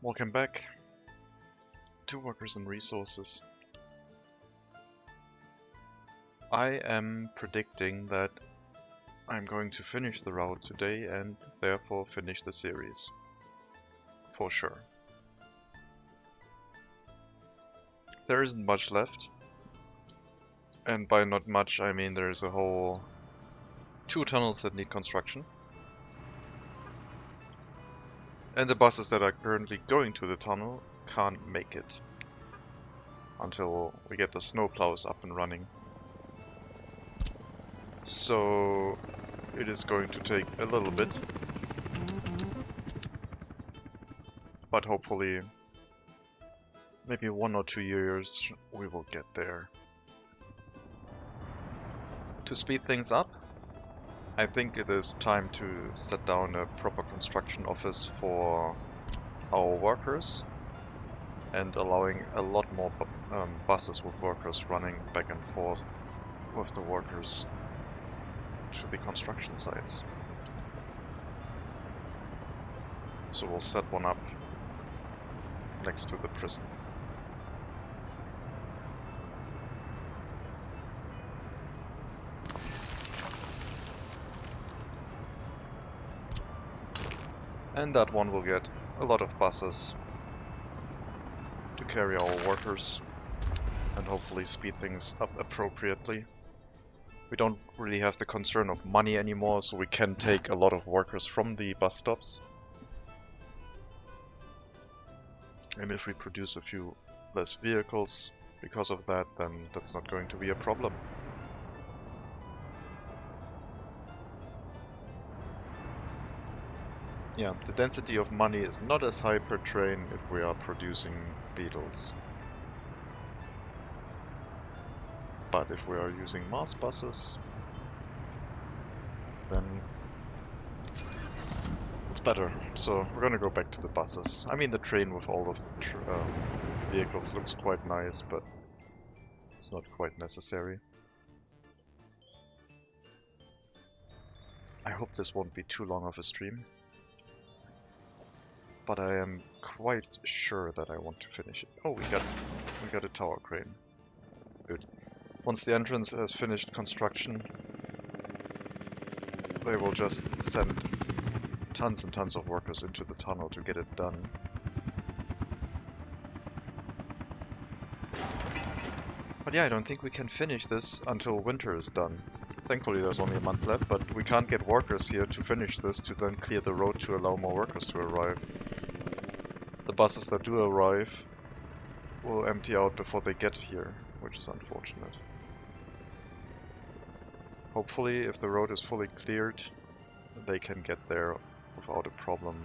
Welcome back to Workers and Resources. I am predicting that I'm going to finish the route today and therefore finish the series. For sure. There isn't much left. And by not much, I mean there's a whole 2 tunnels that need construction. And the buses that are currently going to the tunnel can't make it until we get the snowplows up and running. So it is going to take a little bit, but hopefully maybe 1 or 2 years we will get there. To speed things up, I think it is time to set down a proper construction office for our workers and allowing a lot more buses with workers running back and forth with the workers to the construction sites. So we'll set one up next to the prison. And that one will get a lot of buses to carry our workers and hopefully speed things up appropriately. We don't really have the concern of money anymore, so we can take a lot of workers from the bus stops. And if we produce a few less vehicles because of that, then that's not going to be a problem. Yeah, the density of money is not as high per train if we are producing beetles. But if we are using mass buses, then it's better. So we're gonna go back to the buses. I mean, the train with all of the vehicles looks quite nice, but it's not quite necessary. I hope this won't be too long of a stream. But I am quite sure that I want to finish it. Oh, we got a tower crane. Good. Once the entrance has finished construction, they will just send tons and tons of workers into the tunnel to get it done. But yeah, I don't think we can finish this until winter is done. Thankfully there's only a month left, but we can't get workers here to finish this to then clear the road to allow more workers to arrive. The buses that do arrive will empty out before they get here, which is unfortunate. Hopefully, if the road is fully cleared, they can get there without a problem.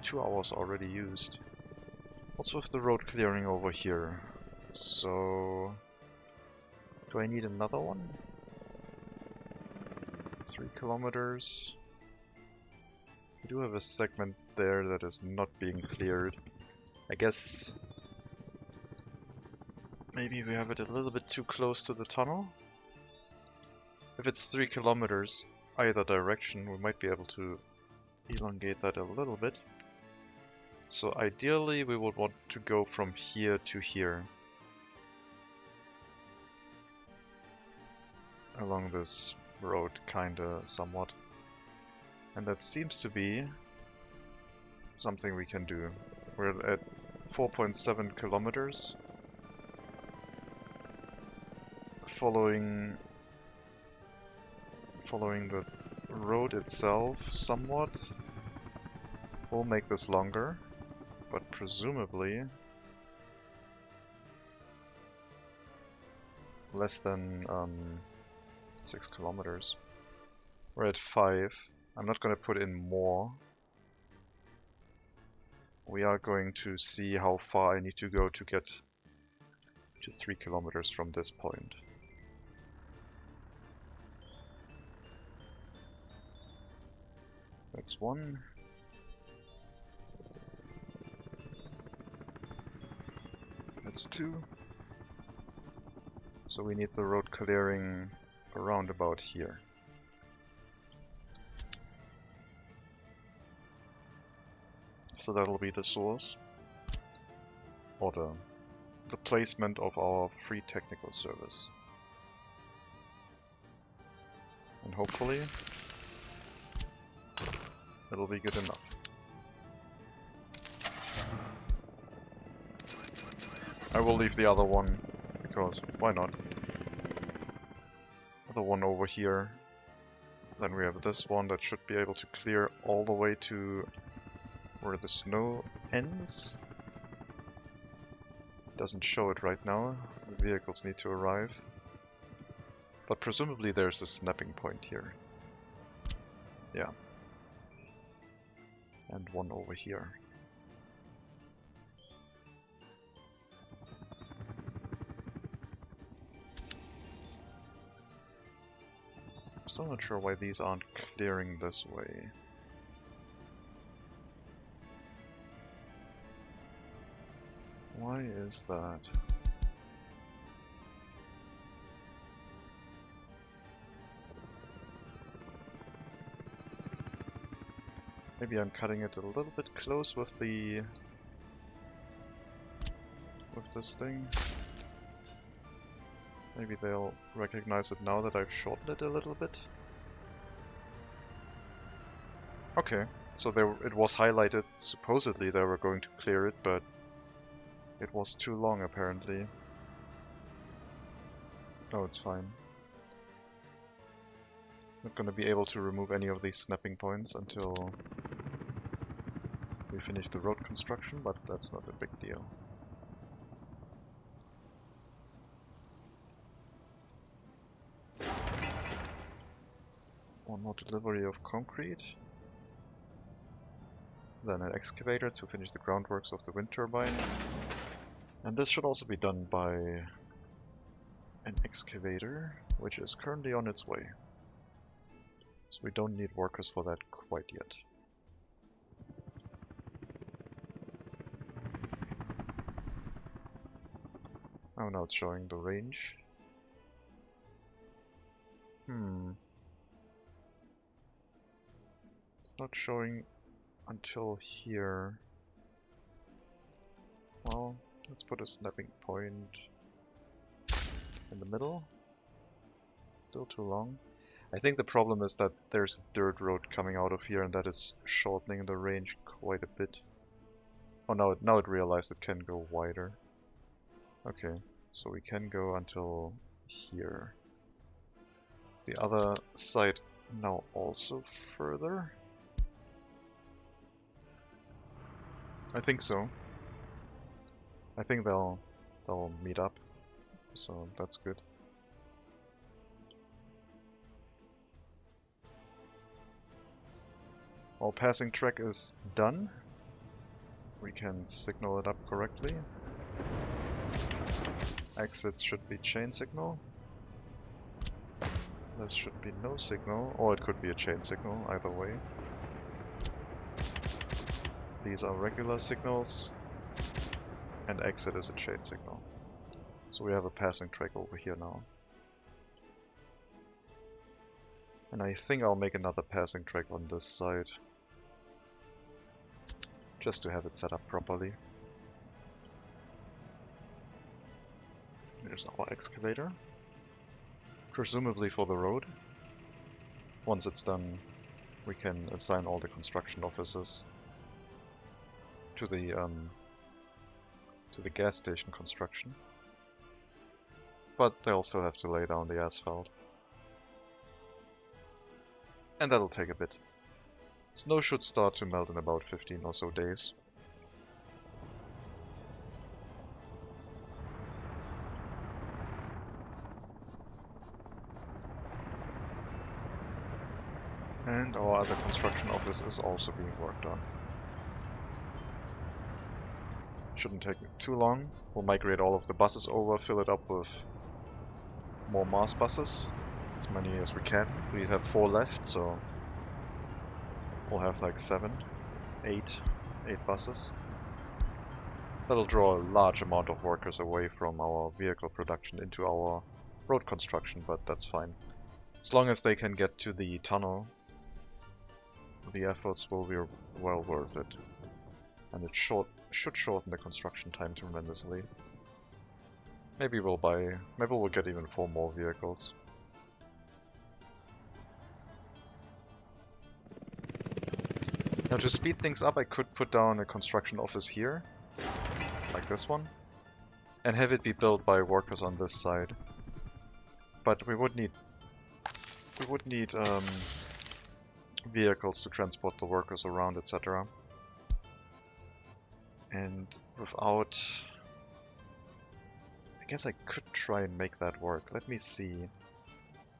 2 hours already used. What's with the road clearing over here? So... do I need another one? 3 kilometers. We do have a segment there that is not being cleared. I guess maybe we have it a little bit too close to the tunnel. If it's 3 kilometers either direction, we might be able to elongate that a little bit. So ideally we would want to go from here to here along this road, kinda, somewhat. And that seems to be something we can do. We're at 4.7 kilometers. Following the road itself somewhat will make this longer, but presumably less than 6 kilometers. We're at 5. I'm not going to put in more. We are going to see how far I need to go to get to 3 kilometers from this point. That's 1. That's 2. So we need the road clearing around about here. So that'll be the source, or the placement of our free technical service. And hopefully it'll be good enough. I will leave the other one, because why not? The one over here. Then we have this one that should be able to clear all the way to where the snow ends. Doesn't show it right now. The vehicles need to arrive. But presumably there's a snapping point here. Yeah. And one over here. Still not sure why these aren't clearing this way. Why is that? Maybe I'm cutting it a little bit close with this thing. Maybe they'll recognize it now that I've shortened it a little bit. Okay, so it was highlighted, supposedly they were going to clear it, but it was too long apparently. No, it's fine. Not gonna be able to remove any of these snapping points until we finish the road construction, but that's not a big deal. One more delivery of concrete. Then an excavator to finish the groundworks of the wind turbine. And this should also be done by an excavator, which is currently on its way. So we don't need workers for that quite yet. Oh, now it's showing the range. It's not showing until here. Well, let's put a snapping point in the middle. Still too long. I think the problem is that there's a dirt road coming out of here and that is shortening the range quite a bit. Oh, now it realized it can go wider. Okay, so we can go until here. Is the other side now also further? I think so. I think they'll meet up, so that's good. Our passing track is done. We can signal it up correctly. Exits should be chain signal. This should be no signal, or it could be a chain signal, either way. These are regular signals, and exit is a chain signal. So we have a passing track over here now. And I think I'll make another passing track on this side, just to have it set up properly. There's our excavator, presumably for the road. Once it's done, we can assign all the construction officers to the gas station construction. But they'll still have to lay down the asphalt. And that'll take a bit. Snow should start to melt in about 15 or so days. And our other construction office is also being worked on. Shouldn't take too long. We'll migrate all of the buses over, fill it up with more mass buses. As many as we can. We have 4 left, so we'll have like 8 buses. That'll draw a large amount of workers away from our vehicle production into our road construction, but that's fine. As long as they can get to the tunnel, the efforts will be well worth it. And it should shorten the construction time tremendously. Maybe we'll get even 4 more vehicles. Now to speed things up, I could put down a construction office here, like this one, and have it be built by workers on this side. But we would need vehicles to transport the workers around, etc. And without... I guess I could try and make that work. Let me see.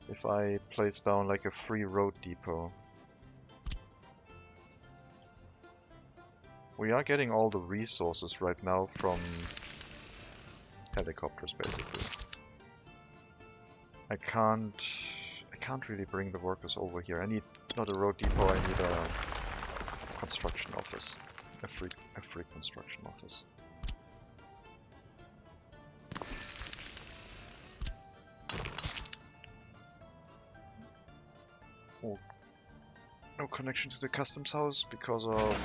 If I place down like a free road depot. We are getting all the resources right now from helicopters, basically. I can't really bring the workers over here. I need not a road depot, I need a construction office. A free construction office. Oh, no connection to the customs house because of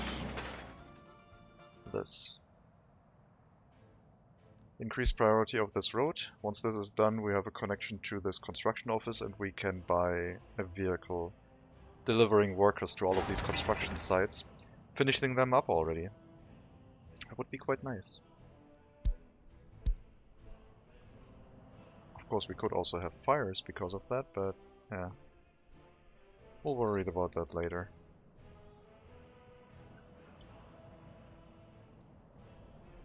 this. Increase priority of this road. Once this is done, we have a connection to this construction office and we can buy a vehicle delivering workers to all of these construction sites, finishing them up already. That would be quite nice. Of course, we could also have fires because of that, but yeah. We'll worry about that later.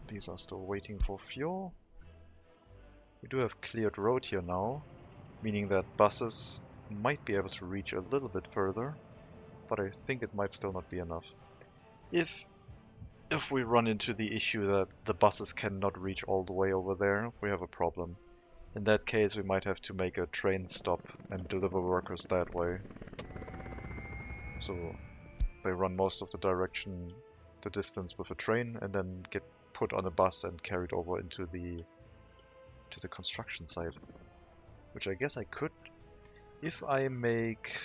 These are still waiting for fuel. We do have cleared road here now, meaning that buses might be able to reach a little bit further, but I think it might still not be enough. If we run into the issue that the buses cannot reach all the way over there, we have a problem. In that case, we might have to make a train stop and deliver workers that way. So they run most of the distance with a train, and then get put on a bus and carried over into the construction site. Which I guess I could. If I make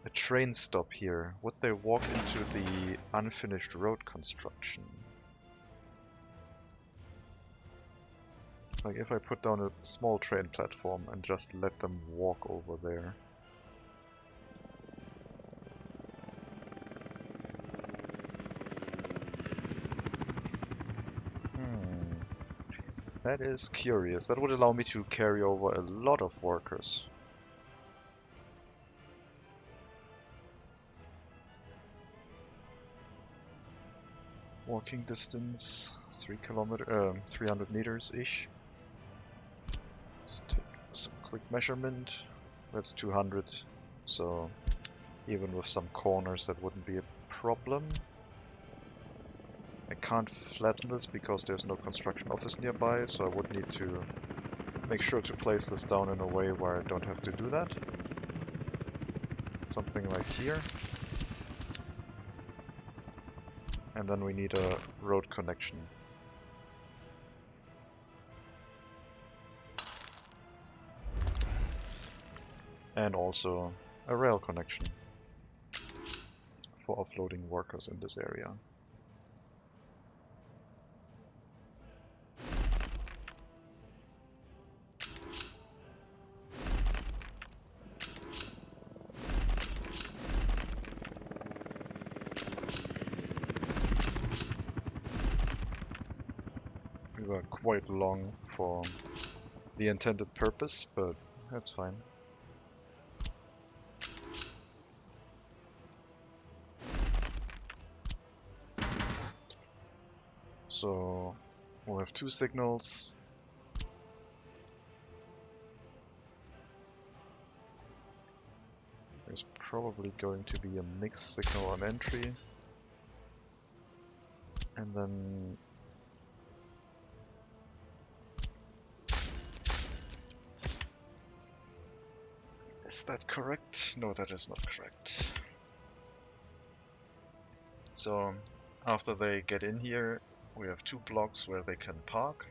a train stop here, would they walk into the unfinished road construction? Like if I put down a small train platform and just let them walk over there. That is curious. That would allow me to carry over a lot of workers. Walking distance 300 meters-ish. Let's take some quick measurement. That's 200, so even with some corners that wouldn't be a problem. I can't flatten this because there's no construction office nearby, so I would need to make sure to place this down in a way where I don't have to do that. Something like here. And then we need a road connection. And also a rail connection for offloading workers in this area. These are quite long for the intended purpose, but that's fine. So we'll have 2 signals. There's probably going to be a mixed signal on entry. And then is that correct? No, that is not correct. So after they get in here, we have 2 blocks where they can park.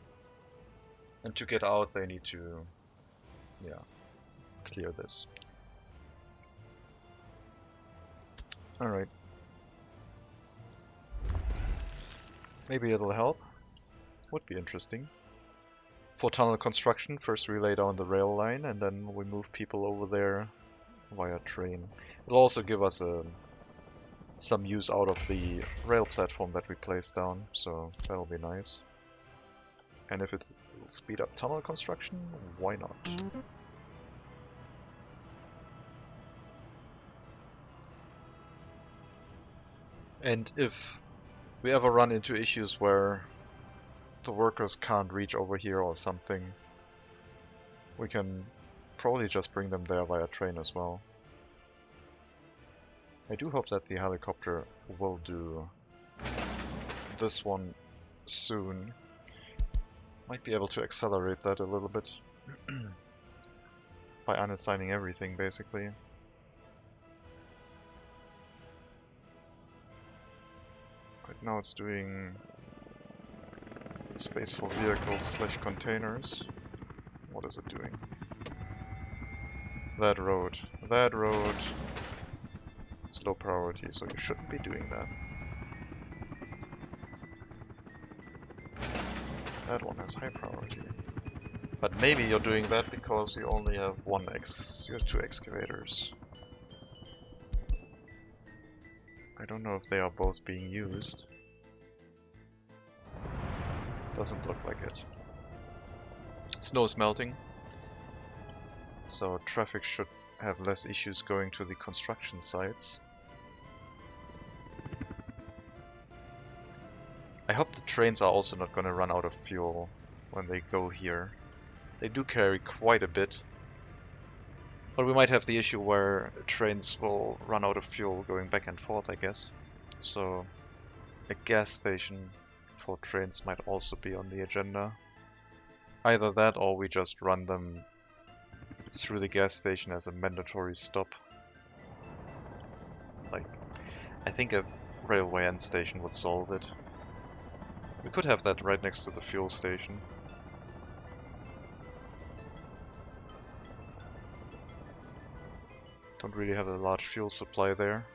And to get out, they need to, clear this. Alright. Maybe it'll help. Would be interesting. For tunnel construction, first we lay down the rail line and then we move people over there via train. It'll also give us some use out of the rail platform that we placed down, so that'll be nice. And if it'll speed up tunnel construction, why not? And if we ever run into issues where the workers can't reach over here or something, we can probably just bring them there via train as well. I do hope that the helicopter will do this one soon. Might be able to accelerate that a little bit by unassigning everything, basically. Right now it's doing space for vehicles / containers. What is it doing? That road. That road is low priority, so you shouldn't be doing that. That one has high priority. But maybe you're doing that because you only have you have 2 excavators. I don't know if they are both being used. Doesn't look like it. Snow is melting, so traffic should have less issues going to the construction sites. I hope the trains are also not going to run out of fuel when they go here. They do carry quite a bit, but we might have the issue where trains will run out of fuel going back and forth, I guess. So a gas station for trains might also be on the agenda. Either that or we just run them through the gas station as a mandatory stop. Like, I think a railway end station would solve it. We could have that right next to the fuel station. Don't really have a large fuel supply there.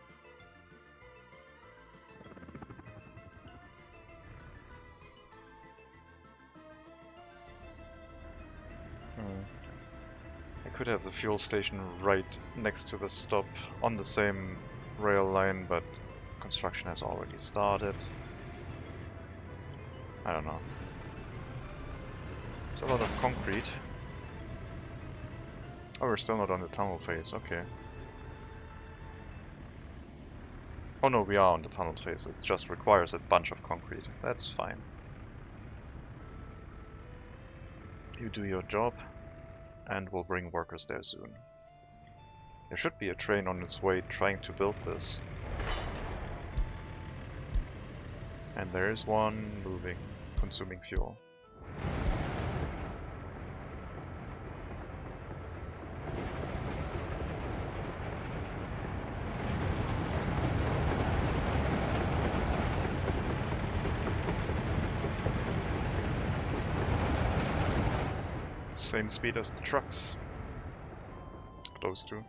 I could have the fuel station right next to the stop on the same rail line, but construction has already started. I don't know. It's a lot of concrete. Oh, we're still not on the tunnel phase, okay. Oh no, we are on the tunnel phase, it just requires a bunch of concrete. That's fine. You do your job, and we'll bring workers there soon. There should be a train on its way trying to build this. And there is one moving, consuming fuel. Same speed as the trucks. Those two.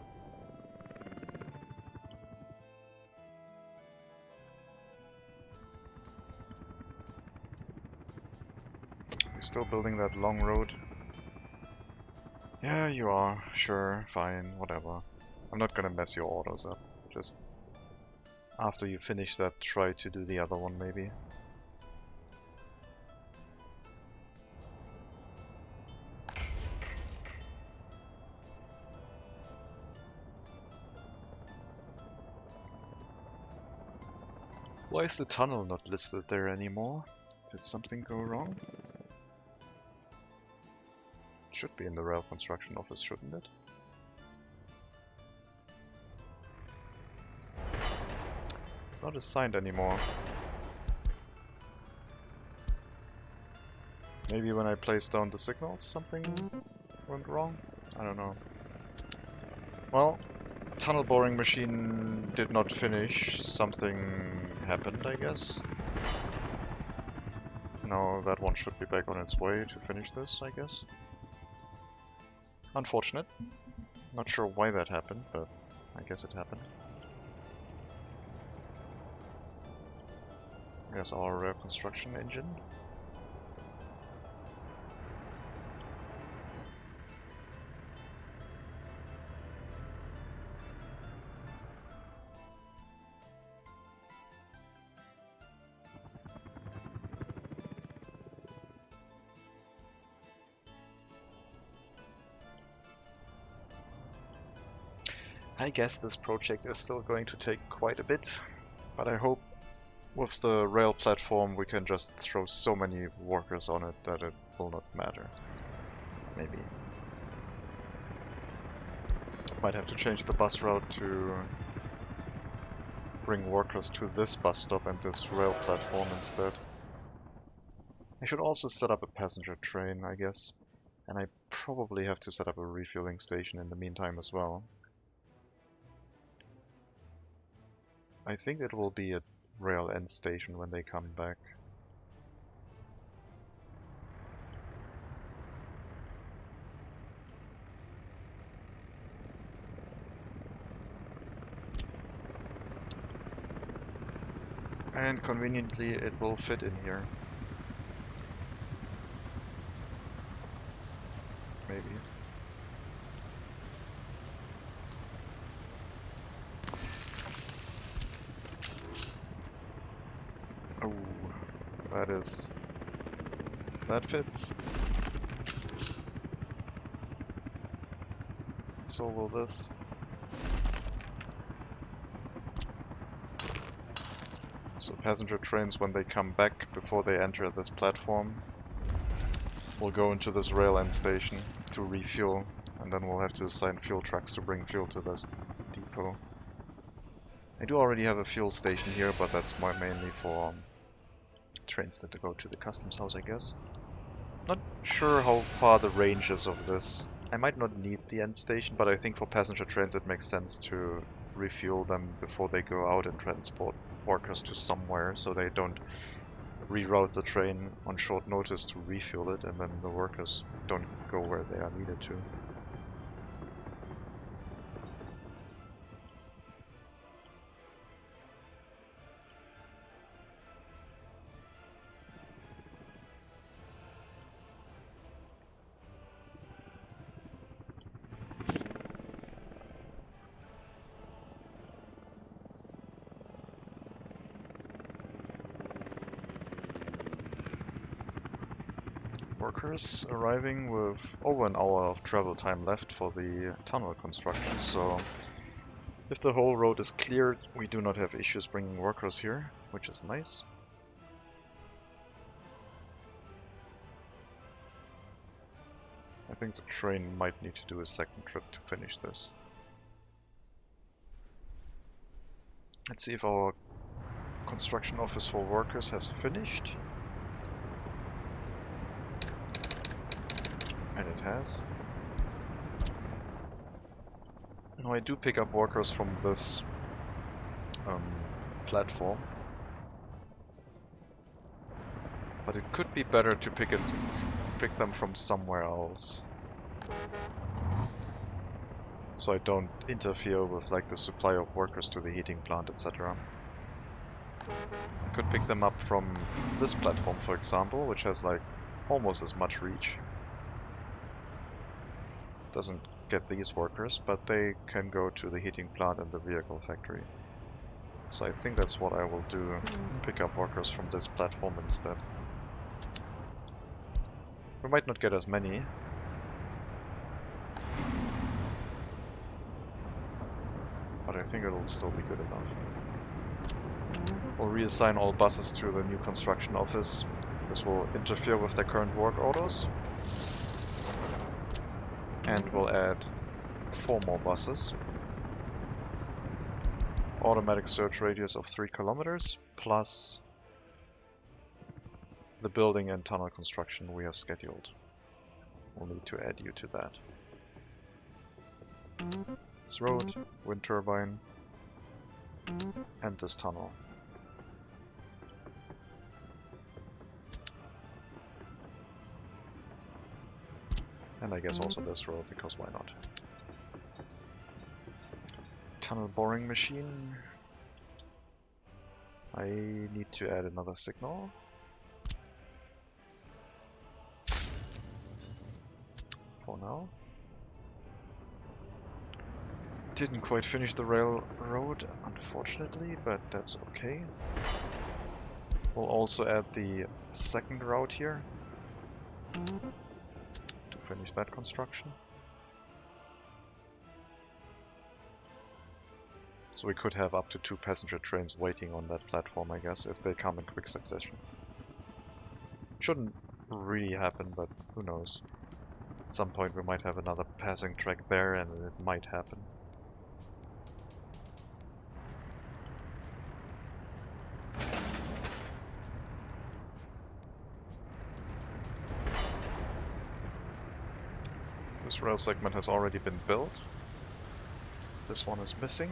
You're still building that long road? Yeah, you are. Sure, fine, whatever. I'm not gonna mess your orders up. Just after you finish that, try to do the other one maybe. Why is the tunnel not listed there anymore? Did something go wrong? It should be in the rail construction office, shouldn't it? It's not assigned anymore. Maybe when I placed down the signals something went wrong? I don't know. Well, tunnel boring machine did not finish. Something happened, I guess. Now that one should be back on its way to finish this, I guess. Unfortunate. Not sure why that happened, but I guess it happened. There's our rail construction engine. I guess this project is still going to take quite a bit, but I hope with the rail platform we can just throw so many workers on it that it will not matter. Maybe. Might have to change the bus route to bring workers to this bus stop and this rail platform instead. I should also set up a passenger train, I guess. And I probably have to set up a refueling station in the meantime as well. I think it will be a rail end station when they come back. And conveniently it will fit in here. Maybe. Oh, that fits. So will this. So passenger trains, when they come back before they enter this platform, will go into this rail end station to refuel, and then we'll have to assign fuel trucks to bring fuel to this depot. I do already have a fuel station here, but that's mainly for trains that go to the customs house, I guess. Not sure how far the range is of this. I might not need the end station, but I think for passenger trains it makes sense to refuel them before they go out and transport workers to somewhere, so they don't reroute the train on short notice to refuel it, and then the workers don't go where they are needed to. Workers arriving with over an hour of travel time left for the tunnel construction, so if the whole road is cleared, we do not have issues bringing workers here, which is nice. I think the train might need to do a second trip to finish this. Let's see if our construction office for workers has finished. And it has. Now I do pick up workers from this platform. But it could be better to pick them from somewhere else. So I don't interfere with like the supply of workers to the heating plant, etc. I could pick them up from this platform, for example, which has like almost as much reach. Doesn't get these workers, but they can go to the heating plant and the vehicle factory. So I think that's what I will do, pick up workers from this platform instead. We might not get as many. But I think it'll still be good enough. We'll reassign all buses to the new construction office. This will interfere with their current work orders. And we'll add 4 more buses. Automatic search radius of 3 kilometers, plus the building and tunnel construction we have scheduled. We'll need to add you to that. This road, wind turbine, and this tunnel. And I guess also this road, because why not? Tunnel boring machine. I need to add another signal. For now. Didn't quite finish the railroad, unfortunately, but that's okay. We'll also add the second route here to finish that construction. So we could have up to 2 passenger trains waiting on that platform, I guess, if they come in quick succession. Shouldn't really happen, but who knows. At some point we might have another passing track there and it might happen. This rail segment has already been built. This one is missing.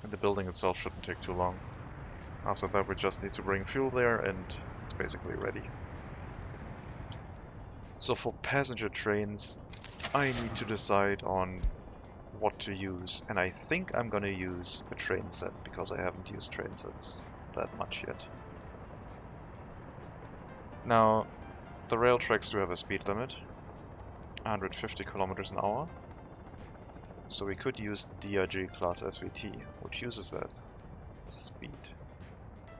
And the building itself shouldn't take too long. After that we just need to bring fuel there and it's basically ready. So for passenger trains, I need to decide on what to use. And I think I'm gonna use a train set, because I haven't used train sets that much yet. Now, the rail tracks do have a speed limit, 150 kilometers an hour. So we could use the DRG class SVT, which uses that speed.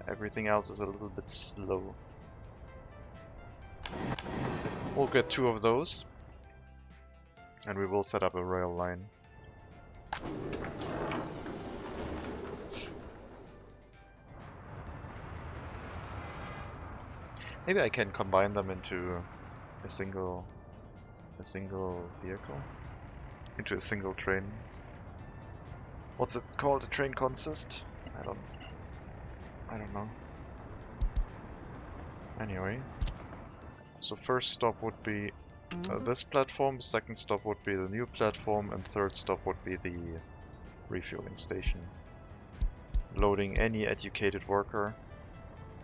Everything else is a little bit slow. We'll get 2 of those, and we will set up a rail line. Maybe I can combine them into a single vehicle, into a single train. What's it called? A train consist? I don't know. Anyway, so first stop would be this platform, second stop would be the new platform, and third stop would be the refueling station. Loading any educated worker,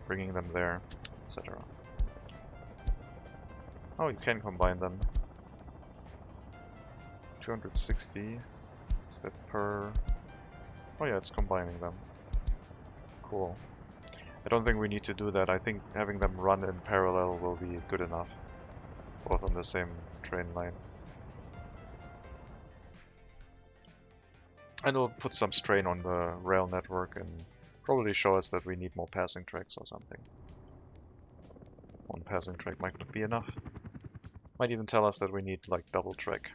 bringing them there, etc. Oh, you can combine them. 260, is that per... Oh yeah, it's combining them. Cool. I don't think we need to do that. I think having them run in parallel will be good enough. Both on the same train line. And it'll put some strain on the rail network and probably show us that we need more passing tracks or something. One passing track might not be enough. Might even tell us that we need like double track.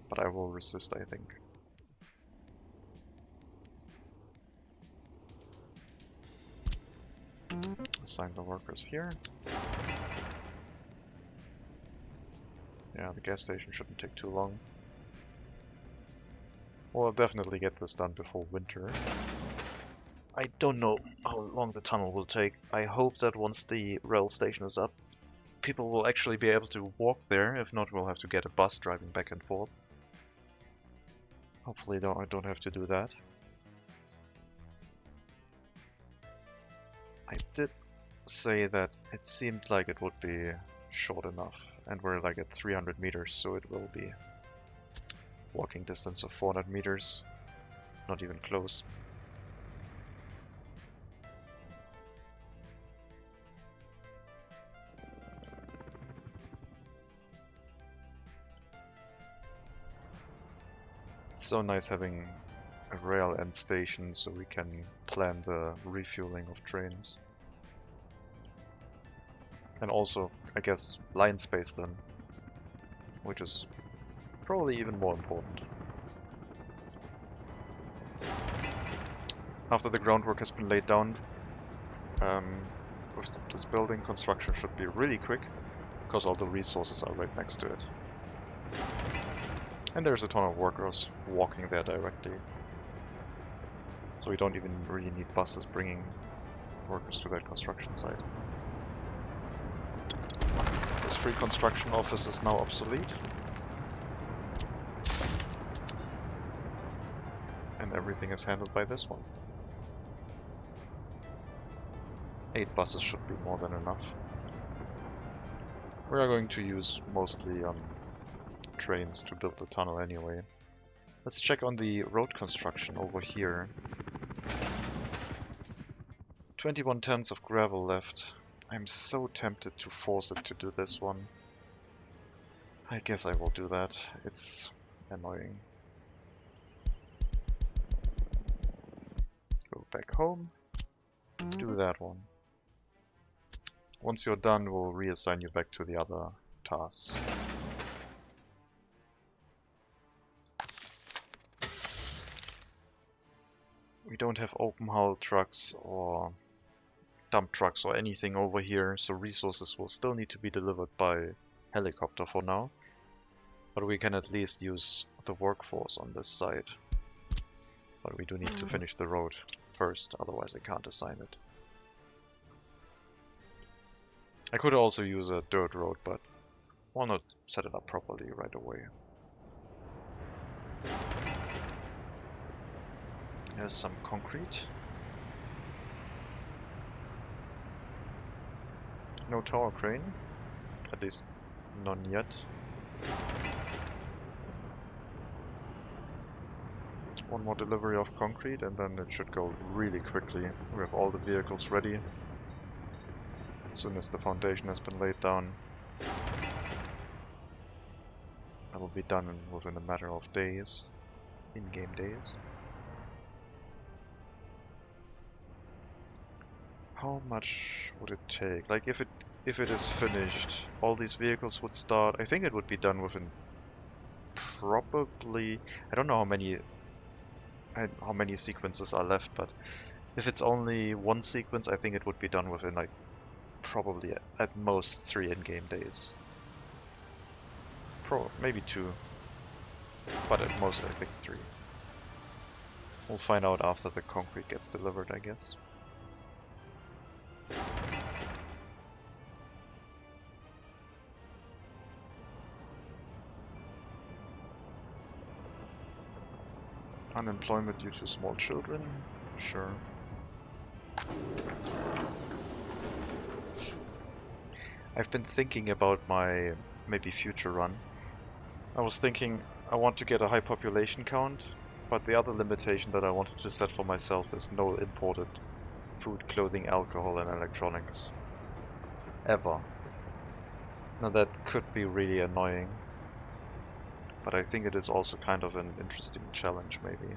But I will resist, I think. Assign the workers here. Yeah, the gas station shouldn't take too long. We'll definitely get this done before winter. I don't know how long the tunnel will take. I hope that once the rail station is up, people will actually be able to walk there. If not, we'll have to get a bus driving back and forth. Hopefully I don't have to do that. I did say that it seemed like it would be short enough, and we're like at 300 meters, so it will be walking distance of 400 meters, not even close. It's so nice having a rail end station so we can plan the refueling of trains. And also, I guess, line space then, which is probably even more important. After the groundwork has been laid down, with this building, construction should be really quick, because all the resources are right next to it. And there's a ton of workers walking there directly. So we don't even really need buses bringing workers to that construction site. This free construction office is now obsolete. And everything is handled by this one. 8 buses should be more than enough. We are going to use mostly trains to build the tunnel anyway. Let's check on the road construction over here. 21 tons of gravel left. I'm so tempted to force it to do this one. I guess I will do that. It's annoying. Go back home. Do that one. Once you're done, we'll reassign you back to the other tasks. We don't have open hull trucks or dump trucks or anything over here, so resources will still need to be delivered by helicopter for now. But we can at least use the workforce on this side. But we do need to finish the road first, otherwise I can't assign it. I could also use a dirt road, but why not set it up properly right away? There's some concrete. No tower crane. At least none yet. One more delivery of concrete and then it should go really quickly. We have all the vehicles ready. As soon as the foundation has been laid down, that will be done within a matter of days. In-game days. How much would it take? Like if it is finished, all these vehicles would start. I think it would be done within probably, I don't know how many sequences are left, but if it's only one sequence, I think it would be done within like probably at most 3 in-game days. Maybe 2, but at most I think 3. We'll find out after the concrete gets delivered, I guess. Unemployment due to small children? Sure. I've been thinking about my maybe future run. I was thinking I want to get a high population count, but the other limitation that I wanted to set for myself is no imported food, clothing, alcohol and electronics. Ever. Now that could be really annoying. But I think it is also kind of an interesting challenge, maybe.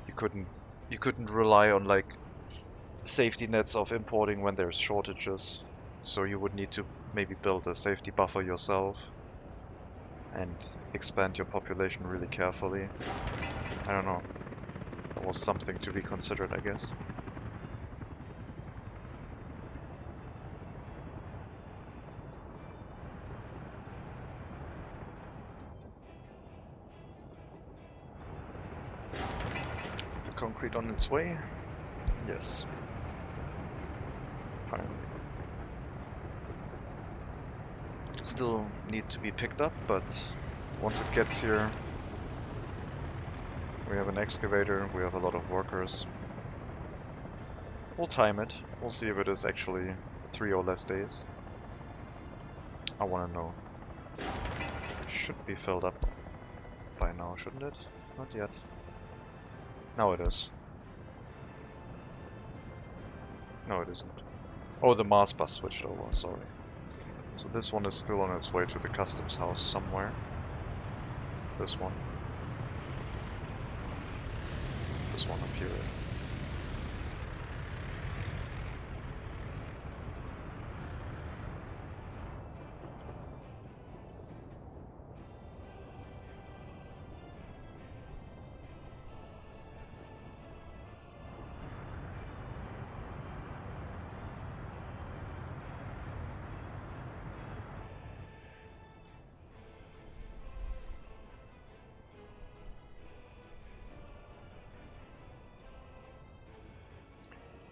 You couldn't rely on like safety nets of importing when there's shortages. So you would need to maybe build a safety buffer yourself and expand your population really carefully. I don't know. That was something to be considered, I guess. Concrete on its way? Yes. Finally. Still need to be picked up, but once it gets here, we have an excavator, we have a lot of workers. We'll time it. We'll see if it is actually 3 or less days. I wanna know. It should be filled up by now, shouldn't it? Not yet. Now it is. No, it isn't. Oh, the Mars bus switched over, sorry. So this one is still on its way to the customs house somewhere. This one. This one up here.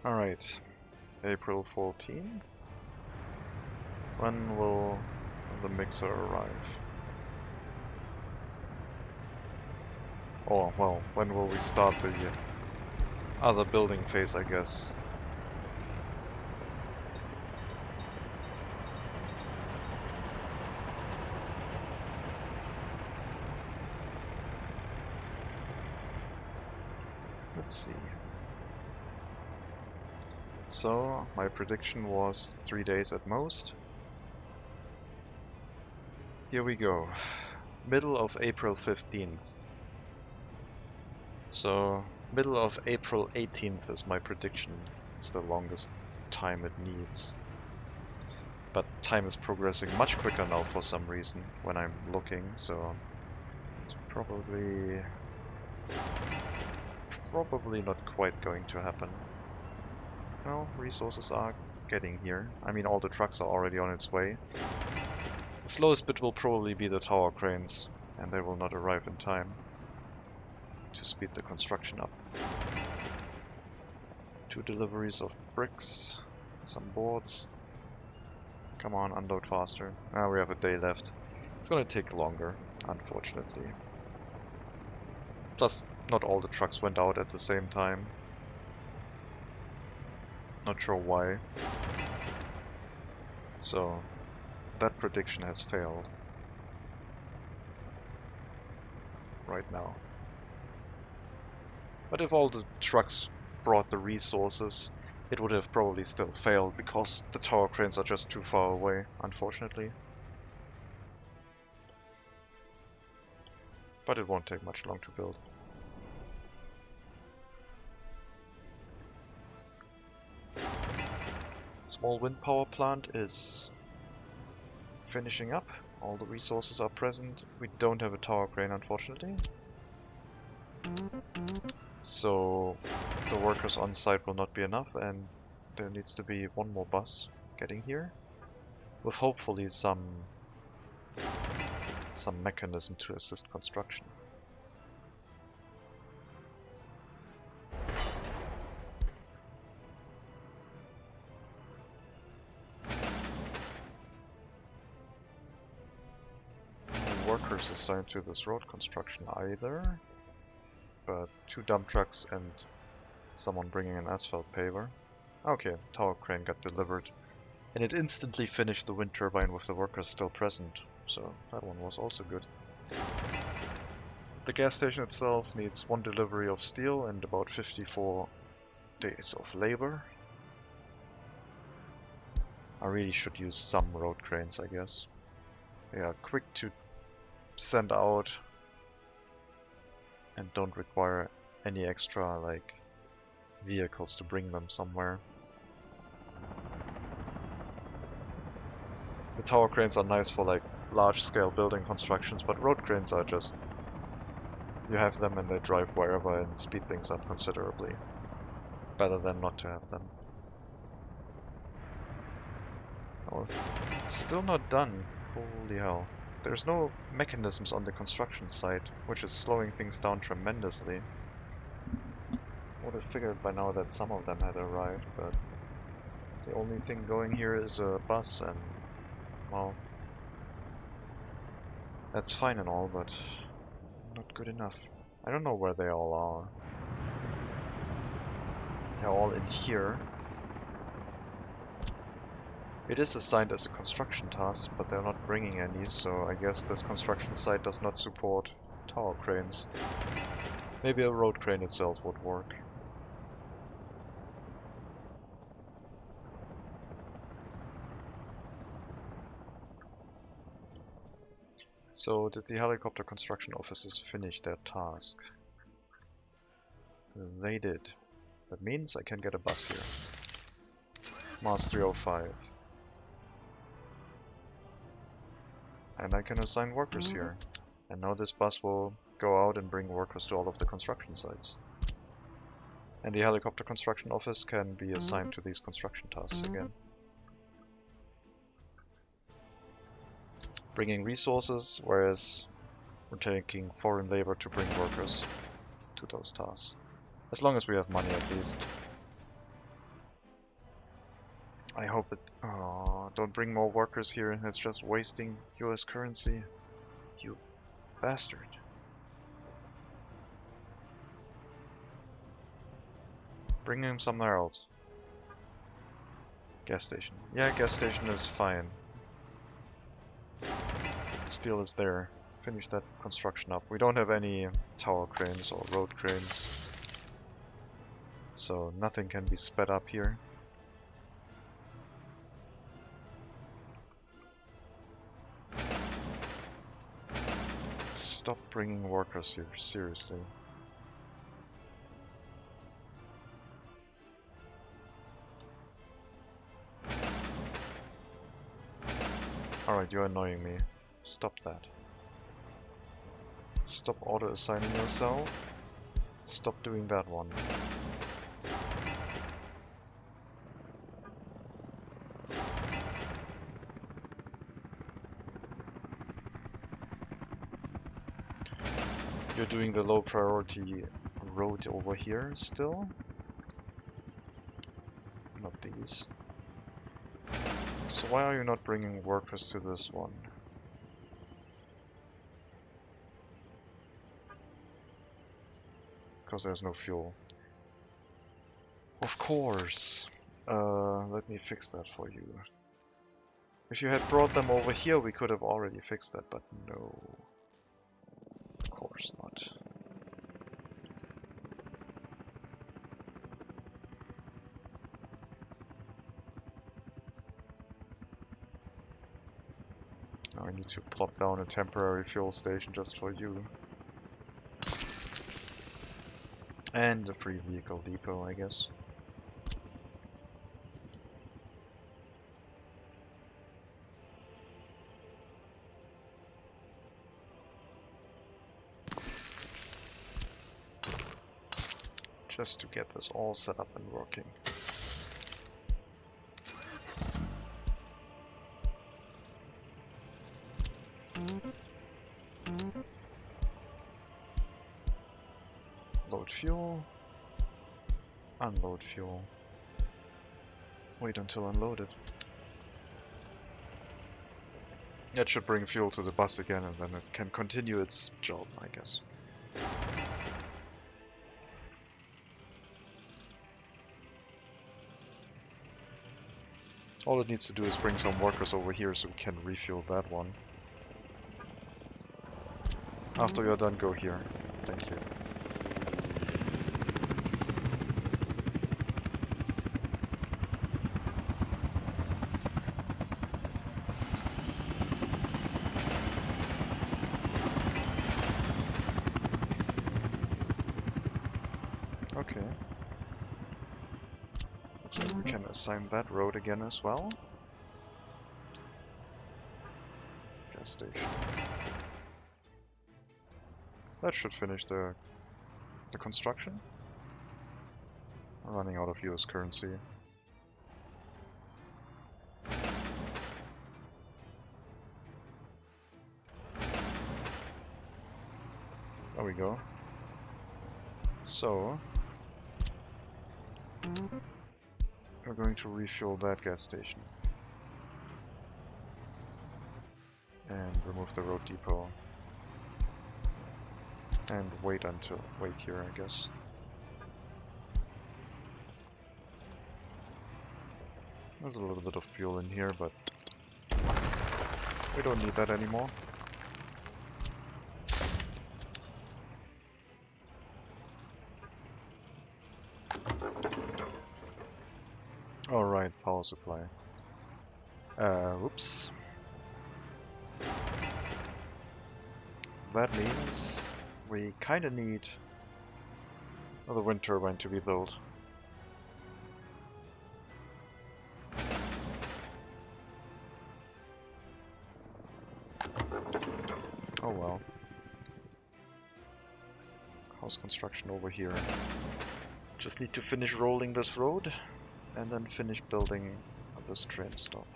Alright, April 14th. When will the mixer arrive? Oh, well, when will we start the other building phase, I guess? Let's see. So, my prediction was 3 days at most. Here we go. Middle of April 15th. So, middle of April 18th is my prediction. It's the longest time it needs. But time is progressing much quicker now for some reason when I'm looking, so it's probably not quite going to happen. No, resources are getting here. I mean, all the trucks are already on its way. The slowest bit will probably be the tower cranes, and they will not arrive in time to speed the construction up. 2 deliveries of bricks, some boards. Come on, unload faster. Ah, we have a day left. It's gonna take longer, unfortunately. Plus, not all the trucks went out at the same time. Not sure why. So, that prediction has failed. Right now. But if all the trucks brought the resources, it would have probably still failed because the tower cranes are just too far away, unfortunately. But it won't take much long to build. Small wind power plant is finishing up. All the resources are present. We don't have a tower crane, unfortunately. So the workers on site will not be enough, and there needs to be 1 more bus getting here, with hopefully some mechanism to assist construction. No workers assigned to this road construction either, but 2 dump trucks and someone bringing an asphalt paver. Okay, tower crane got delivered, and it instantly finished the wind turbine with the workers still present, so that one was also good. The gas station itself needs 1 delivery of steel and about 54 days of labor. I really should use some road cranes, I guess. They are quick to send out and don't require any extra, like, vehicles to bring them somewhere. The tower cranes are nice for, like, large-scale building constructions, but road cranes are just... you have them and they drive wherever and speed things up considerably. Better than not to have them. Oh, still not done. Holy hell. There's no mechanisms on the construction site, which is slowing things down tremendously. Would have figured by now that some of them had arrived, but the only thing going here is a bus, and well, that's fine and all, but not good enough. I don't know where they all are. They're all in here. It is assigned as a construction task, but they're not bringing any, so I guess this construction site does not support tower cranes. Maybe a road crane itself would work. So, did the helicopter construction officers finish their task? They did. That means I can get a bus here. Mars 305. And I can assign workers here. And now this bus will go out and bring workers to all of the construction sites. And the helicopter construction office can be assigned to these construction tasks again. Bringing resources, whereas we're taking foreign labor to bring workers to those tasks. As long as we have money, at least. I hope it... oh, don't bring more workers here, it's just wasting US currency. You bastard. Bring him somewhere else. Gas station. Yeah, gas station is fine. Steel is there. Finish that construction up. We don't have any tower cranes or road cranes. So nothing can be sped up here. Stop bringing workers here, seriously. Alright, you're annoying me. Stop that. Stop auto-assigning yourself. Stop doing that one. You're doing the low priority road over here still. Not these. So why are you not bringing workers to this one? Because there's no fuel. Of course. Let me fix that for you. If you had brought them over here, we could have already fixed that, but no. Of course not. Now I need to plop down a temporary fuel station just for you. And a free vehicle depot, I guess. Just to get this all set up and working. Load fuel. Unload fuel. Wait until unloaded. That should bring fuel to the bus again, and then it can continue its job, I guess. All it needs to do is bring some workers over here so we can refuel that one. After you're done, go here. Thank you. Okay. So we can assign that road again as well. Gas station. That should finish the construction. I'm running out of US currency. There we go. So we're going to refuel that gas station. And remove the road depot. And wait here, I guess. There's a little bit of fuel in here, but we don't need that anymore. Alright, power supply. Whoops. That means we kinda need another wind turbine to be built. Oh well. House construction over here. Just need to finish rolling this road and then finish building this train stop.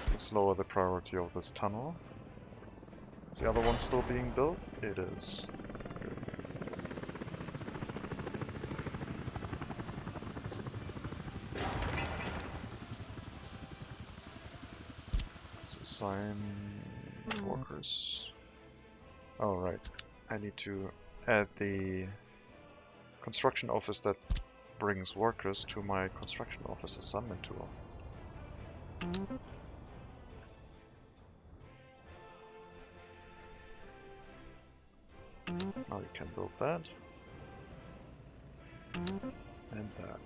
Let's lower the priority of this tunnel. Is the other one still being built? It is. Let's assign workers. Oh right, I need to add the construction office that brings workers to my construction office assignment tool. you can build that. And that.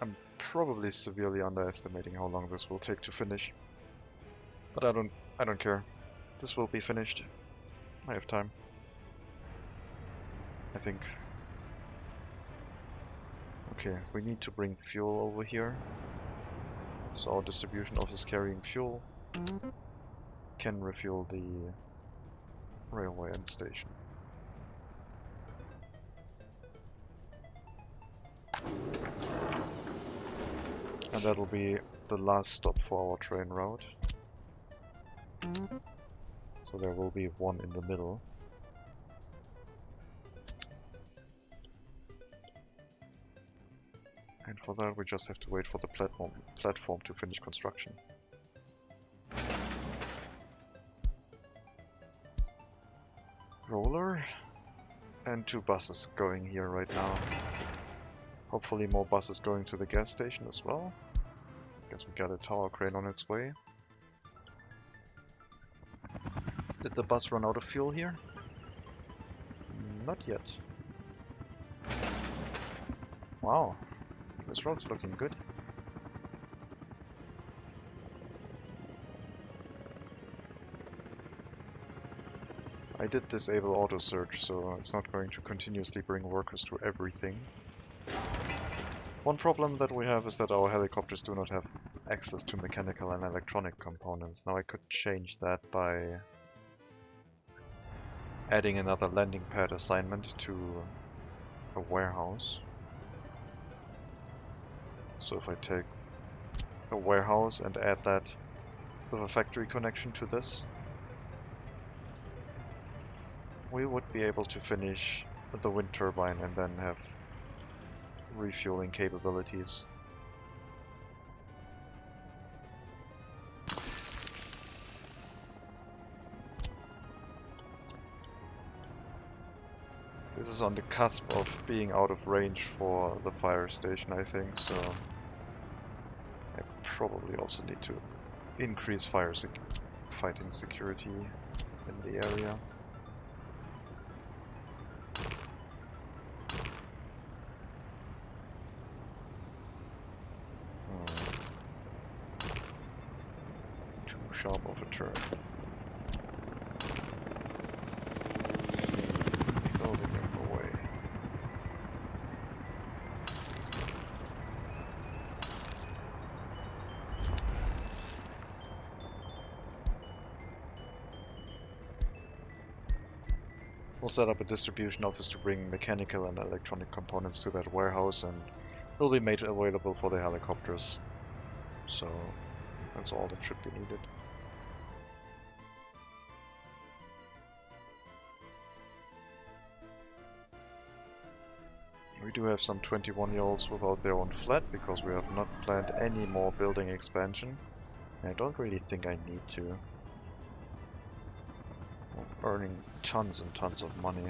I'm probably severely underestimating how long this will take to finish. But I don't care. This will be finished. I have time. I think. Okay, we need to bring fuel over here. So our distribution office carrying fuel can refuel the railway end station. And that'll be the last stop for our train route. So there will be one in the middle. And for that we just have to wait for the platform to finish construction. Roller and 2 buses going here right now. Hopefully more buses going to the gas station as well. Guess we got a tower crane on its way. Did the bus run out of fuel here? Not yet. Wow, this road's looking good. I did disable auto search, so it's not going to continuously bring workers to everything. One problem that we have is that our helicopters do not have access to mechanical and electronic components. Now I could change that by adding another landing pad assignment to a warehouse. So if I take a warehouse and add that with a factory connection to this, we would be able to finish the wind turbine and then have refueling capabilities. This is on the cusp of being out of range for the fire station, I think, so I probably also need to increase fighting security in the area. Too sharp of a turn. Building him away. We'll set up a distribution office to bring mechanical and electronic components to that warehouse, and it'll be made available for the helicopters. So that's all that should be needed. We do have some 21-year-olds without their own flat because we have not planned any more building expansion. And I don't really think I need to. We're earning tons and tons of money.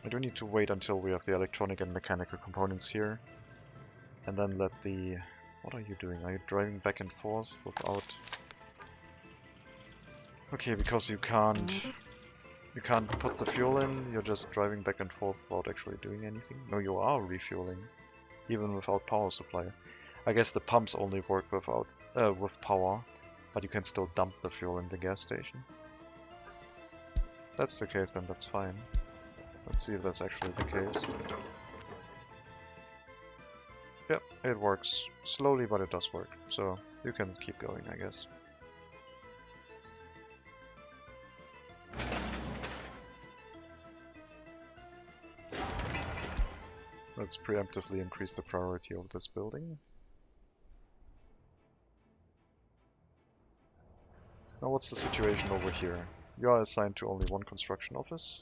I do need to wait until we have the electronic and mechanical components here. And then let the... What are you doing? Are you driving back and forth without... Okay, because you can't put the fuel in, you're just driving back and forth without actually doing anything. No, you are refueling, even without power supply. I guess the pumps only work without with power, but you can still dump the fuel in the gas station. If that's the case, then that's fine. Let's see if that's actually the case. Yep, it works. Slowly, but it does work. So you can keep going, I guess. Let's preemptively increase the priority of this building. Now what's the situation over here? You are assigned to only one construction office.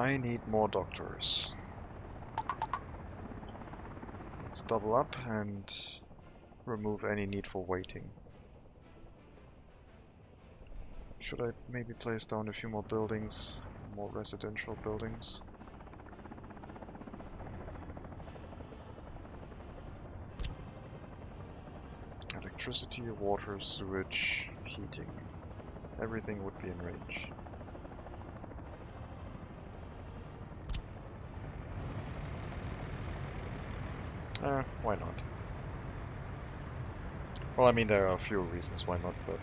I need more doctors. Let's double up and remove any need for waiting. Should I maybe place down a few more buildings, more residential buildings? Electricity, water, sewage, heating. Everything would be in range. Why not? Well, I mean, there are a few reasons why not, but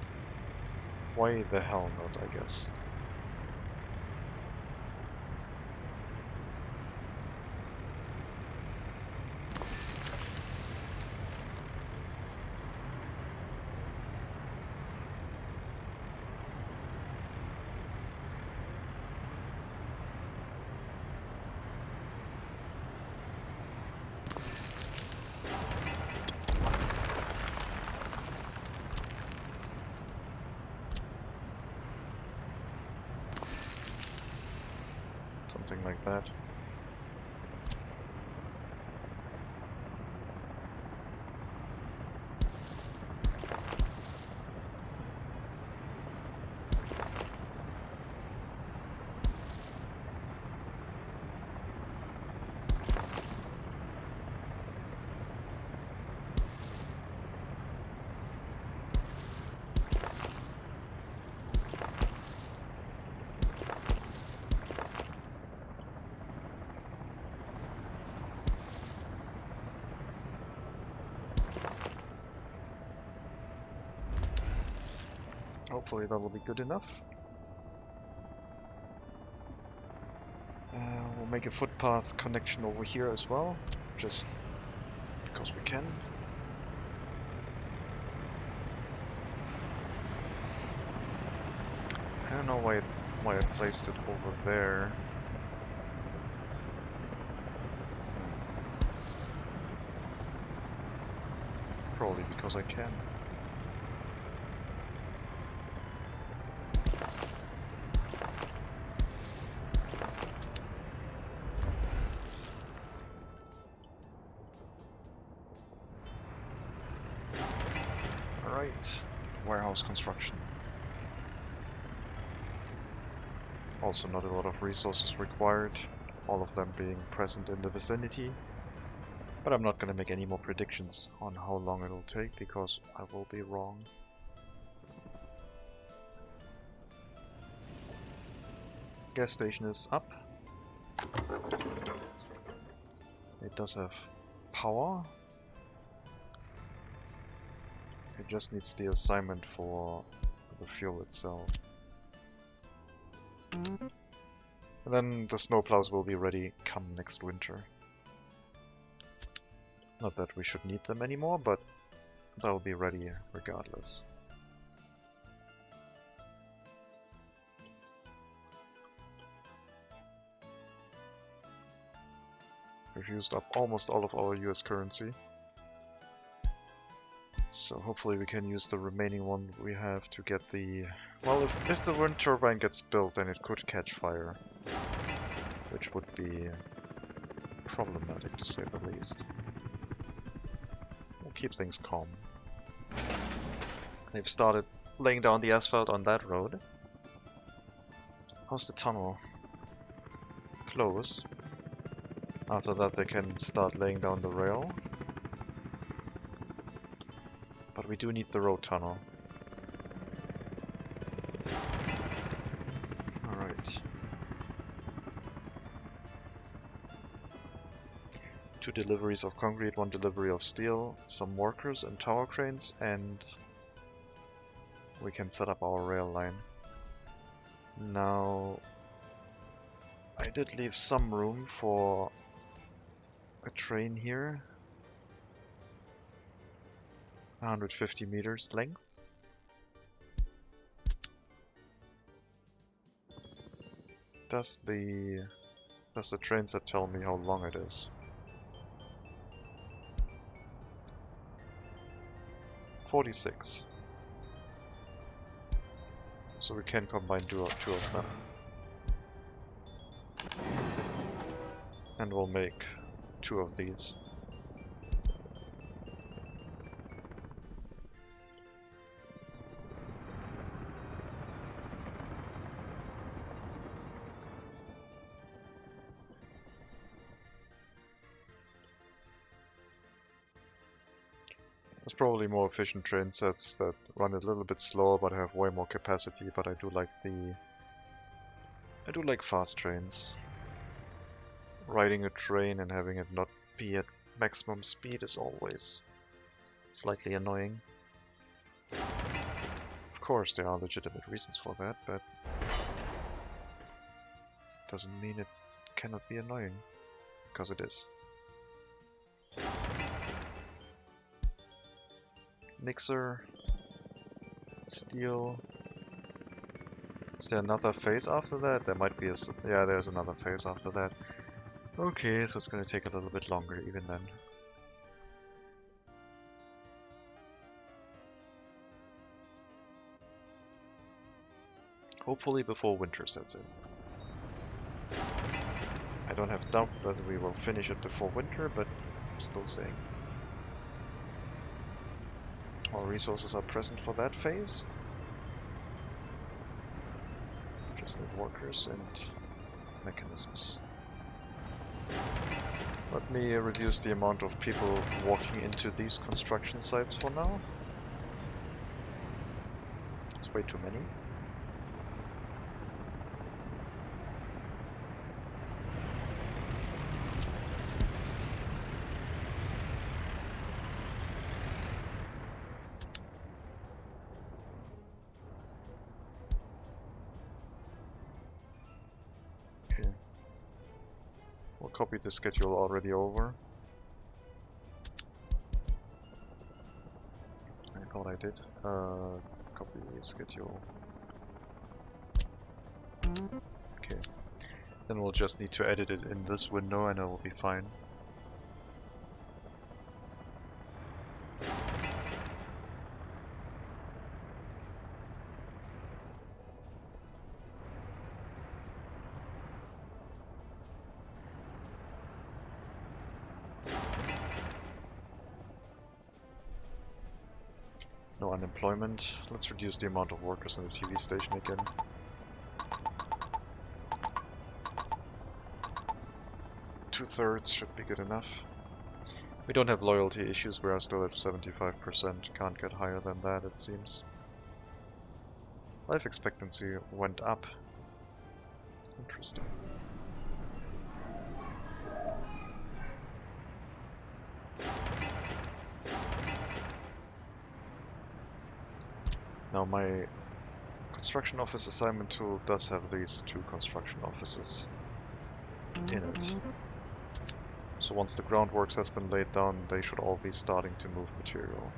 why the hell not, I guess. Something like that. Hopefully that will be good enough. We'll make a footpath connection over here as well, just because we can. I don't know why I placed it over there. Probably because I can. Alright, warehouse construction. Also not a lot of resources required, all of them being present in the vicinity. But I'm not going to make any more predictions on how long it will take, because I will be wrong. Gas station is up. It does have power. It just needs the assignment for the fuel itself. And then the snowplows will be ready come next winter. Not that we should need them anymore, but they'll be ready regardless. We've used up almost all of our US currency. So hopefully we can use the remaining one we have to get the... Well, if the wind turbine gets built, then it could catch fire. Which would be problematic, to say the least. We'll keep things calm. They've started laying down the asphalt on that road. How's the tunnel? Close. After that they can start laying down the rail. But we do need the road tunnel. Alright. 2 deliveries of concrete, 1 delivery of steel, some workers and tower cranes, and we can set up our rail line. Now, I did leave some room for a train here. 150 meters length. Does the train set tell me how long it is? 46. So we can combine two of them. And we'll make 2 of these. There's probably more efficient train sets that run a little bit slower but have way more capacity, but I do like fast trains. Riding a train and having it not be at maximum speed is always slightly annoying. Of course there are legitimate reasons for that, but doesn't mean it cannot be annoying, because it is. Mixer, steel. Is there another phase after that? There might be yeah, there's another phase after that. Okay, so it's gonna take a little bit longer even then. Hopefully before winter sets in. I don't have doubt that we will finish it before winter, but I'm still saying. All resources are present for that phase. Just need workers and mechanisms. Let me reduce the amount of people walking into these construction sites for now. It's way too many. We'll copy the schedule already over. I thought I did. Copy schedule. Okay. Then we'll just need to edit it in this window and it will be fine. No unemployment. Let's reduce the amount of workers in the TV station again. Two-thirds should be good enough. We don't have loyalty issues, we are still at 75%. Can't get higher than that, it seems. Life expectancy went up. Interesting. Now my construction office assignment tool does have these 2 construction offices in it. So once the groundworks has been laid down, they should all be starting to move material.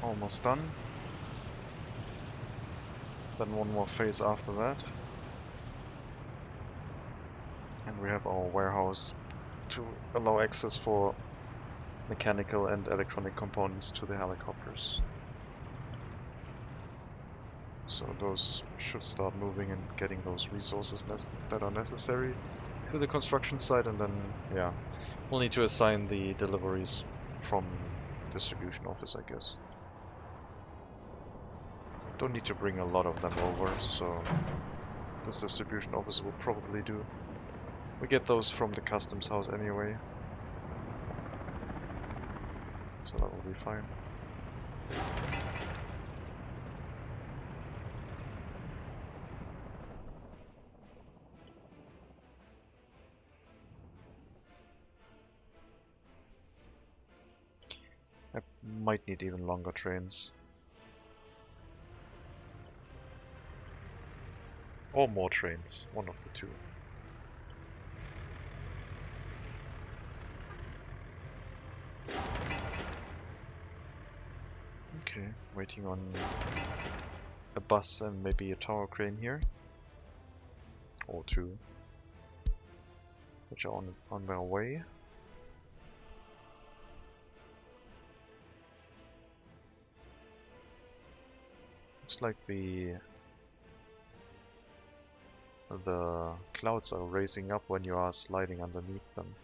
Almost done. Then one more phase after that. And we have our warehouse to allow access for mechanical and electronic components to the helicopters. So those should start moving and getting those resources that are necessary to the construction site, and then, yeah, we'll need to assign the deliveries from distribution office, I guess. Don't need to bring a lot of them over, so this distribution office will probably do. We get those from the customs house anyway, so that will be fine. Might need even longer trains. Or more trains, one of the two. Okay, waiting on a bus and maybe a tower crane here. Or two. Which are on their way. Looks like the clouds are raising up when you are sliding underneath them.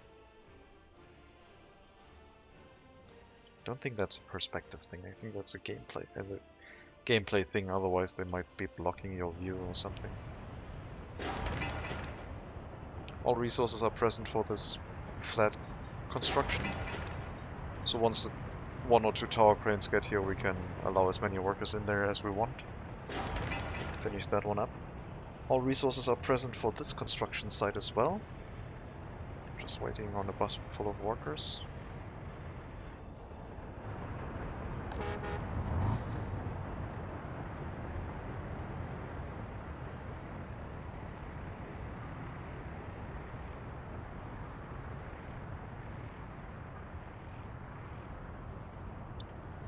Don't think that's a perspective thing. I think that's a gameplay thing. Otherwise, they might be blocking your view or something. All resources are present for this flat construction. So once the 1 or 2 tower cranes get here, we can allow as many workers in there as we want. Finish that one up. All resources are present for this construction site as well. Just waiting on a bus full of workers.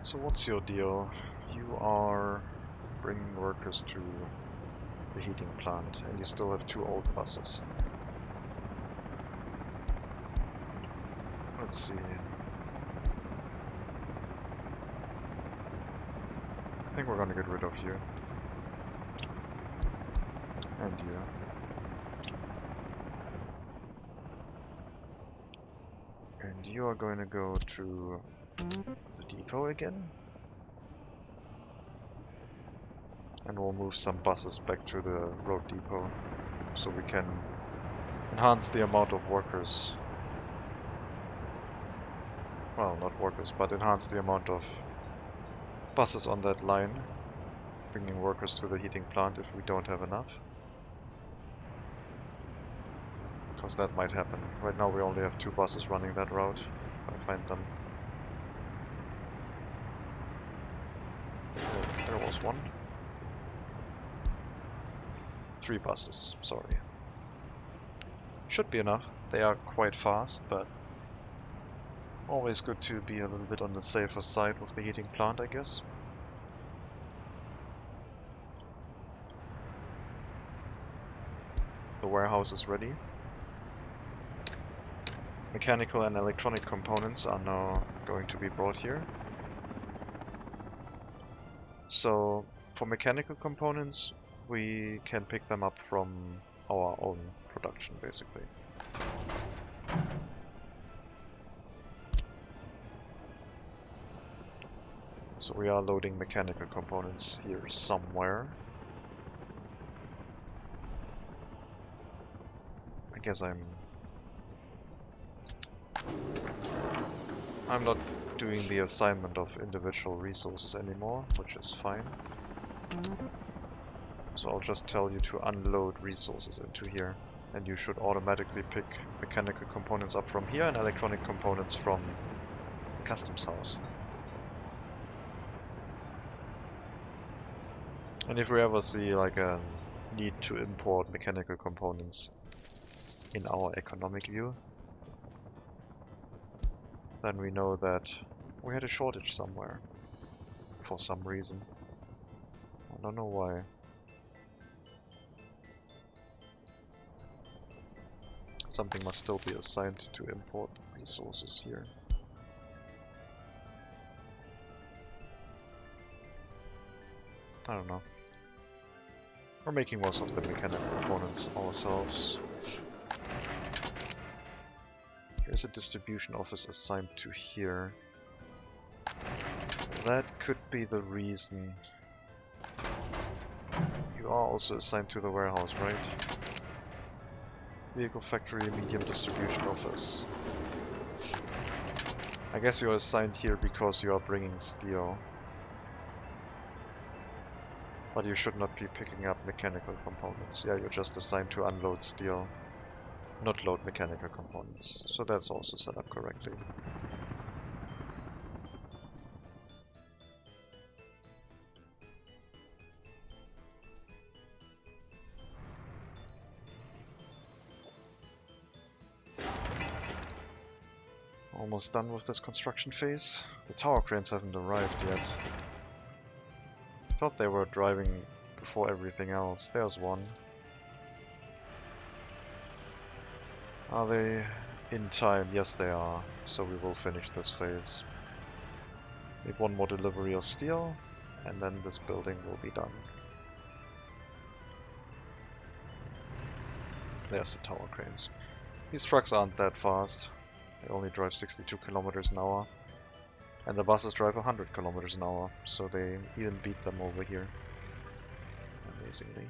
So what's your deal? You are bringing workers to the heating plant, and you still have 2 old buses. Let's see. I think we're gonna get rid of you. And you. And you are going to go to the depot again. And we'll move some buses back to the road depot so we can enhance the amount of workers. Well, not workers, but enhance the amount of buses on that line, bringing workers to the heating plant if we don't have enough. Because that might happen. Right now we only have 2 buses running that route. If I find them. There was one. 3 buses, sorry. Should be enough. They are quite fast, but always good to be a little bit on the safer side with the heating plant, I guess. The warehouse is ready. Mechanical and electronic components are now going to be brought here. So, for mechanical components, we can pick them up from our own production, basically. So we are loading mechanical components here somewhere. I guess I'm not doing the assignment of individual resources anymore, which is fine. So I'll just tell you to unload resources into here, and you should automatically pick mechanical components up from here and electronic components from the customs house. And if we ever see like a need to import mechanical components in our economic view, then we know that we had a shortage somewhere for some reason. I don't know why. Something must still be assigned to import resources here. I don't know. We're making most of the mechanical components ourselves. Here's a distribution office assigned to here. That could be the reason. You are also assigned to the warehouse, right? Vehicle factory, medium distribution office. I guess you are assigned here because you are bringing steel. But you should not be picking up mechanical components. Yeah, you're just assigned to unload steel, not load mechanical components. So that's also set up correctly. almost done with this construction phase. The tower cranes haven't arrived yet. I thought they were driving before everything else. There's one. Are they in time? Yes, they are. So we will finish this phase. Need one more delivery of steel, and then this building will be done. There's the tower cranes. These trucks aren't that fast. They only drive 62 kilometers an hour. And the buses drive 100 kilometers an hour, so they even beat them over here. Amazingly.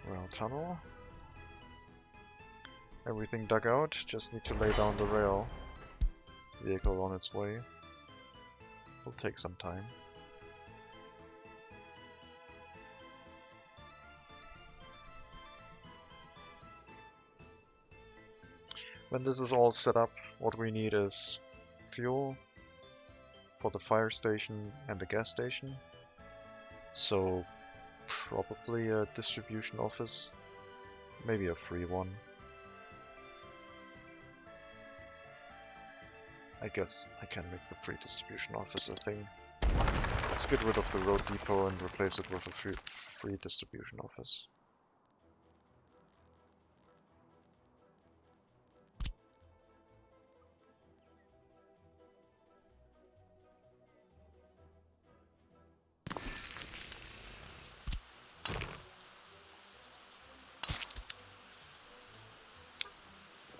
Rail tunnel. Everything dug out, just need to lay down the rail. Vehicle on its way. Will take some time. When this is all set up, what we need is fuel for the fire station and the gas station. So probably a distribution office, maybe a free one. I guess I can make the free distribution office a thing. Let's get rid of the road depot and replace it with a free distribution office.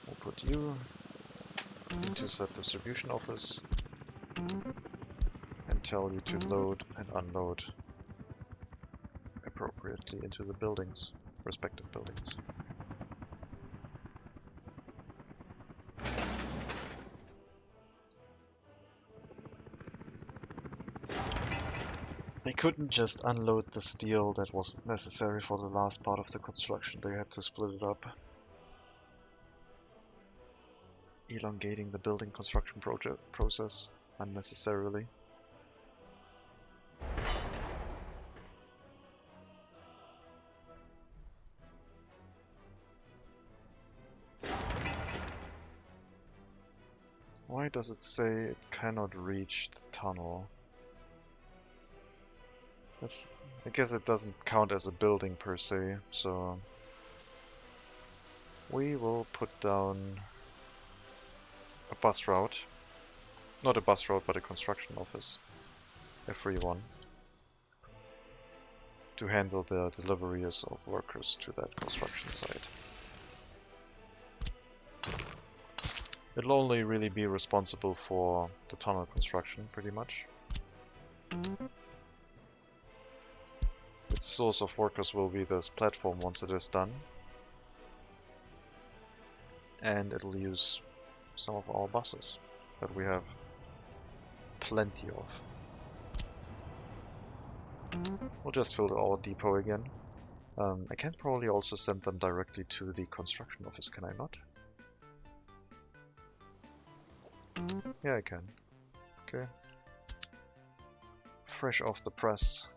We'll put you into that distribution office and tell you to load and unload appropriately into the buildings, respective buildings. They couldn't just unload the steel that was necessary for the last part of the construction, they had to split it up. Elongating the building construction process unnecessarily. Why does it say it cannot reach the tunnel? I guess it doesn't count as a building per se, so we will put down a bus route. Not a bus route, but a construction office. A free one. To handle the deliveries of workers to that construction site. It'll only really be responsible for the tunnel construction, pretty much. Its source of workers will be this platform once it is done. And it'll use some of our buses that we have plenty of. We'll just fill our depot again. I can probably also send them directly to the construction office, can I not? Yeah, I can. Okay. Fresh off the press.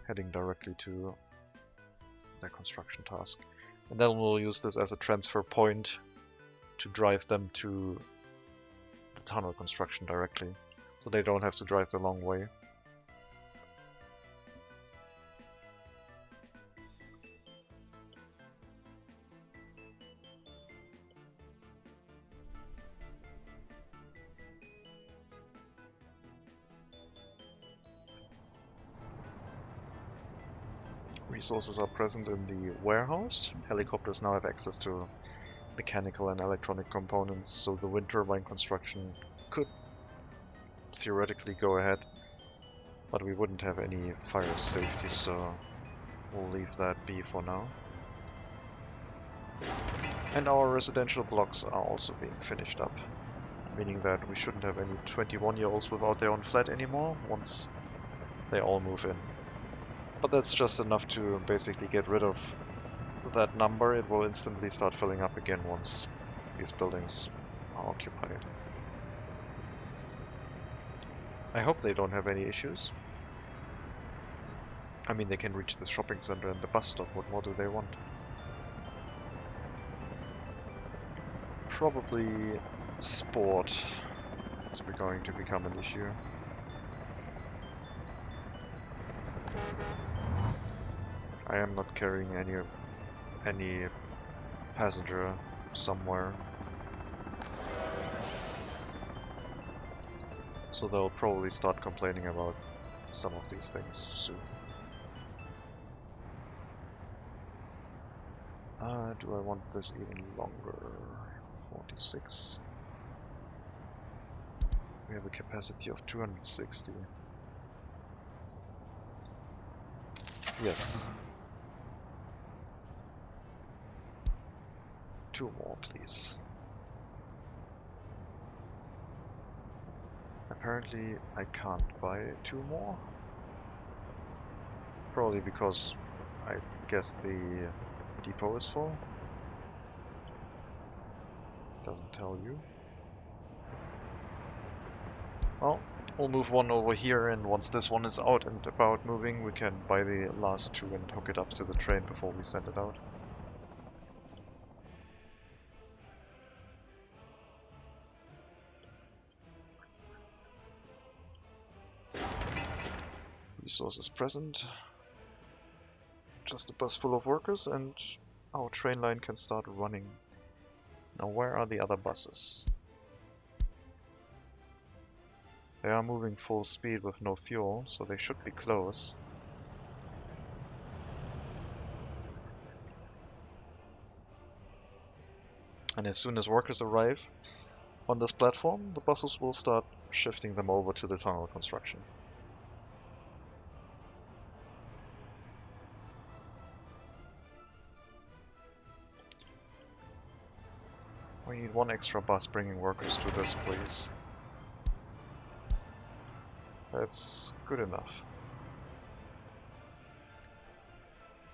Heading directly to their construction task. And then we'll use this as a transfer point to drive them to the tunnel construction directly, so they don't have to drive the long way. Resources are present in the warehouse. Helicopters now have access to mechanical and electronic components, so the wind turbine construction could theoretically go ahead, but we wouldn't have any fire safety, so we'll leave that be for now. And our residential blocks are also being finished up, meaning that we shouldn't have any 21-year-olds without their own flat anymore once they all move in. But that's just enough to basically get rid of that number. It will instantly start filling up again once these buildings are occupied. I hope they don't have any issues. I mean, they can reach the shopping center and the bus stop. What more do they want? Probably sport is going to become an issue. I am not carrying any passenger somewhere, so they'll probably start complaining about some of these things soon. Do I want this even longer? 46. We have a capacity of 260. Yes. 2 more, please. Apparently, I can't buy 2 more. Probably because I guess the depot is full. Doesn't tell you. Well, we'll move 1 over here, and once this one is out and about moving, we can buy the last 2 and hook it up to the train before we send it out. Resources present. Just a bus full of workers, and our train line can start running. Now, where are the other buses? They are moving full speed with no fuel, so they should be close. And as soon as workers arrive on this platform, the buses will start shifting them over to the tunnel construction. We need 1 extra bus bringing workers to this place. That's good enough.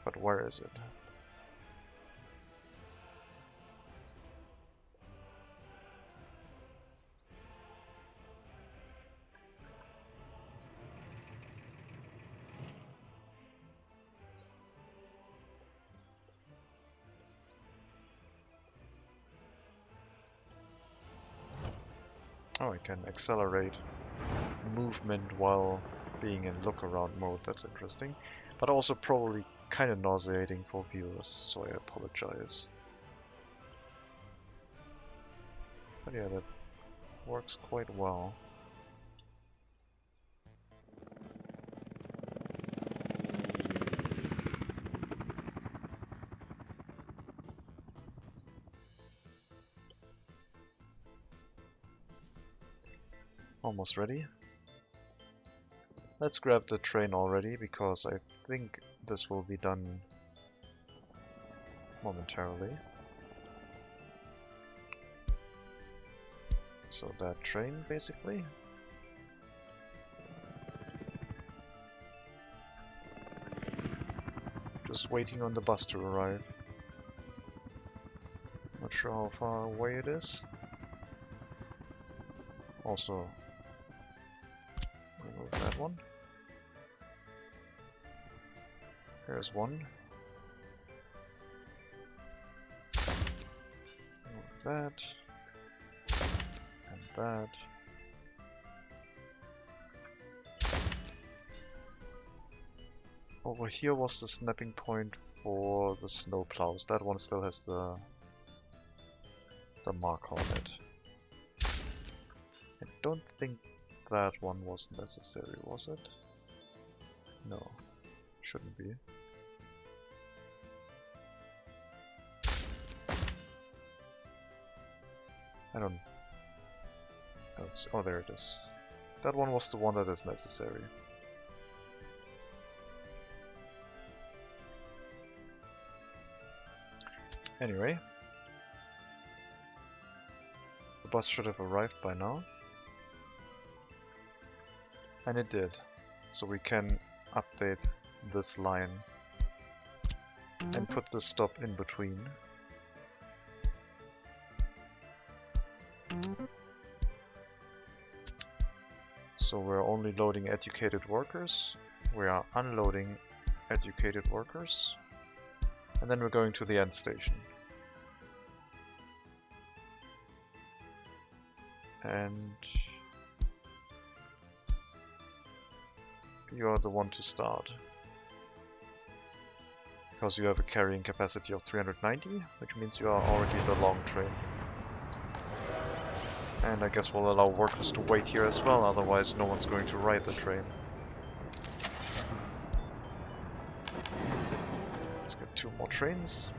But where is it? Oh, I can accelerate movement while being in look around mode. That's interesting. But also probably kind of nauseating for viewers, so I apologize. But yeah, that works quite well. Almost ready. Let's grab the train already, because I think this will be done momentarily. So that train, basically. Just waiting on the bus to arrive. Not sure how far away it is. Also, remove that one. There's one. Remove that. And that. Over here was the snapping point for the snow plows. That one still has the mark on it. I don't think that one was necessary, was it? No, shouldn't be. I don't... Oh, there it is. That one was the one that is necessary. Anyway, the bus should have arrived by now. And it did. So we can update this line and put the stop in between. So we're only loading educated workers. We are unloading educated workers. And then we're going to the end station. And you are the one to start. Because you have a carrying capacity of 390, which means you are already the long train. And I guess we'll allow workers to wait here as well, otherwise no one's going to ride the train. Let's get 2 more trains.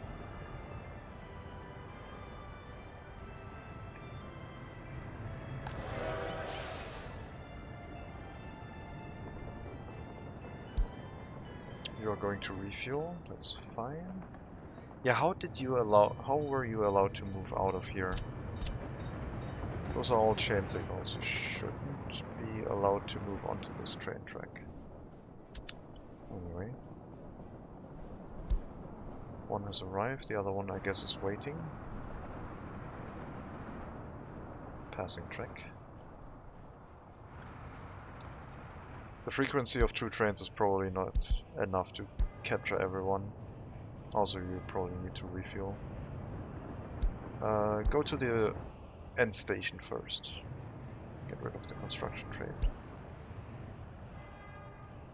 You are going to refuel, that's fine. Yeah, how were you allowed to move out of here? Those are all chain signals. You shouldn't be allowed to move onto this train track. Anyway. One has arrived, the other one I guess is waiting. Passing track. The frequency of 2 trains is probably not enough to capture everyone. Also, you probably need to refuel. Go to the end station first. Get rid of the construction train.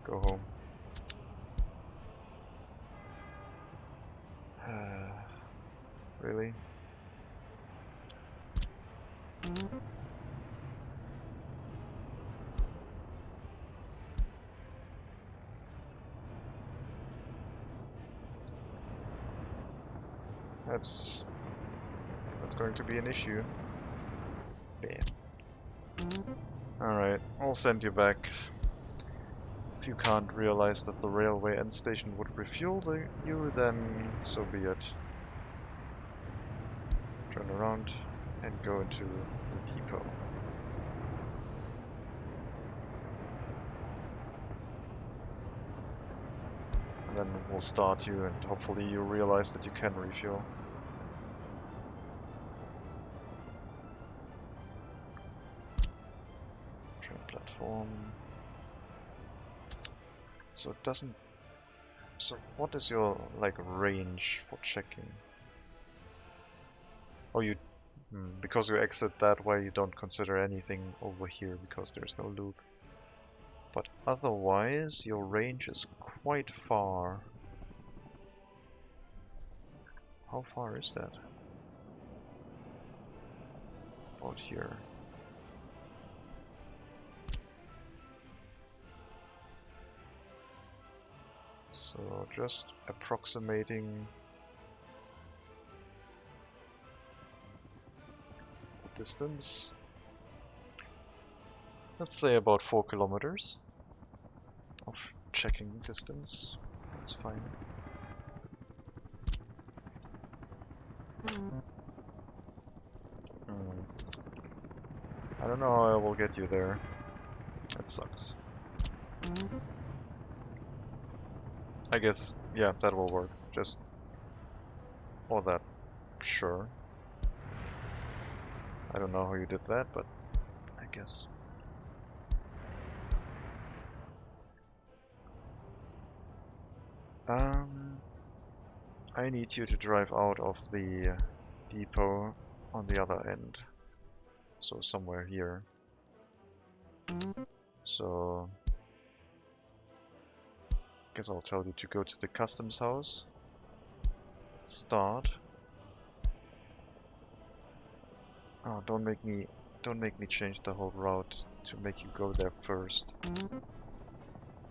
Go home. Really? That's going to be an issue. Bam. Alright, I'll send you back. If you can't realize that the railway end station would refuel you, then so be it. Turn around and go into the depot. And then we'll start you, and hopefully you realize that you can refuel. Train platform. So it doesn't... So what is your, like, range for checking? Oh, you... because you exit that way, you don't consider anything over here because there's no loop. But otherwise, your range is quite far. How far is that? About here. So just approximating distance. Let's say about 4 kilometers of checking distance. That's fine. I don't know how I will get you there. That sucks. I guess, yeah, that will work. Just... or that. Sure. I don't know how you did that, but I guess. I need you to drive out of the depot on the other end. So somewhere here. So... guess I'll tell you to go to the customs house. Start. Oh, don't make me change the whole route to make you go there first.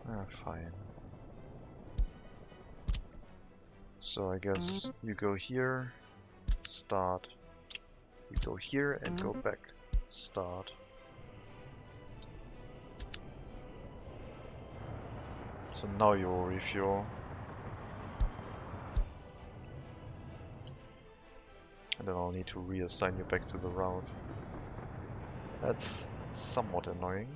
Ah, fine. So I guess you go here, start. You go here and go back. Start. So now you will refuel. And then I'll need to reassign you back to the route. That's somewhat annoying.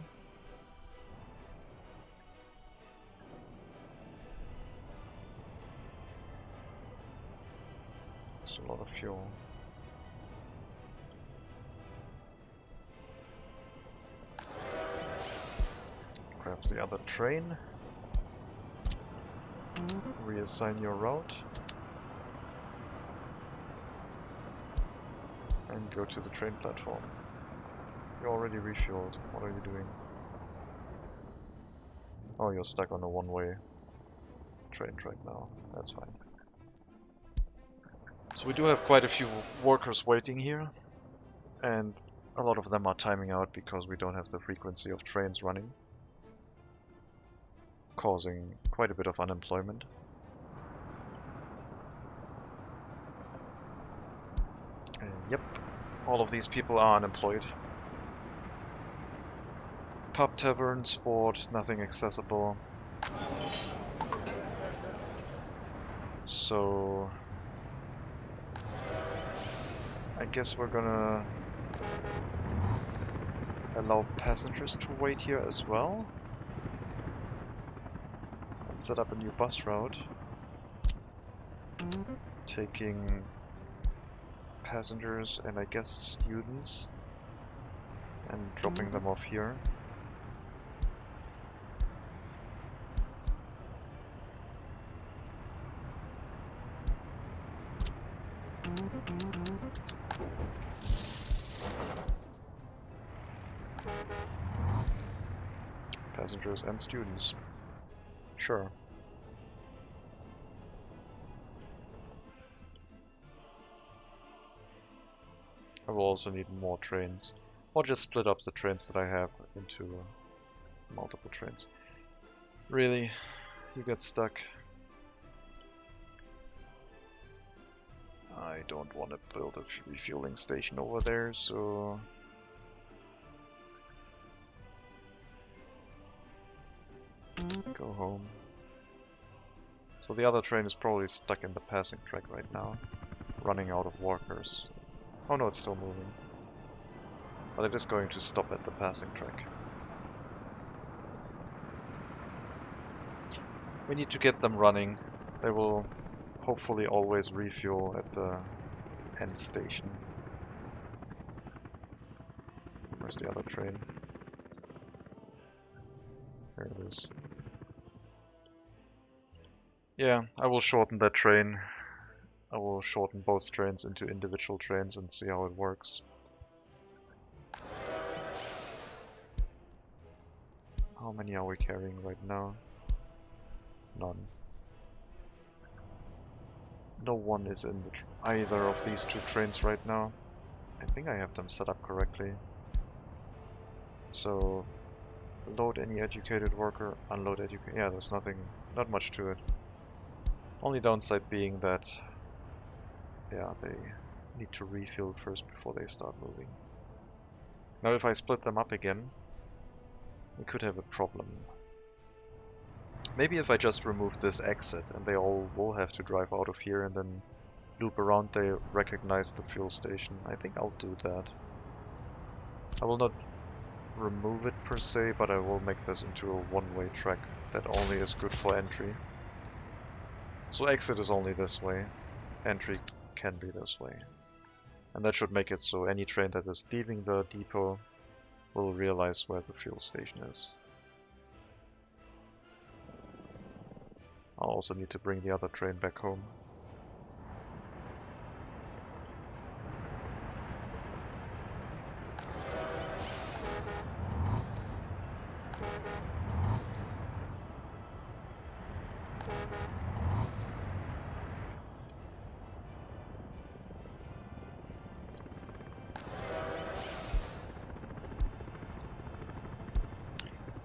It's a lot of fuel. Grab the other train. Reassign your route. And go to the train platform. You're already refueled. What are you doing? Oh, you're stuck on a one-way train track now. That's fine. So we do have quite a few workers waiting here. And a lot of them are timing out because we don't have the frequency of trains running, causing quite a bit of unemployment. And yep, all of these people are unemployed. Pub, tavern, sport, nothing accessible. So I guess we're gonna allow passengers to wait here as well. And set up a new bus route. Taking passengers and I guess students and dropping them off here. Passengers and students. Sure. I will also need more trains. Or just split up the trains that I have into multiple trains. Really? You get stuck? I don't want to build a refueling station over there, so... Go home. So the other train is probably stuck in the passing track right now, running out of workers. Oh no, it's still moving. But it is going to stop at the passing track. We need to get them running. They will hopefully always refuel at the end station. Where's the other train? There it is. Yeah, I will shorten that train. I will shorten both trains into individual trains and see how it works. How many are we carrying right now? None. No one is in either of these two trains right now. I think I have them set up correctly. So, load any educated worker, unload educated. Yeah, there's not much to it. Only downside being that, yeah, they need to refuel first before they start moving. Now if I split them up again, we could have a problem. Maybe if I just remove this exit and they all will have to drive out of here and then loop around, they recognize the fuel station. I think I'll do that. I will not remove it per se, but I will make this into a one-way track that only is good for entry. So exit is only this way, entry can be this way. And that should make it so any train that is leaving the depot will realize where the fuel station is. I'll also need to bring the other train back home.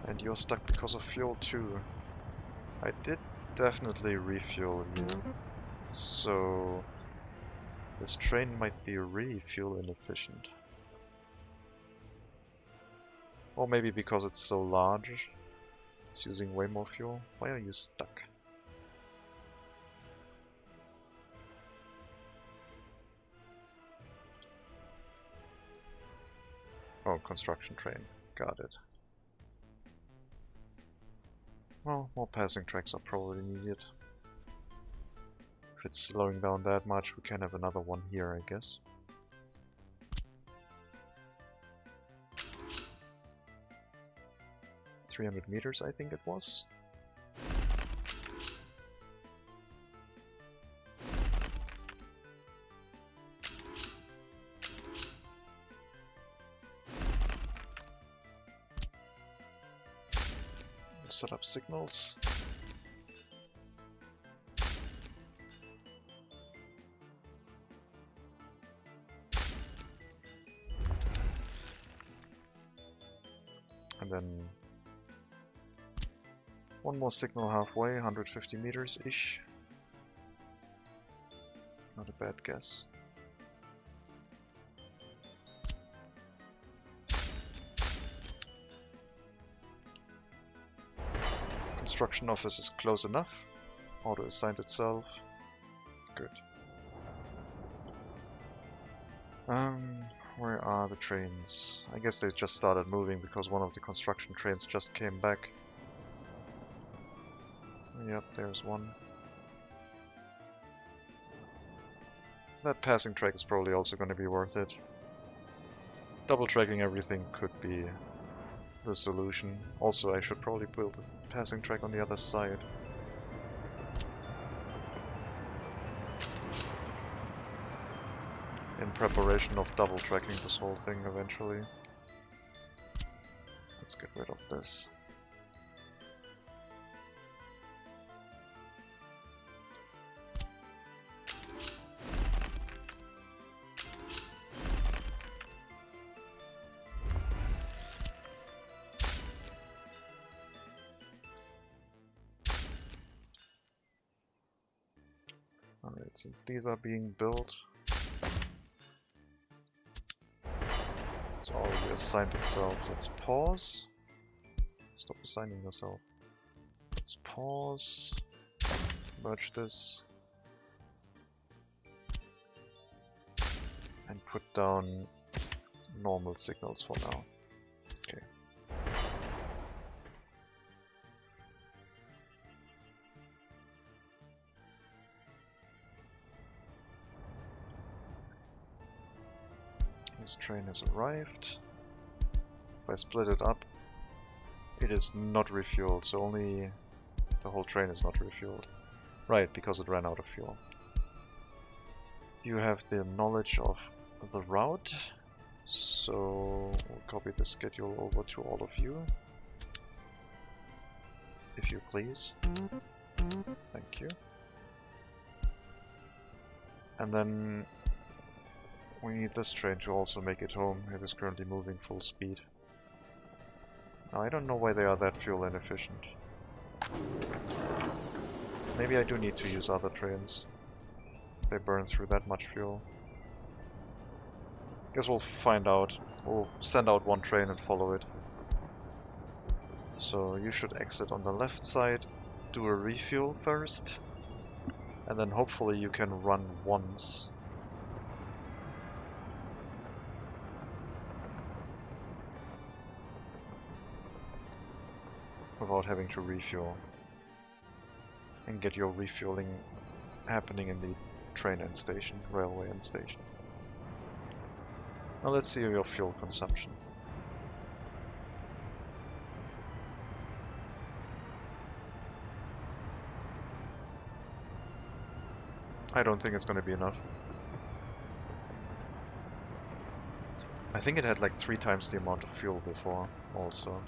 And you're stuck because of fuel too. I did definitely refuel you, so this train might be really fuel inefficient. Or maybe because it's so large, it's using way more fuel. Why are you stuck? Oh, construction train. Got it. Well, more passing tracks are probably needed. If it's slowing down that much, we can have another one here, I guess. .300 meters, I think it was. set up signals. And then one more signal halfway, 150 meters-ish. Not a bad guess. Construction office is close enough. Auto assigned itself. Good. Where are the trains? I guess they just started moving because one of the construction trains just came back. Yep, there's one. That passing track is probably also going to be worth it. Double tracking everything could be the solution. Also, I should probably build a passing track on the other side. In preparation of double tracking this whole thing eventually. Let's get rid of this. Alright, since these are being built, it's already assigned itself. Let's pause. Stop assigning yourself. Let's pause. Merge this. And put down normal signals for now. Okay. This train has arrived. If I split it up, it is not refueled, so only the whole train is not refueled. Right, because it ran out of fuel. You have the knowledge of the route, so we'll copy the schedule over to all of you. If you please. Thank you. And then we need this train to also make it home. It is currently moving full speed. Now, I don't know why they are that fuel inefficient. Maybe I do need to use other trains. They burn through that much fuel. Guess we'll find out. We'll send out one train and follow it. So you should exit on the left side, do a refuel first, and then hopefully you can run once. Without having to refuel. And get your refueling happening in the train end station, railway end station. Now let's see your fuel consumption. I don't think it's going to be enough. I think it had like 3 times the amount of fuel before, also.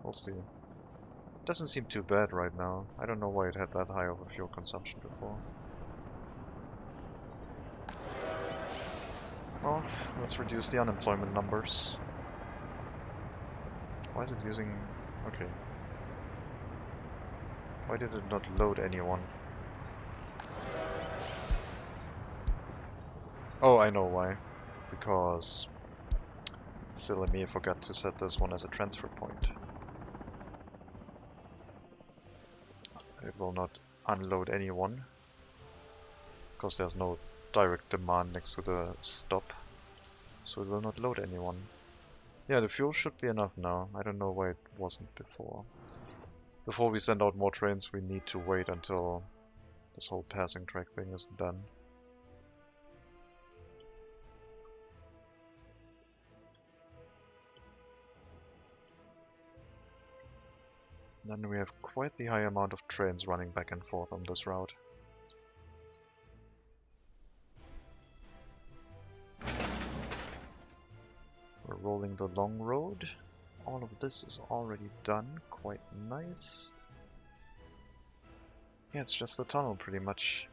We'll see. Doesn't seem too bad right now. I don't know why it had that high of a fuel consumption before. Well, let's reduce the unemployment numbers. Why is it using... okay. Why did it not load anyone? Oh, I know why. Because silly me forgot to set this one as a transfer point. It will not unload anyone, because there's no direct demand next to the stop, so it will not load anyone. Yeah, the fuel should be enough now. I don't know why it wasn't before. Before we send out more trains, we need to wait until this whole passing track thing is done. Then we have quite the high amount of trains running back and forth on this route. the long road. All of this is already done, quite nice. Yeah, it's just a tunnel pretty much.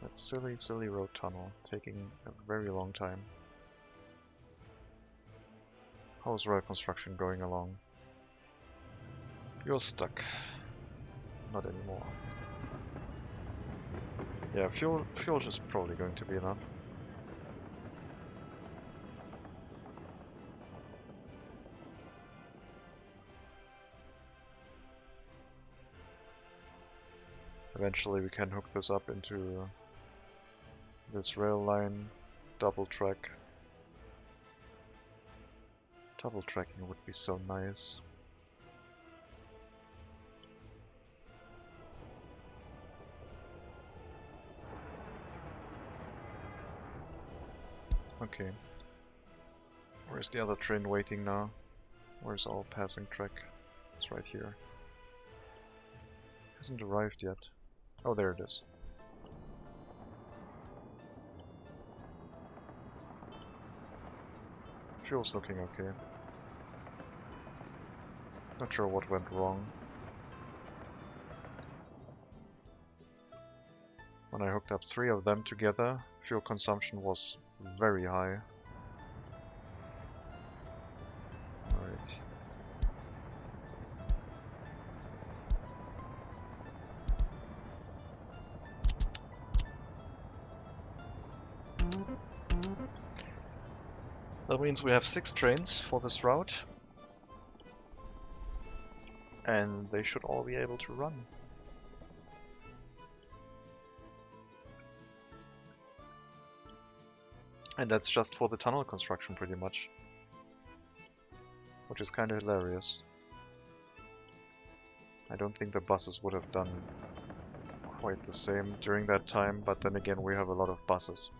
That silly road tunnel, taking a very long time. How's rail construction going along? You're stuck. Not anymore. Yeah, fuel is probably going to be enough. Eventually we can hook this up into this rail line, double track. Double tracking would be so nice. Okay. Where's the other train waiting now? Where's our passing track? It's right here. Hasn't arrived yet. Oh, there it is. Fuel's looking okay. Not sure what went wrong. When I hooked up 3 of them together, fuel consumption was very high. Alright. That means we have 6 trains for this route. And they should all be able to run. And that's just for the tunnel construction pretty much. Which is kind of hilarious. I don't think the buses would have done quite the same during that time, but then again we have a lot of buses.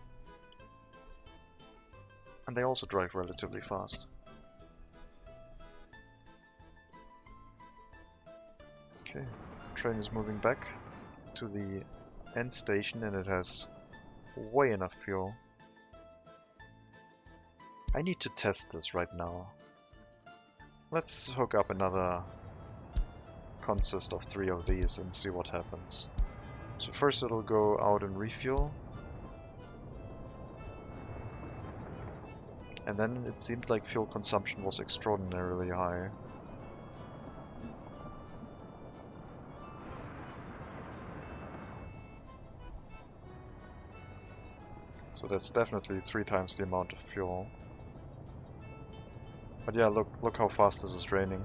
And they also drive relatively fast. Okay, train is moving back to the end station and it has way enough fuel. I need to test this right now. Let's hook up another consist of 3 of these and see what happens. So first it'll go out and refuel. And then it seemed like fuel consumption was extraordinarily high. So that's definitely 3 times the amount of fuel. But yeah, look how fast this is draining.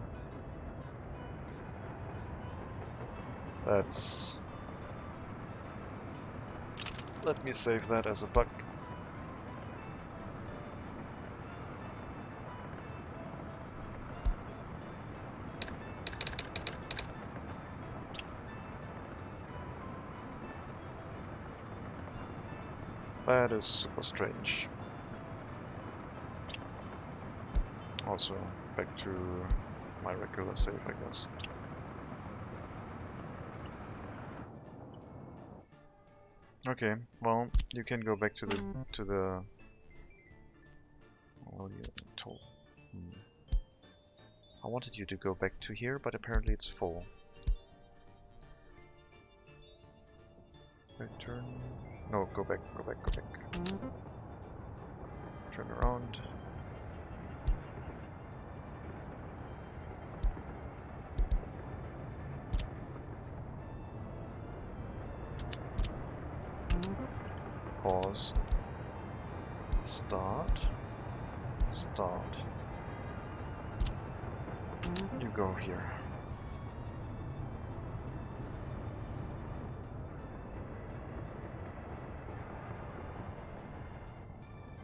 That's... Let me save that as a bug. That is super strange. Also, back to my regular save, I guess. Okay, well, you can go back to the. Well, you told. I wanted you to go back to here, but apparently it's full. Right turn. No, go back, go back, go back. Turn around. Pause. Start. Start. You go here.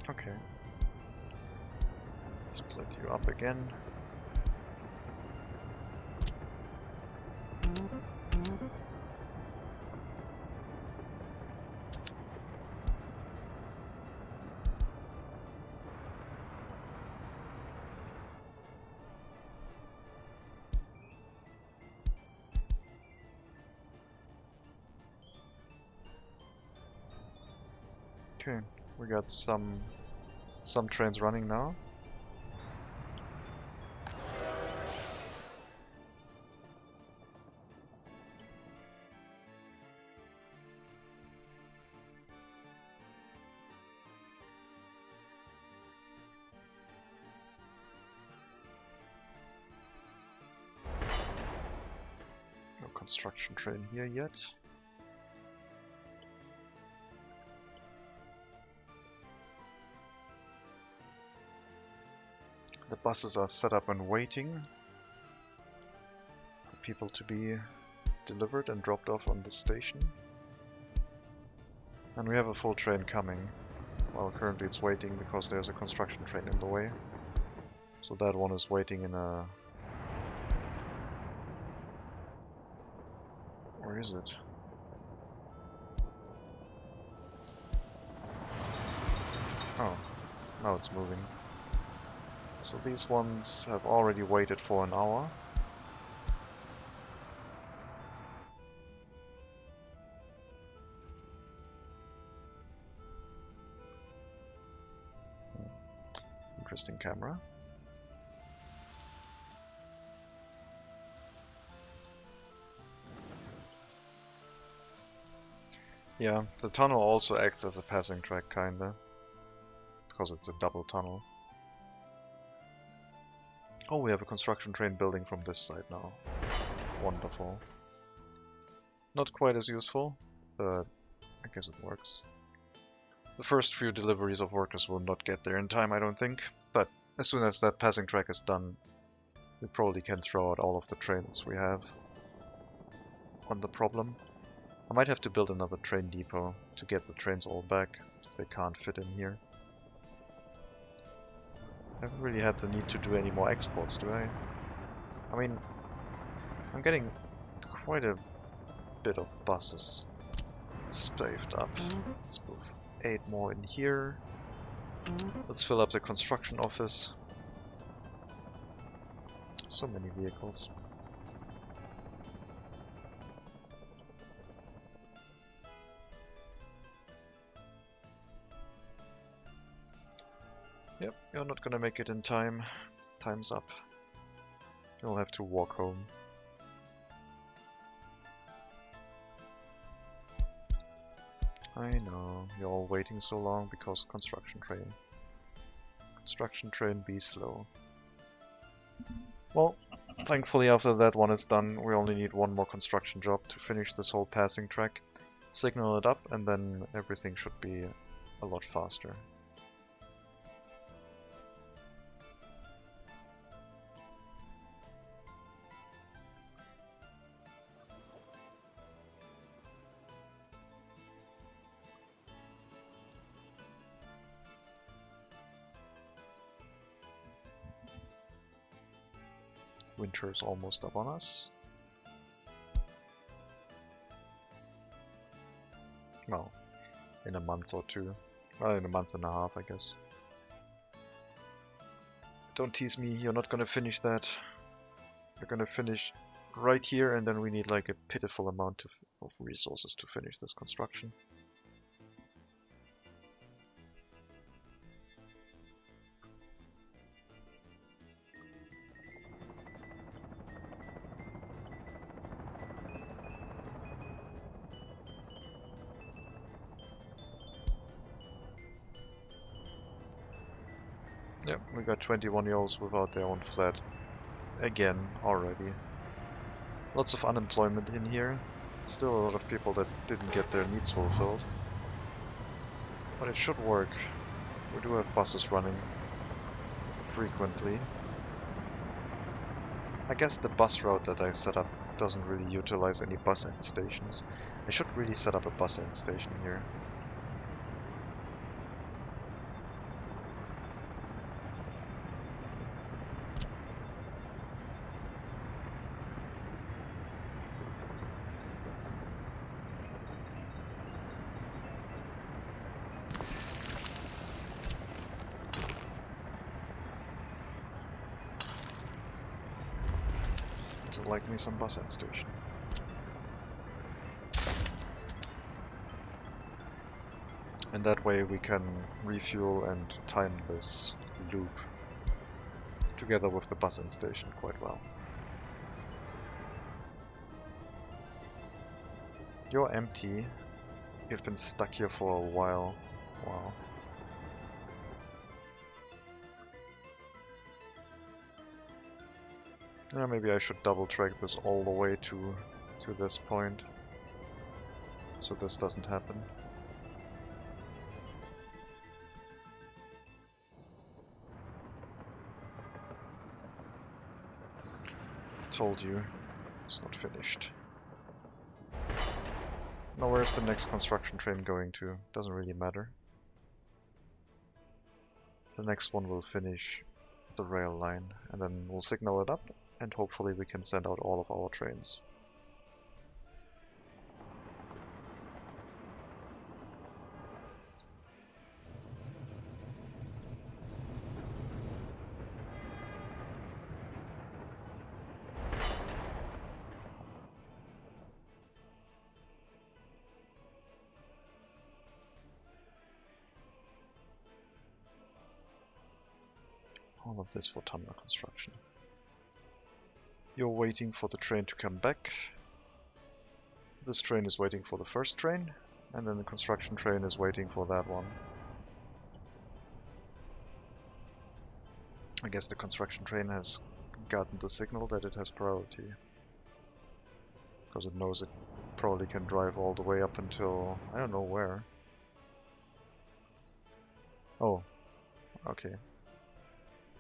Okay. Split you up again. Okay, we got some Some trains running now. No construction train here yet. The buses are set up and waiting for people to be delivered and dropped off on the station. And we have a full train coming. Well, currently it's waiting because there's a construction train in the way. So that one is waiting in a... Where is it? Oh, now it's moving. So these ones have already waited for an hour. Interesting camera. Yeah, the tunnel also acts as a passing track, kinda. Because it's a double tunnel. Oh, we have a construction train building from this side now. Wonderful. Not quite as useful, but I guess it works. The first few deliveries of workers will not get there in time, I don't think. But as soon as that passing track is done, we probably can throw out all of the trains we have on the problem. I might have to build another train depot to get the trains all back, if they can't fit in here. I haven't really had the need to do any more exports, do I? I mean, I'm getting quite a bit of buses spaved up. Let's move 8 more in here. Let's fill up the construction office. So many vehicles. Yep, you're not gonna make it in time. Time's up. You'll have to walk home. I know, you're all waiting so long because construction train. Construction train, be slow. Well, thankfully after that one is done, we only need one more construction job to finish this whole passing track. Signal it up and then everything should be a lot faster. Winter is almost up on us. Well, in a month or two. Well, in a month and a half, I guess. Don't tease me, you're not gonna finish that. You're gonna finish right here, and then we need like a pitiful amount of resources to finish this construction. Yep, we got 21-year-olds without their own flat. Again, already. Lots of unemployment in here. Still a lot of people that didn't get their needs fulfilled. But it should work. We do have buses running frequently. I guess the bus route that I set up doesn't really utilize any bus end stations. I should really set up a bus end station here. Like me some bus end station. And that way we can refuel and time this loop together with the bus-in station quite well. You're empty. You've been stuck here for a while. Wow. Yeah, maybe I should double track this all the way to this point, so this doesn't happen. Told you, it's not finished. Now where's the next construction train going to? Doesn't really matter. The next one will finish the rail line, and then we'll signal it up, and hopefully we can send out all of our trains. All of this for tunnel construction. You're waiting for the train to come back. This train is waiting for the first train, and then the construction train is waiting for that one. I guess the construction train has gotten the signal that it has priority. Because it knows it probably can drive all the way up until... I don't know where. Oh, okay.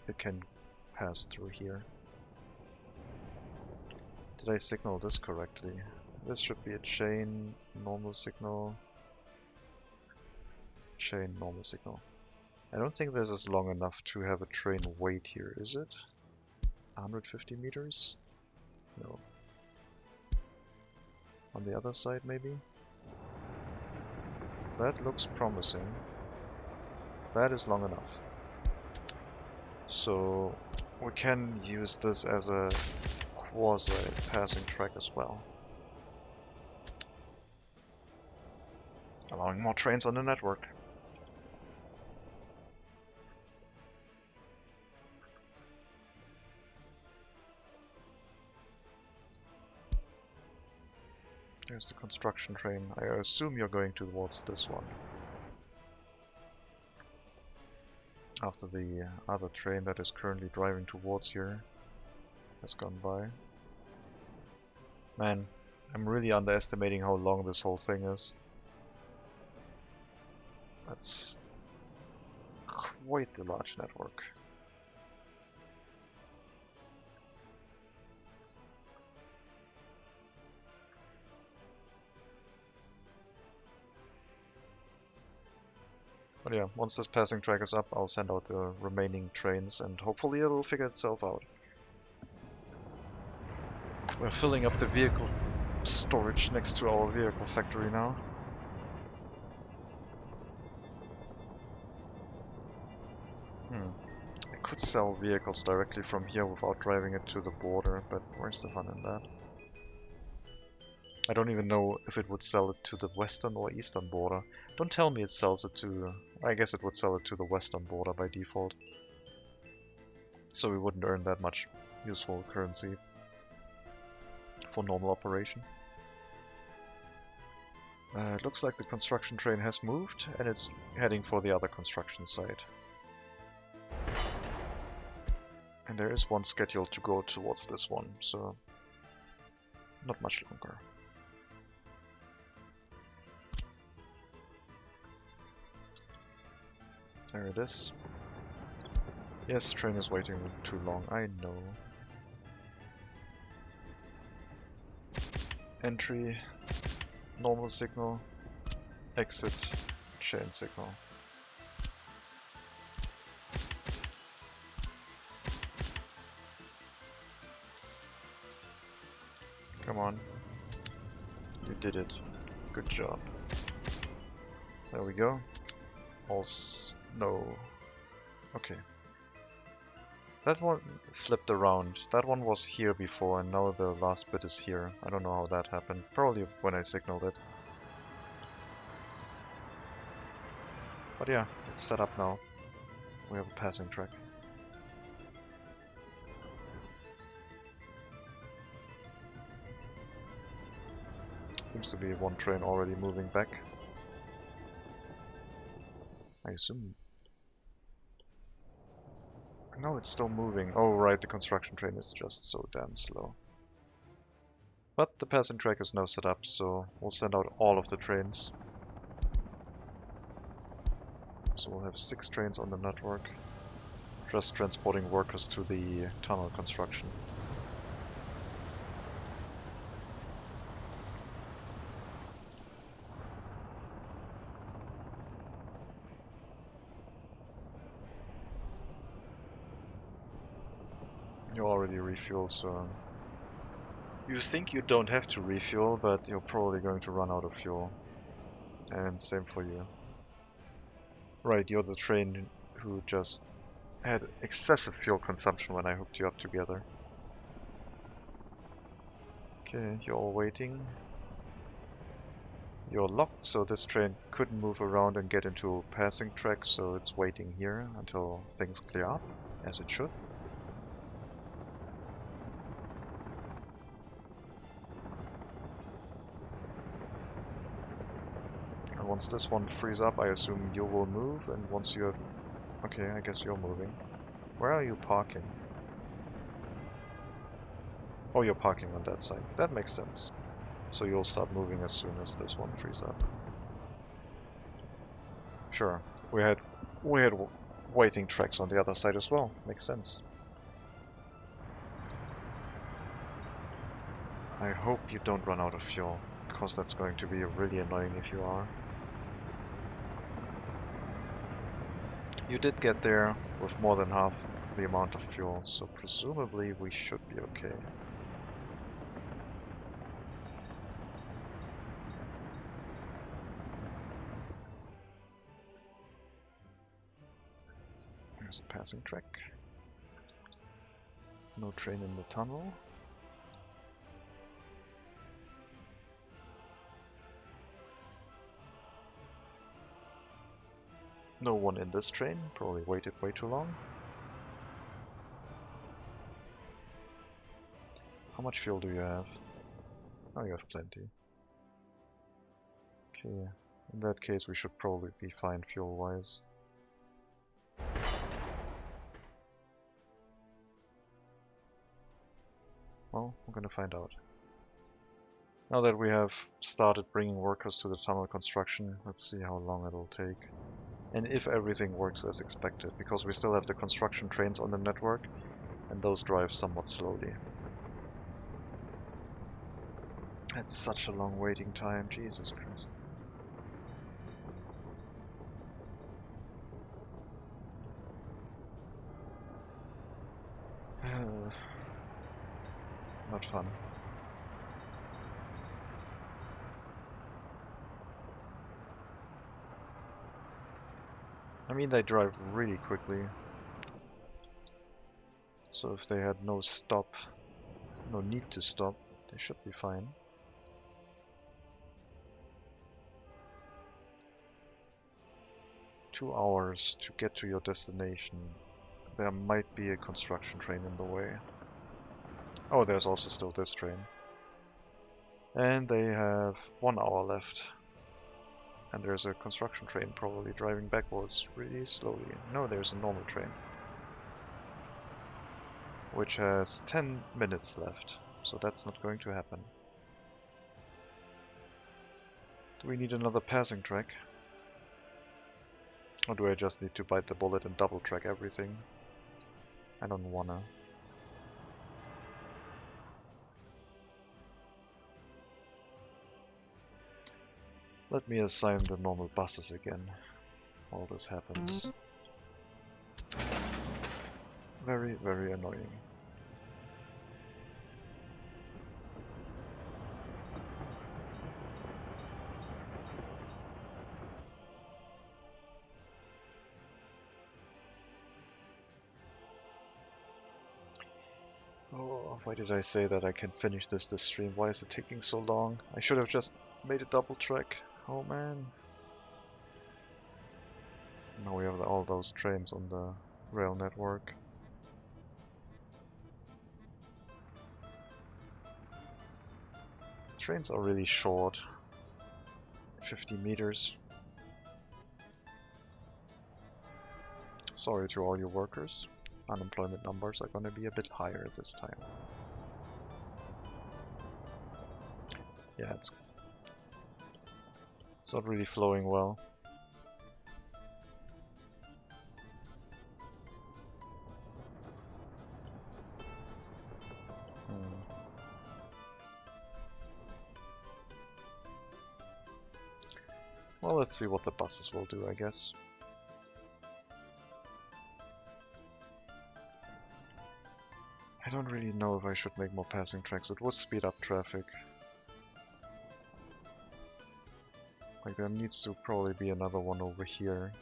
It can pass through here. Did I signal this correctly? This should be a chain, normal signal. Chain, normal signal. I don't think this is long enough to have a train wait here, is it? 150 meters? No. On the other side, maybe? That looks promising. That is long enough. So we can use this as a quasi-passing track as well. Allowing more trains on the network. There's the construction train. I assume you're going towards this one. After the other train that is currently driving towards here has gone by. Man, I'm really underestimating how long this whole thing is. That's quite the large network. But yeah, once this passing track is up, I'll send out the remaining trains and hopefully it'll figure itself out. We're filling up the vehicle storage next to our vehicle factory now. I could sell vehicles directly from here without driving it to the border, but where's the fun in that? I don't even know if it would sell it to the western or eastern border. Don't tell me it sells it to... I guess it would sell it to the western border by default. So we wouldn't earn that much useful currency for normal operation. It looks like the construction train has moved and it's heading for the other construction site. And there is one scheduled to go towards this one, so not much longer. There it is. Yes, train is waiting too long, I know. Entry, normal signal, exit, chain signal. Come on. You did it. Good job. There we go. No. Okay. That one flipped around. That one was here before and now the last bit is here. I don't know how that happened. Probably when I signaled it. But yeah, it's set up now. We have a passing track. Seems to be one train already moving back. I assume. No, it's still moving. Oh right, the construction train is just so damn slow. But the passing track is now set up, so we'll send out all of the trains. So we'll have 6 trains on the network, just transporting workers to the tunnel construction. You already refueled, so you think you don't have to refuel, but you're probably going to run out of fuel. And same for you. Right, you're the train who just had excessive fuel consumption when I hooked you up together. Okay, you're all waiting. You're locked, so this train couldn't move around and get into a passing track, so it's waiting here until things clear up, as it should. And once this one frees up, I assume you will move, and once you have... Okay, I guess you're moving. Where are you parking? Oh, you're parking on that side. That makes sense. So you'll start moving as soon as this one frees up. Sure, we had waiting tracks on the other side as well. Makes sense. I hope you don't run out of fuel, because that's going to be really annoying if you are. You did get there with more than half the amount of fuel, so presumably we should be okay. There's a passing track. No train in the tunnel. No one in this train, probably waited way too long. How much fuel do you have? Oh, you have plenty. Okay, in that case we should probably be fine fuel-wise. Well, we're gonna find out. Now that we have started bringing workers to the tunnel construction, let's see how long it'll take. And if everything works as expected, because we still have the construction trains on the network, and those drive somewhat slowly. That's such a long waiting time, Jesus Christ. Not fun. I mean, they drive really quickly. So if they had no need to stop, they should be fine. "2 hours to get to your destination. There might be a construction train in the way." Oh, there's also still this train. And they have 1 hour left. And there's a construction train probably driving backwards really slowly. No, there's a normal train, which has 10 minutes left, so that's not going to happen. Do we need another passing track? Or do I just need to bite the bullet and double track everything? I don't wanna. Let me assign the normal buses again while this happens. Very, very annoying. Oh, why did I say that I can finish this stream? Why is it taking so long? I should have just made a double track. Oh man. Now we have all those trains on the rail network. Trains are really short, 50 meters. Sorry to all you workers, unemployment numbers are gonna be a bit higher this time. Yeah, it's not really flowing well. Well, let's see what the buses will do, I guess. I don't really know if I should make more passing tracks. It would speed up traffic. Like, there needs to probably be another one over here,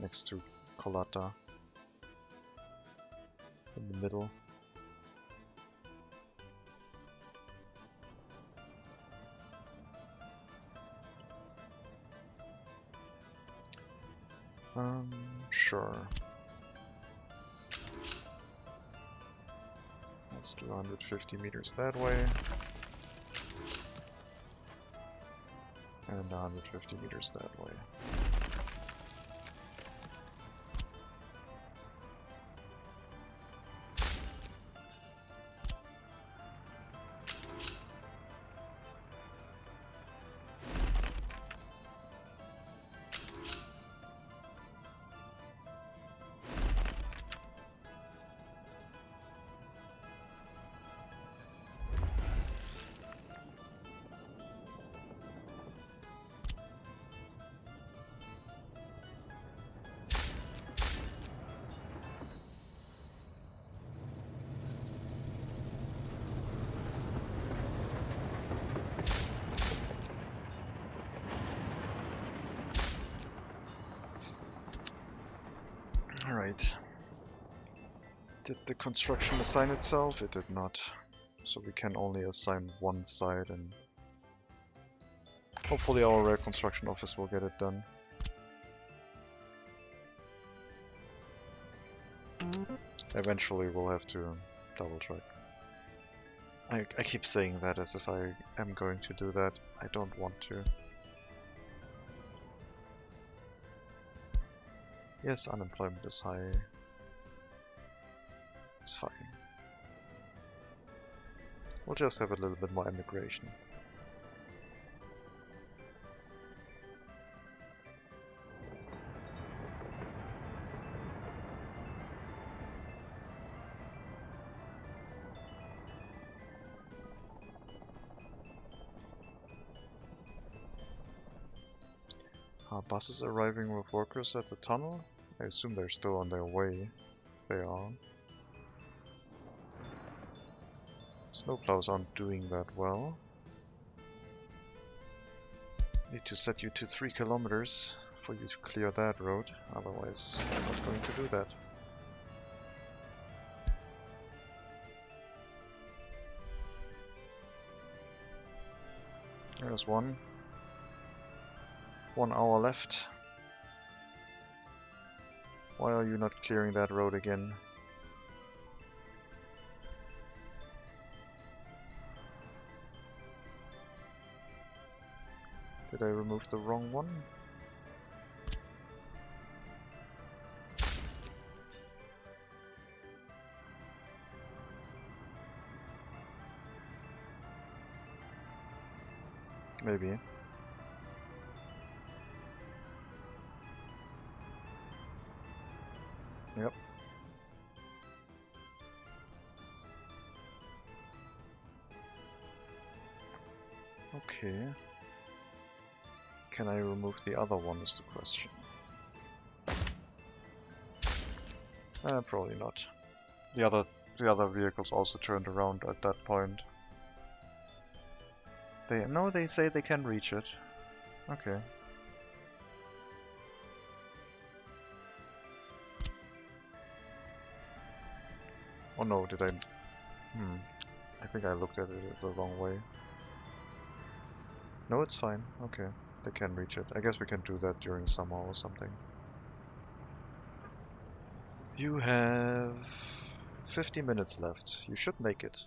next to Colata, in the middle. Sure. Let's do 150 meters that way. And 150 meters that way. Alright. Did the construction assign itself? It did not. So we can only assign one side, and hopefully our rail construction office will get it done. Eventually we'll have to double check. I keep saying that as if I am going to do that. I don't want to. Yes, unemployment is high. It's fine. We'll just have a little bit more immigration. Are buses arriving with workers at the tunnel? I assume they're still on their way. If they are. Snowplows aren't doing that well. Need to set you to 3 kilometers for you to clear that road, otherwise I'm not going to do that. There's one. 1 hour left. Why are you not clearing that road again? Did I remove the wrong one? Maybe. Yep. Okay. Can I remove the other one is the question. Probably not. The other vehicles also turned around at that point. They say they can reach it. Okay. Oh no, did I? I think I looked at it the wrong way. No, it's fine. Okay. They can reach it. I guess we can do that during summer or something. You have 50 minutes left. You should make it.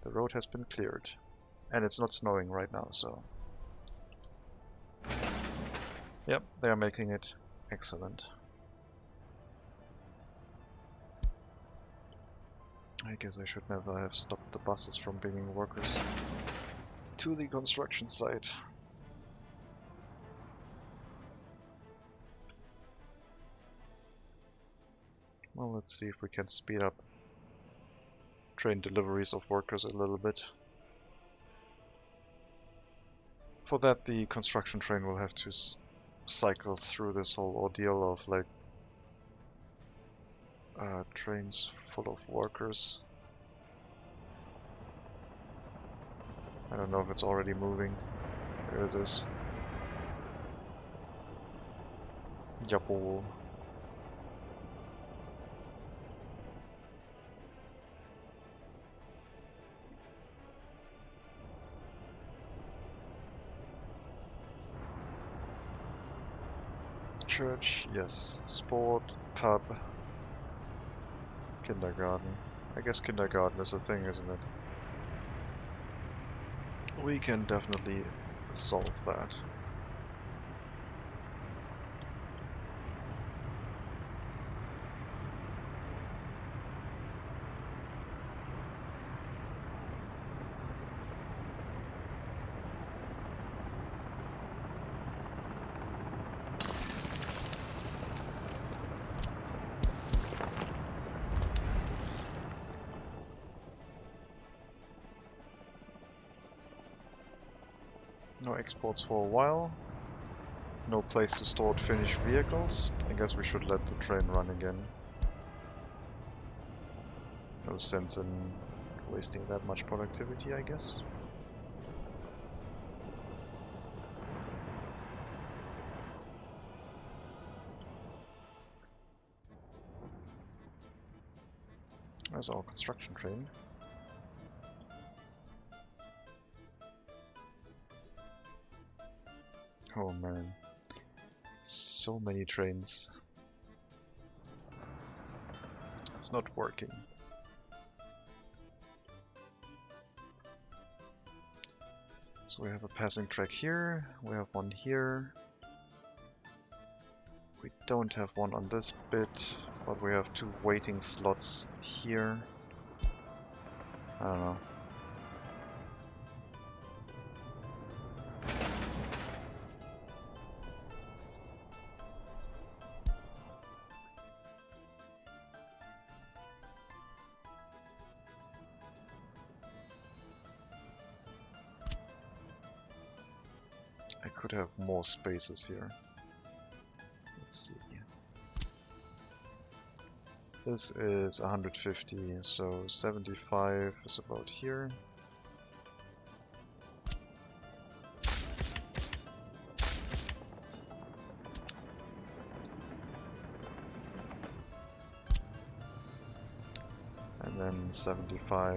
The road has been cleared. And it's not snowing right now, so... Yep, they are making it. Excellent. I guess I should never have stopped the buses from bringing workers to the construction site. Well, let's see if we can speed up train deliveries of workers a little bit. For that, the construction train will have to cycle through this whole ordeal of like trains full of workers. I don't know if it's already moving. There it is. Jawohl. Church, yes. Sport, pub, kindergarten. I guess kindergarten is a thing, isn't it? We can definitely solve that. No exports for a while. No place to store finished vehicles. I guess we should let the train run again. No sense in wasting that much productivity, I guess. There's our construction train. Oh man. So many trains. It's not working. So we have a passing track here, we have one here. We don't have one on this bit, but we have 2 waiting slots here. I don't know. I could have more spaces here. Let's see. This is 150, so 75 is about here. And then 75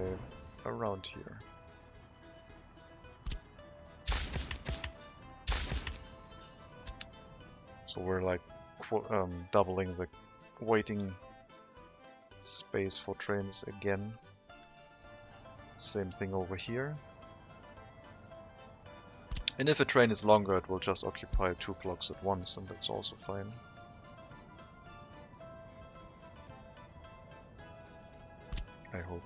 around here. So we're like doubling the waiting space for trains again. Same thing over here. And if a train is longer, it will just occupy 2 blocks at once, and that's also fine. I hope.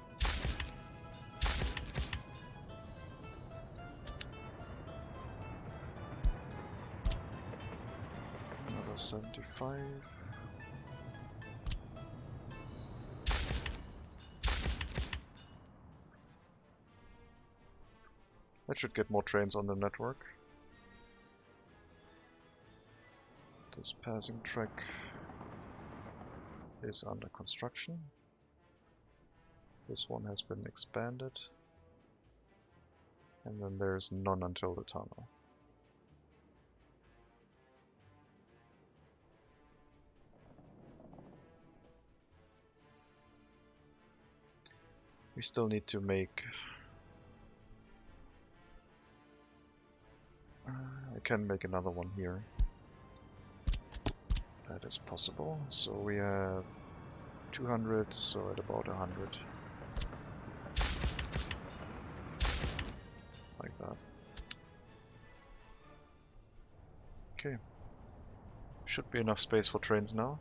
Another 75. That should get more trains on the network. This passing track is under construction. This one has been expanded. And then there's none until the tunnel. We still need to make can make another one here. That is possible. So we have 200, so at about 100. Like that. Okay. Should be enough space for trains now.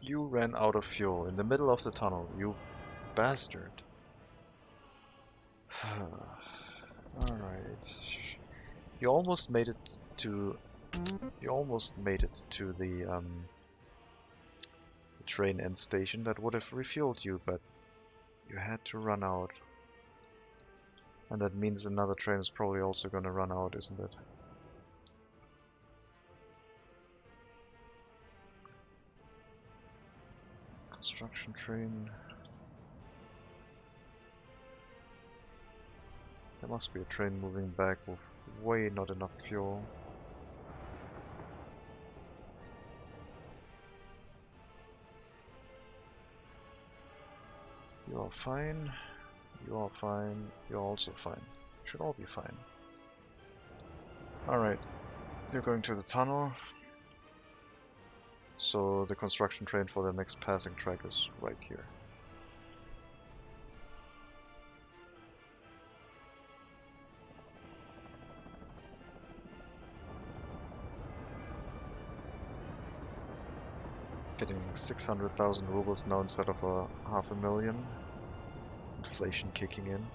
You ran out of fuel in the middle of the tunnel, you bastard. Alright. You almost made it to the train end station that would have refueled you, but you had to run out. And that means another train is probably also gonna run out, isn't it? Construction train. There must be a train moving back with way not enough fuel. You are fine. You are fine. You're also fine. Should all be fine. Alright. You're going to the tunnel. So the construction train for the next passing track is right here. Getting 600,000 rubles now instead of a 500,000. Inflation kicking in.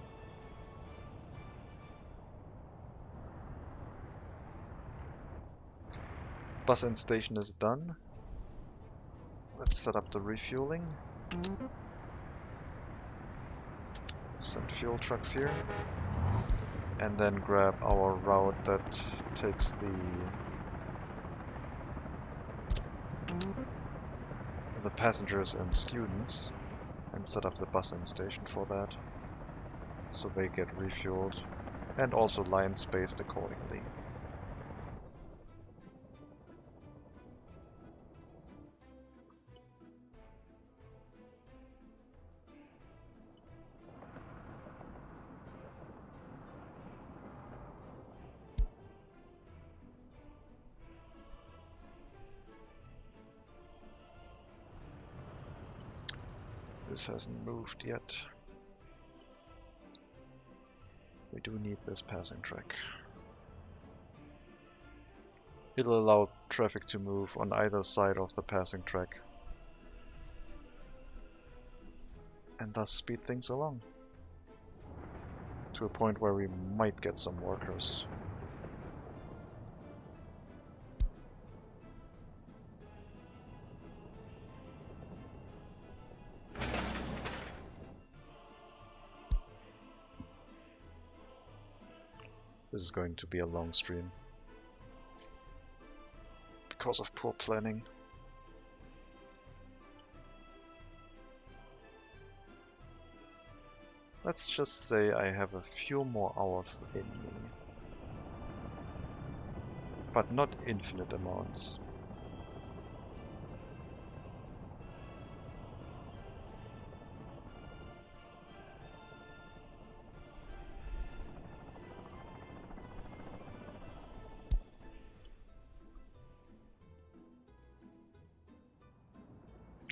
Bus end station is done. Let's set up the refueling. Send fuel trucks here. And then grab our route that takes the passengers and students, and set up the bus end station for that, so they get refueled, and also line spaced accordingly. This hasn't moved yet. We do need this passing track. It'll allow traffic to move on either side of the passing track, and thus speed things along to a point where we might get some workers. This is going to be a long stream because of poor planning. Let's just say I have a few more hours in me, but not infinite amounts.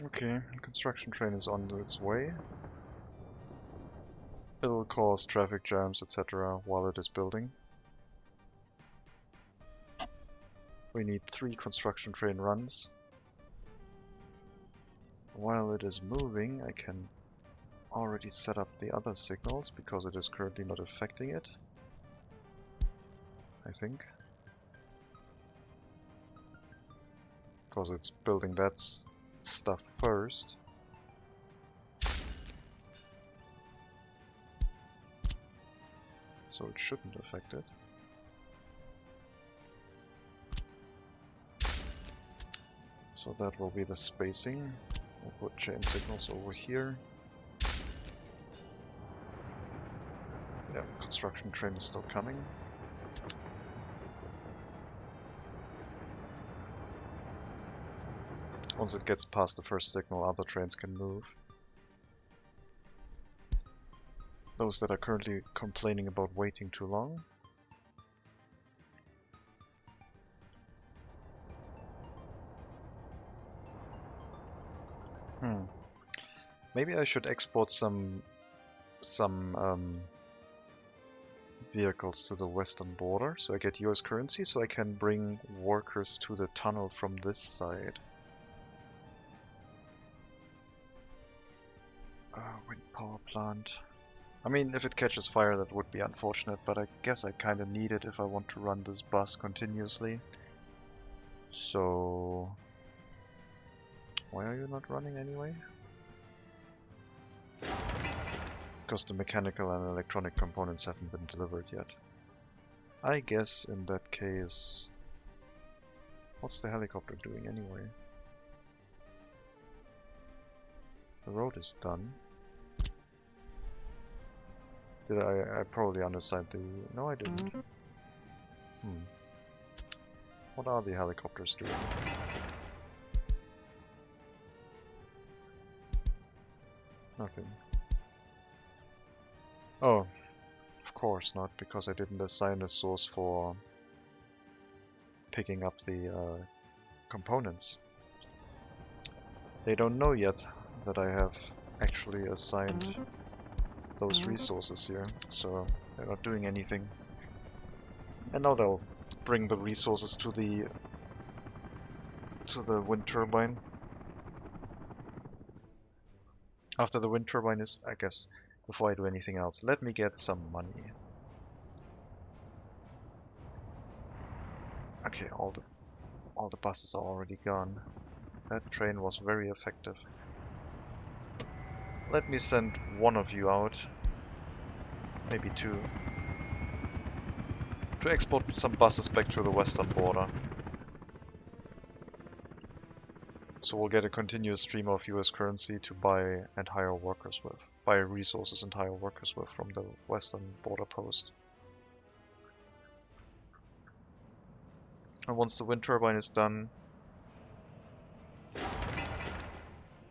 Okay, construction train is on its way. It'll cause traffic jams, etc. while it is building. We need 3 construction train runs. While it is moving, I can already set up the other signals because it is currently not affecting it, I think. Because it's building that stuff first. So it shouldn't affect it. So that will be the spacing. We'll put chain signals over here. Yeah, construction train is still coming. Once it gets past the first signal, other trains can move. Those that are currently complaining about waiting too long. Maybe I should export some vehicles to the western border, so I get US currency, so I can bring workers to the tunnel from this side. Wind power plant. I mean, if it catches fire, that would be unfortunate, but I guess I kind of need it if I want to run this bus continuously. So... why are you not running anyway? Because the mechanical and electronic components haven't been delivered yet. I guess in that case... what's the helicopter doing anyway? The road is done. Did I probably undersigned the... no, I didn't. What are the helicopters doing? Nothing. Oh, of course not, because I didn't assign a source for picking up the components. They don't know yet that I have actually assigned those resources here, so they're not doing anything. And now they'll bring the resources to the wind turbine. After the wind turbine is, I guess, before I do anything else, let me get some money. Okay, all the buses are already gone. That train was very effective. Let me send one of you out, maybe two, to export some buses back to the western border. So we'll get a continuous stream of US currency to buy and hire workers with. Buy resources and hire workers with from the western border post. And once the wind turbine is done...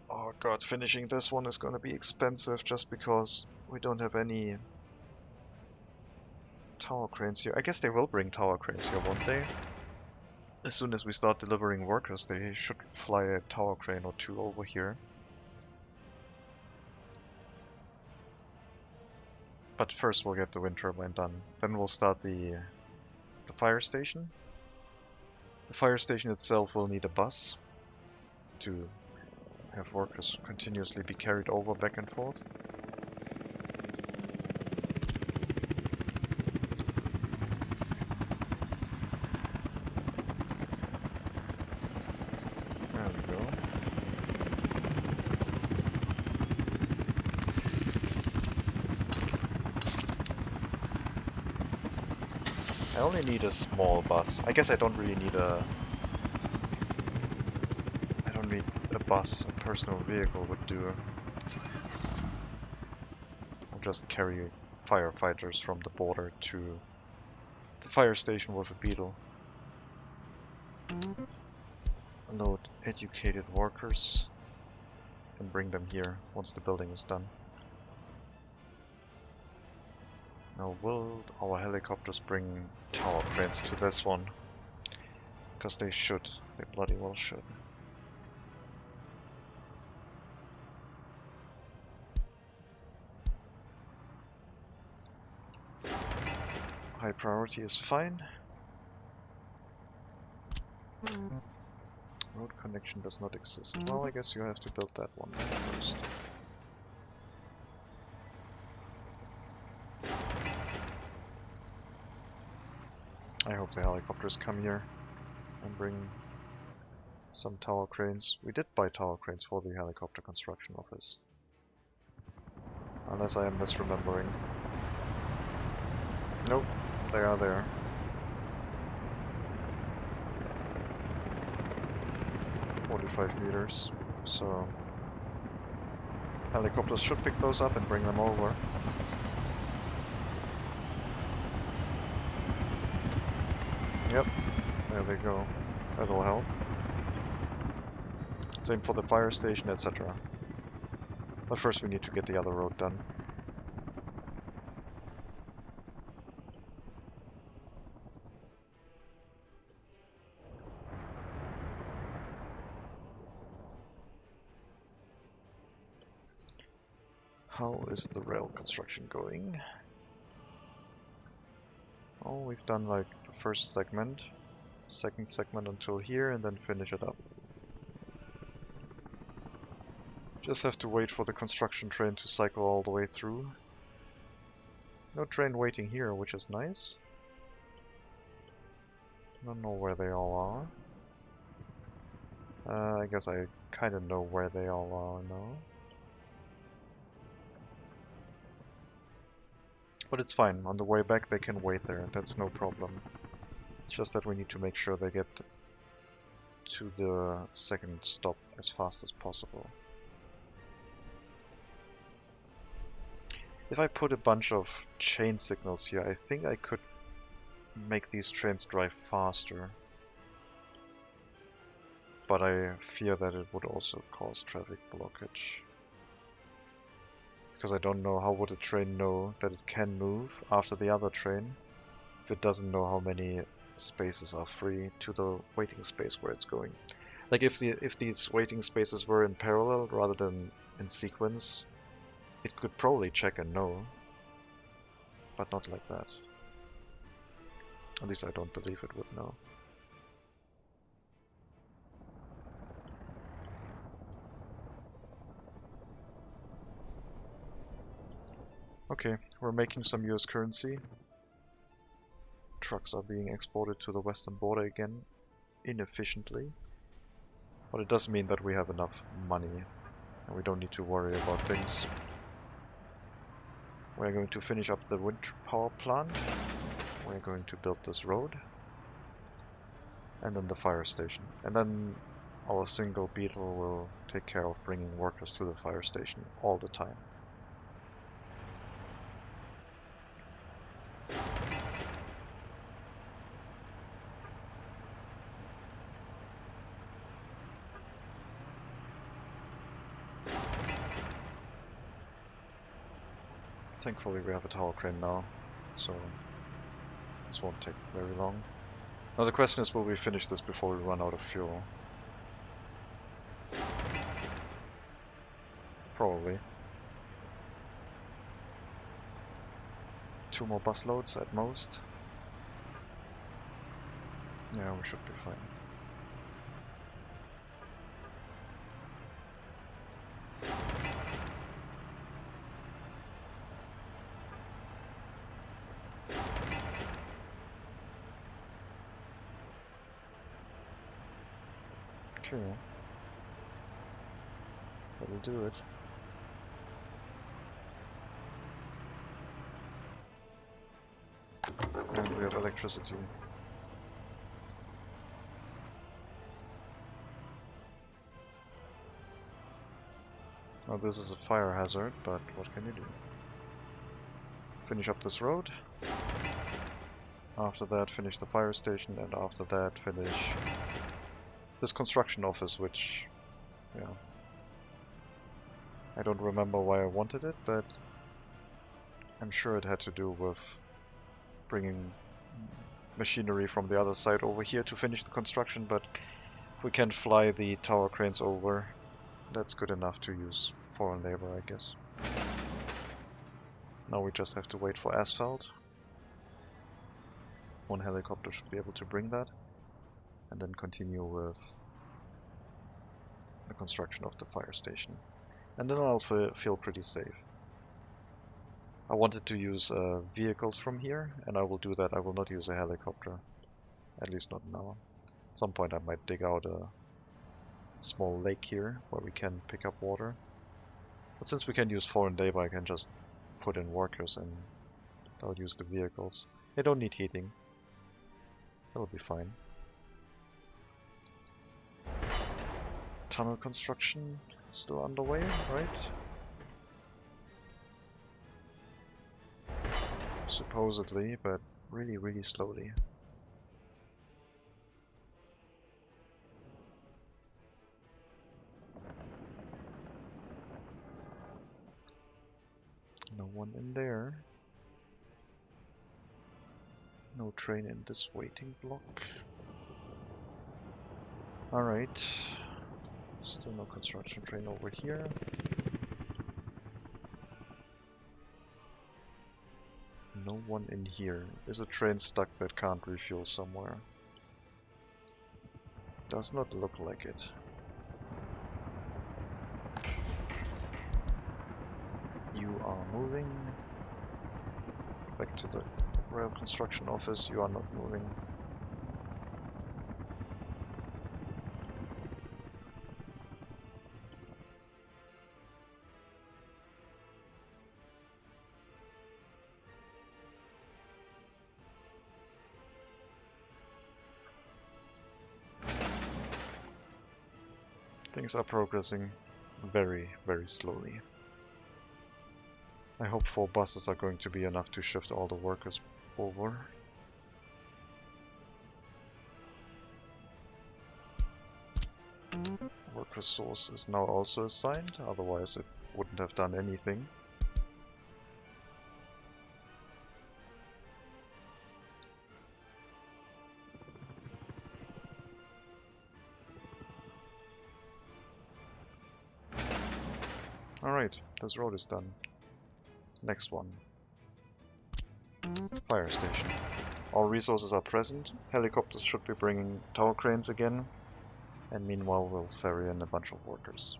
oh god, finishing this one is gonna be expensive just because we don't have any tower cranes here. I guess they will bring tower cranes here, won't they? As soon as we start delivering workers, they should fly a tower crane or two over here. But first we'll get the wind turbine done. Then we'll start the fire station. The fire station itself will need a bus to have workers continuously be carried over back and forth. I only need a small bus. I guess I don't really need a... I don't need a bus. A personal vehicle would do. I'll just carry firefighters from the border to the fire station with a beetle. Load educated workers and bring them here once the building is done. Now will our helicopters bring tower cranes to this one? Because they should. They bloody well should. High priority is fine. Road connection does not exist. Well, I guess you have to build that one first. I hope the helicopters come here and bring some tower cranes. We did buy tower cranes for the helicopter construction office. Unless I am misremembering. Nope, they are there. .45 meters, so helicopters should pick those up and bring them over. Yep, there they go. That'll help. Same for the fire station, etc. But first we need to get the other road done. How is the rail construction going? Oh, we've done like the first segment, second segment until here, and then finish it up. Just have to wait for the construction train to cycle all the way through. No train waiting here, which is nice. Don't know where they all are. I guess I kind of know where they all are now. But it's fine, on the way back they can wait there, that's no problem. It's just that we need to make sure they get to the second stop as fast as possible. If I put a bunch of chain signals here, I think I could make these trains drive faster. But I fear that it would also cause traffic blockage. Because I don't know how would a train know that it can move after the other train if it doesn't know how many spaces are free to the waiting space where it's going. Like if these waiting spaces were in parallel rather than in sequence, it could probably check and know, but not like that. At least I don't believe it would know. Okay, we're making some US currency. Trucks are being exported to the western border again, inefficiently. But it does mean that we have enough money, and we don't need to worry about things. We're going to finish up the wind power plant. We're going to build this road. And then the fire station. And then our single beetle will take care of bringing workers to the fire station all the time. Thankfully we have a tower crane now, so this won't take very long. Now the question is, will we finish this before we run out of fuel? Probably. 2 more bus loads at most. Yeah, we should be fine. Okay. That'll do it. And we have electricity. Now this is a fire hazard, but what can you do? Finish up this road. After that finish the fire station, and after that finish this construction office, which, yeah, I don't remember why I wanted it, but I'm sure it had to do with bringing machinery from the other side over here to finish the construction, but if we can fly the tower cranes over, that's good enough to use foreign labor, I guess. Now we just have to wait for asphalt. 1 helicopter should be able to bring that, and then continue with the construction of the fire station. And then I'll feel pretty safe. I wanted to use vehicles from here, and I will do that. I will not use a helicopter, at least not now. At some point I might dig out a small lake here where we can pick up water. But since we can use foreign labor, I can just put in workers and I'll use the vehicles. They don't need heating. That'll be fine. Tunnel construction still underway, right? Supposedly, but really, really slowly. one in there. No train in this waiting block. Alright. Still no construction train over here. No one in here. Is a train stuck that can't refuel somewhere? Does not look like it. You are moving. Back to the rail construction office. You are not moving. Things are progressing very, very slowly. I hope 4 buses are going to be enough to shift all the workers over. Worker source is now also assigned, otherwise it wouldn't have done anything. Alright, this road is done. Next one. Fire station. All resources are present. Helicopters should be bringing tower cranes again. And meanwhile we'll ferry in a bunch of workers.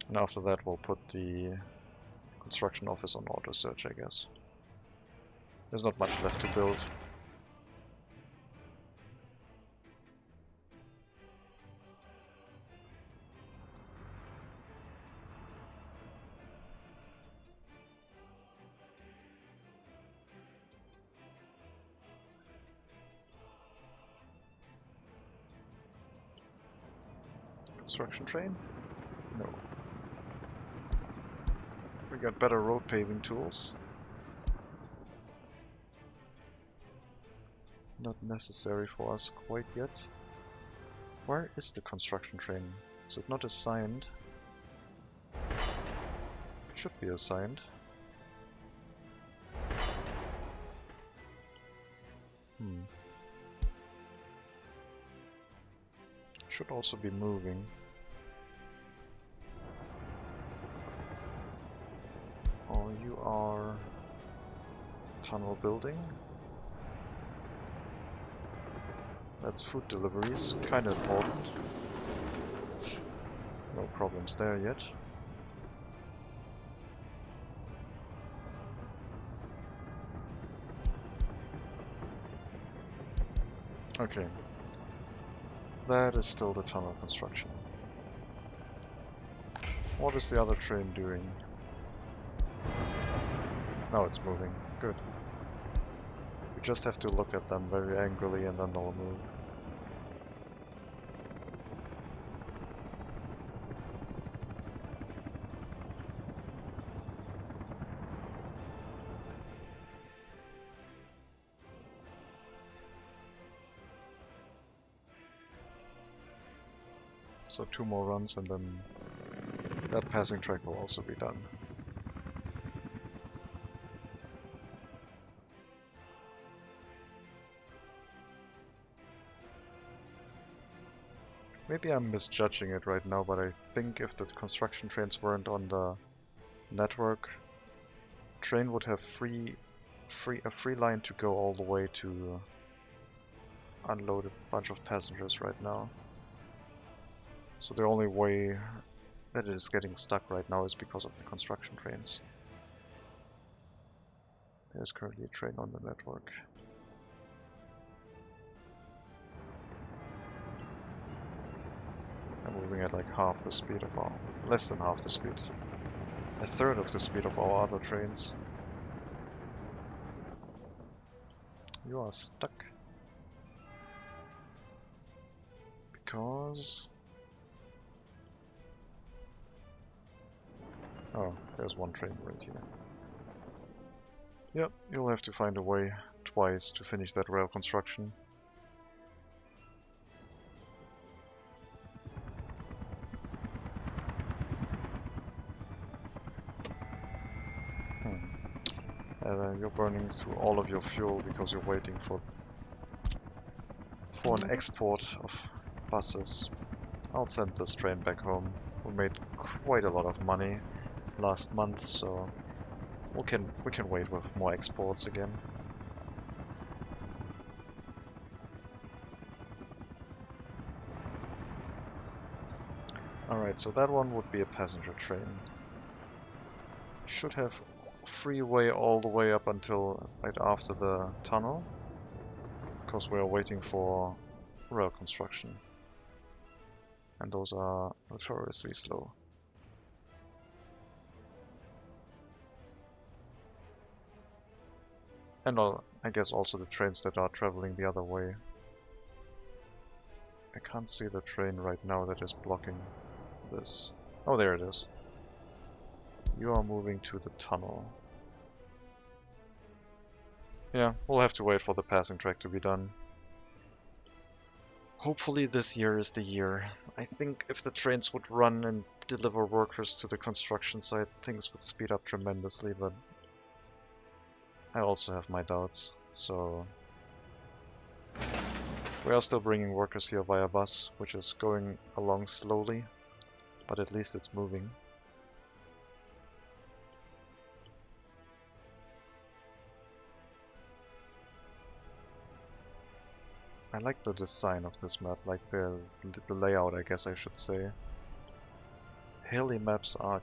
And after that we'll put the construction office on auto search, I guess. There's not much left to build. Construction train? No. We got better road paving tools. Not necessary for us quite yet. Where is the construction train? Is it not assigned? It should be assigned. Should also be moving. Oh, you are tunnel building. That's food deliveries, kinda important. No problems there yet. Okay. That is still the tunnel construction. What is the other train doing? Now it's moving. Good. We just have to look at them very angrily and then they'll move. So 2 more runs and then that passing track will also be done. Maybe I'm misjudging it right now, but I think if the construction trains weren't on the network, train would have a free line to go all the way to unload a bunch of passengers right now. So the only way that it is getting stuck right now is because of the construction trains. There's currently a train on the network. I'm moving at like half the speed of our... less than half the speed. A third of the speed of our other trains. You are stuck. Because... oh, there's one train right here. Yep, you'll have to find a way twice to finish that rail construction. you're burning through all of your fuel because you're waiting for an export of buses. I'll send this train back home. We made quite a lot of money last month, so we can wait with more exports again. Alright, so that one would be a passenger train. Should have freeway all the way up until right after the tunnel, because we are waiting for rail construction. And those are notoriously slow. And I guess also the trains that are traveling the other way. I can't see the train right now that is blocking this. Oh, there it is. You are moving to the tunnel. Yeah, we'll have to wait for the passing track to be done. Hopefully this year is the year. I think if the trains would run and deliver workers to the construction site, things would speed up tremendously, but I also have my doubts, so we are still bringing workers here via bus, which is going along slowly, but at least it's moving. I like the design of this map, like the layout, I guess I should say. Hilly maps are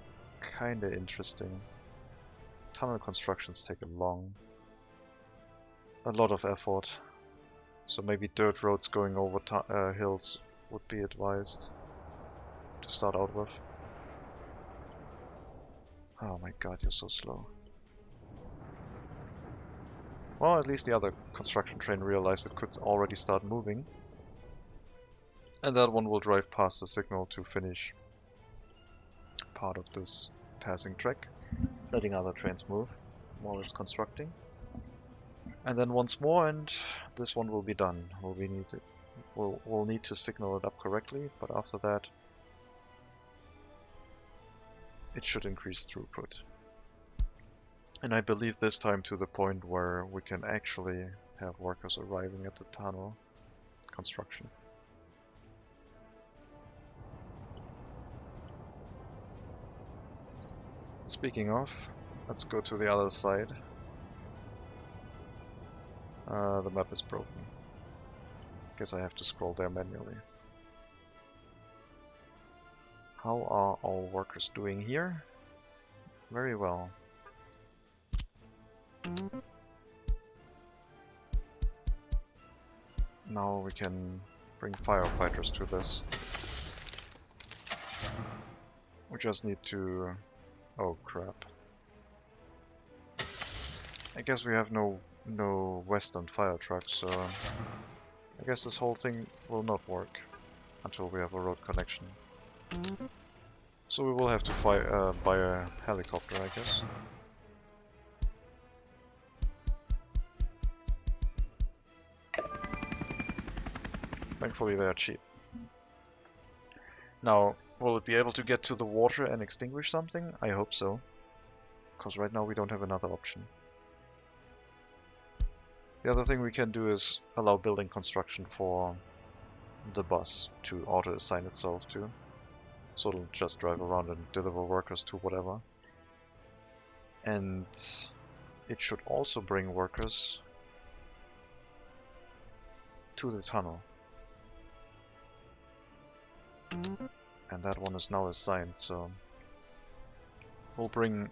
kinda interesting. Tunnel constructions take a lot of effort. So maybe dirt roads going over hills would be advised to start out with. Oh my god, you're so slow. Well, at least the other construction train realized it could already start moving. And that one will drive past the signal to finish part of this passing track, letting other trains move while it's constructing. And then once more, and this one will be done. We'll need to signal it up correctly, but after that, it should increase throughput. And I believe this time to the point where we can actually have workers arriving at the tunnel construction. Speaking of, let's go to the other side. The map is broken. Guess I have to scroll there manually. How are our workers doing here? Very well. Now we can bring firefighters to this. We just need to... oh crap. I guess we have no western fire trucks, so I guess this whole thing will not work until we have a road connection. So we will have to buy a helicopter, I guess. Thankfully they are cheap. Now, will it be able to get to the water and extinguish something? I hope so. Because right now we don't have another option. The other thing we can do is allow building construction for the bus to auto-assign itself to. So it'll just drive around and deliver workers to whatever. And it should also bring workers to the tunnel. And that one is now assigned, so we'll bring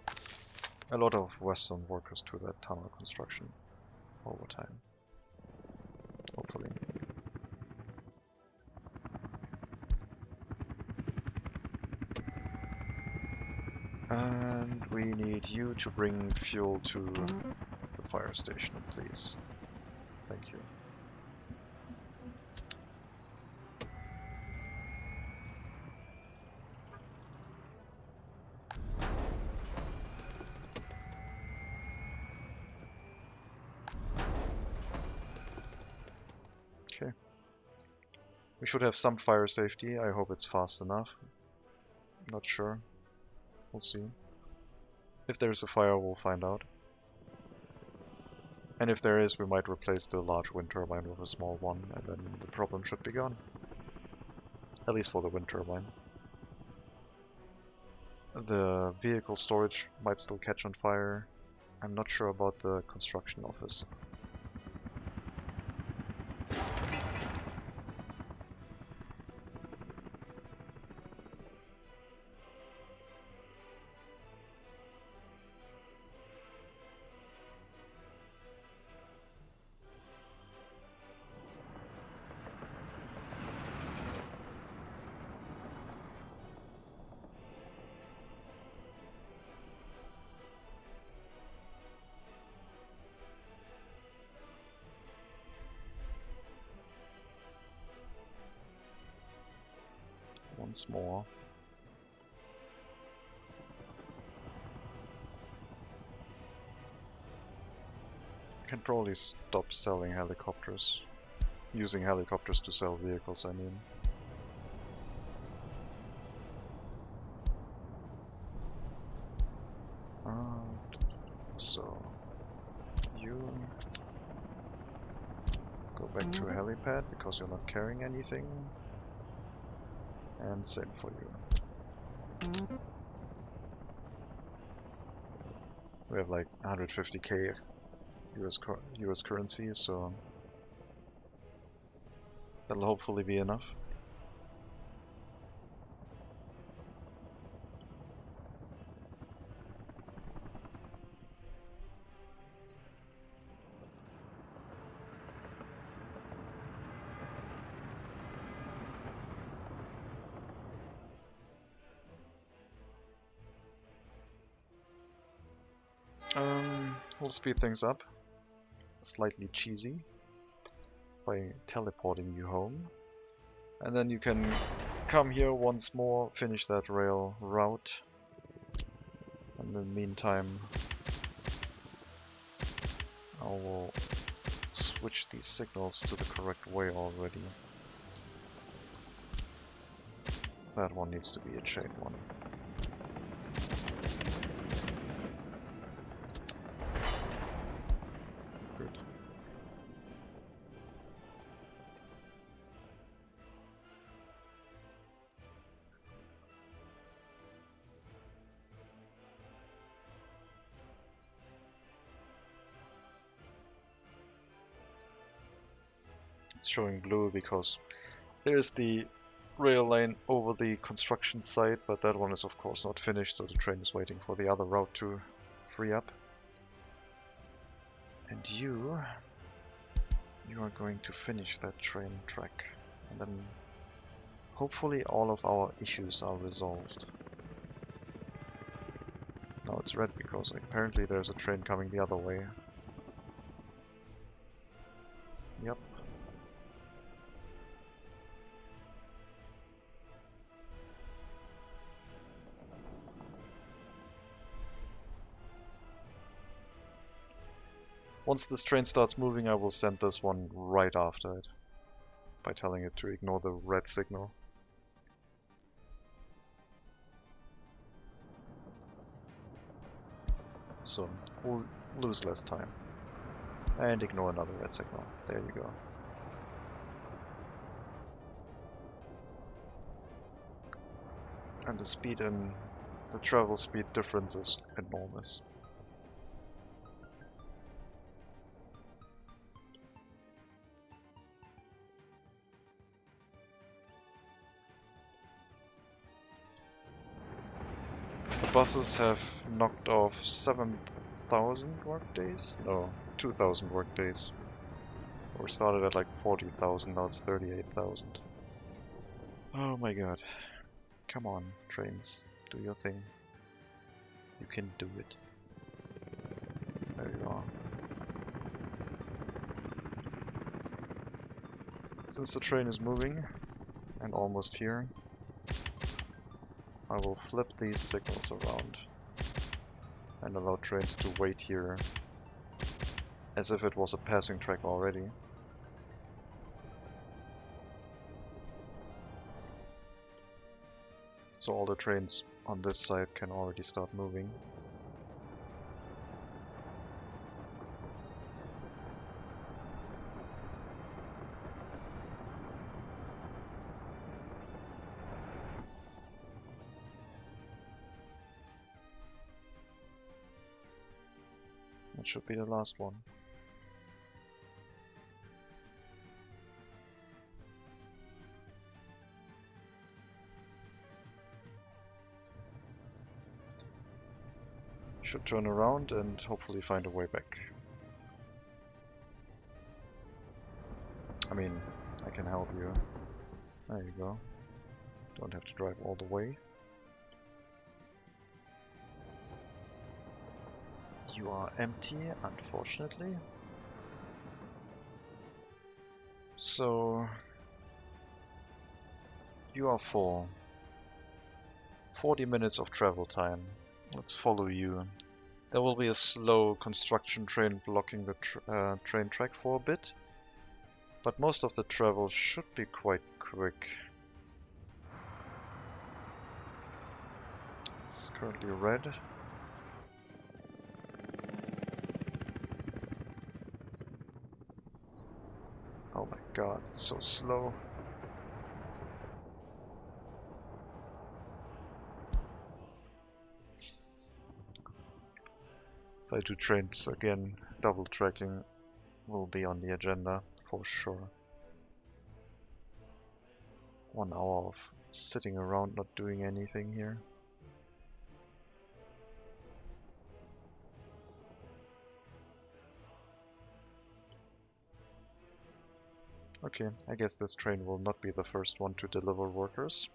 a lot of western workers to that tunnel construction over time. Hopefully. And we need you to bring fuel to the fire station, please. Thank you. Okay. We should have some fire safety. I hope it's fast enough. Not sure. We'll see. If there's a fire, we'll find out. And if there is, we might replace the large wind turbine with a small one, and then the problem should be gone. At least for the wind turbine. The vehicle storage might still catch on fire. I'm not sure about the construction office. Once more. Can probably stop selling helicopters. Using helicopters to sell vehicles, I mean. So, you go back to a helipad because you're not carrying anything. And same for you. We have like 150k US currency, so that'll hopefully be enough. We'll speed things up, slightly cheesy, by teleporting you home. And then you can come here once more, finish that rail route. In the meantime, I will switch these signals to the correct way already. That one needs to be a chain one. Good. It's showing blue because there's the rail line over the construction site, but that one is of course not finished, so the train is waiting for the other route to free up. And you are going to finish that train track, and then hopefully all of our issues are resolved. Now it's red because apparently there's a train coming the other way. Yep. Once this train starts moving, I will send this one right after it, by telling it to ignore the red signal. So we'll lose less time. And ignore another red signal. There you go. And the speed and the travel speed difference is enormous. Buses have knocked off 7,000 workdays? No, 2,000 workdays. We started at like 40,000, now it's 38,000. Oh my god. Come on, trains. Do your thing. You can do it. There you are. Since the train is moving, and almost here, I will flip these signals around and allow trains to wait here as if it was a passing track already. So all the trains on this side can already start moving. That should be the last one. Should turn around and hopefully find a way back. I mean, I can help you. There you go. Don't have to drive all the way. You are empty, unfortunately. So you are full. 40 minutes of travel time. Let's follow you. There will be a slow construction train blocking the train track for a bit, but most of the travel should be quite quick. It's currently red. Oh my god, it's so slow. If I do trains again, double tracking will be on the agenda for sure. 1 hour of sitting around not doing anything here. Okay, I guess this train will not be the first one to deliver workers.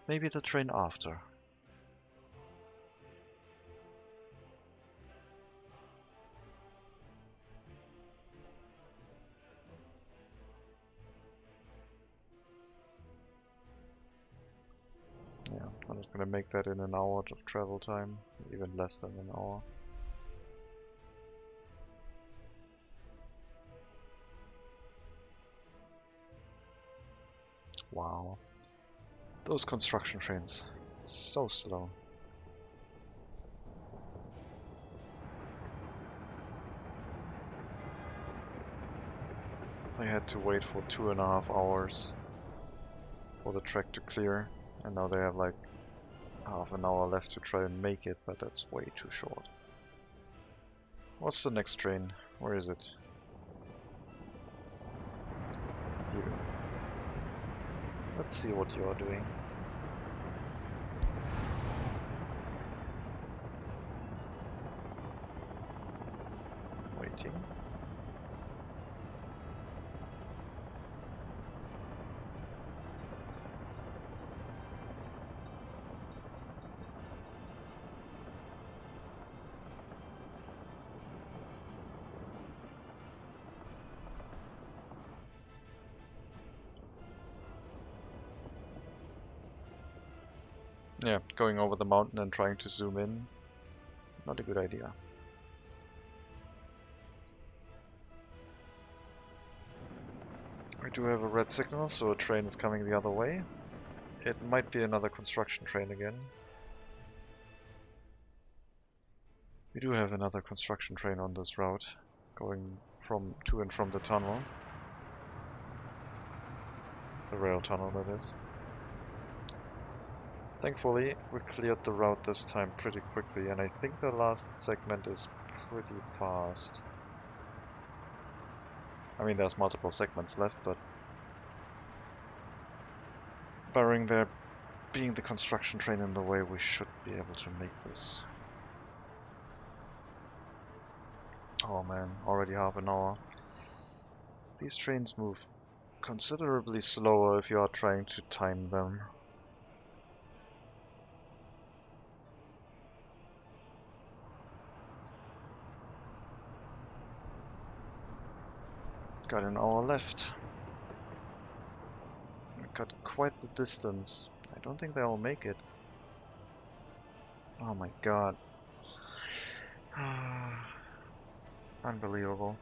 Maybe the train after. Yeah, I'm not gonna make that in an hour of travel time, even less than an hour. Wow. Those construction trains, so slow. I had to wait for 2.5 hours for the track to clear, and now they have like half an hour left to try and make it, but that's way too short. What's the next train? Where is it? Here. Let's see what you are doing. Waiting. Yeah, going over the mountain and trying to zoom in, not a good idea. We do have a red signal, so a train is coming the other way. It might be another construction train again. We do have another construction train on this route, going to and from the tunnel. The rail tunnel, that is. Thankfully, we cleared the route this time pretty quickly, and I think the last segment is pretty fast. I mean, there's multiple segments left, but barring there being the construction train in the way, we should be able to make this. Oh man, already half an hour. These trains move considerably slower if you are trying to time them. Got an hour left. Got quite the distance. I don't think they'll make it. Oh my god. Unbelievable.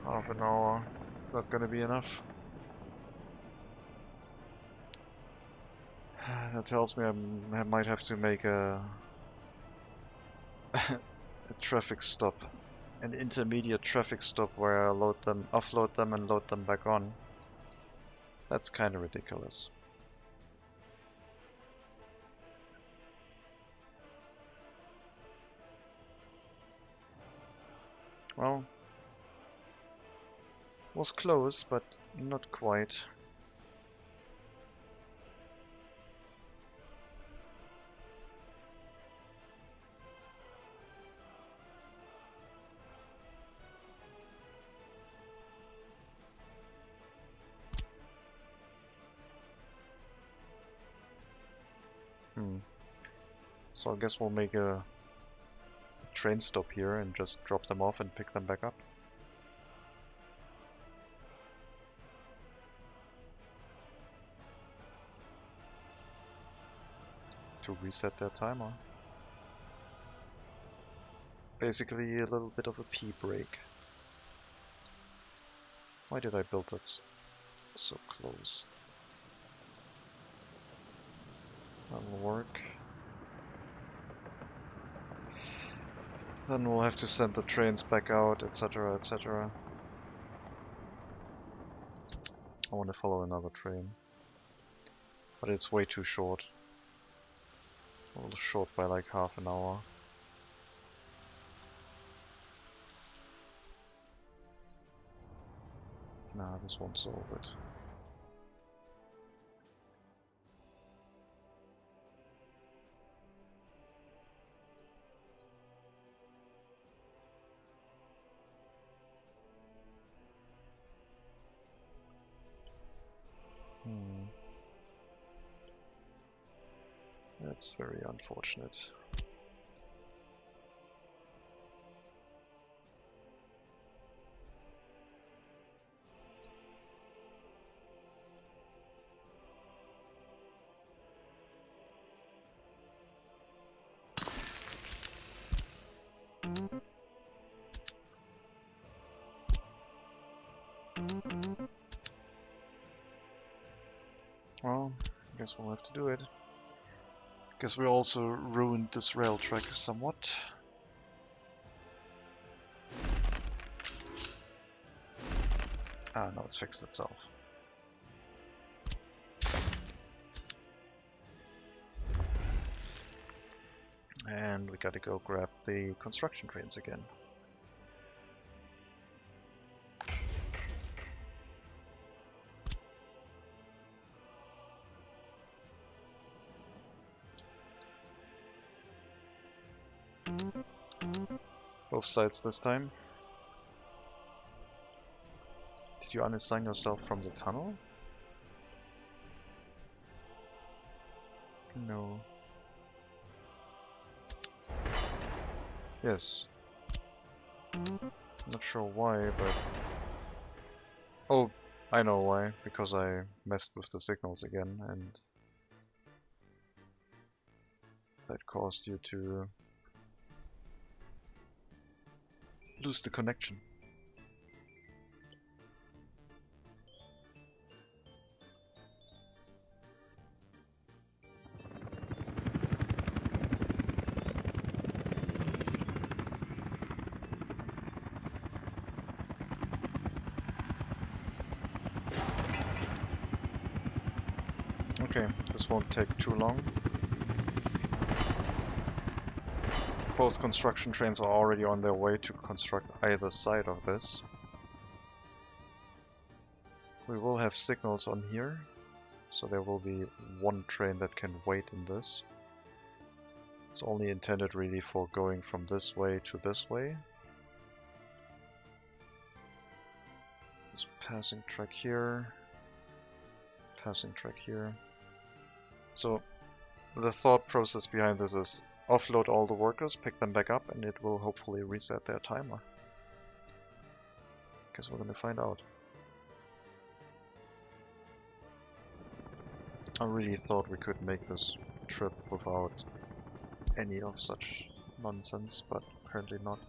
Half an hour. It's not gonna be enough. That tells me I might have to make a a traffic stop. An intermediate traffic stop where I offload them and load them back on. That's kinda ridiculous. Well, was close, but not quite. So I guess we'll make a train stop here and just drop them off and pick them back up. To reset their timer. Basically a little bit of a pee break. Why did I build that so close? That'll work. Then we'll have to send the trains back out, etc, etc. I want to follow another train. But it's way too short. A little short by like half an hour. Nah, this won't solve it. That's very unfortunate. Well, I guess we'll have to do it. Guess we also ruined this rail track somewhat. Ah, no, it's fixed itself. And we gotta go grab the construction trains again. Both sides this time. Did you unassign yourself from the tunnel? No. Yes. Not sure why, but... Oh, I know why. Because I messed with the signals again, and... that caused you to... lose the connection. Okay, this won't take too long. Both construction trains are already on their way to construct either side of this. We will have signals on here, so there will be one train that can wait in this. It's only intended really for going from this way to this way. There's passing track here, passing track here. So the thought process behind this is offload all the workers, pick them back up, and it will hopefully reset their timer. Guess we're gonna find out. I really thought we could make this trip without any of such nonsense, but apparently not.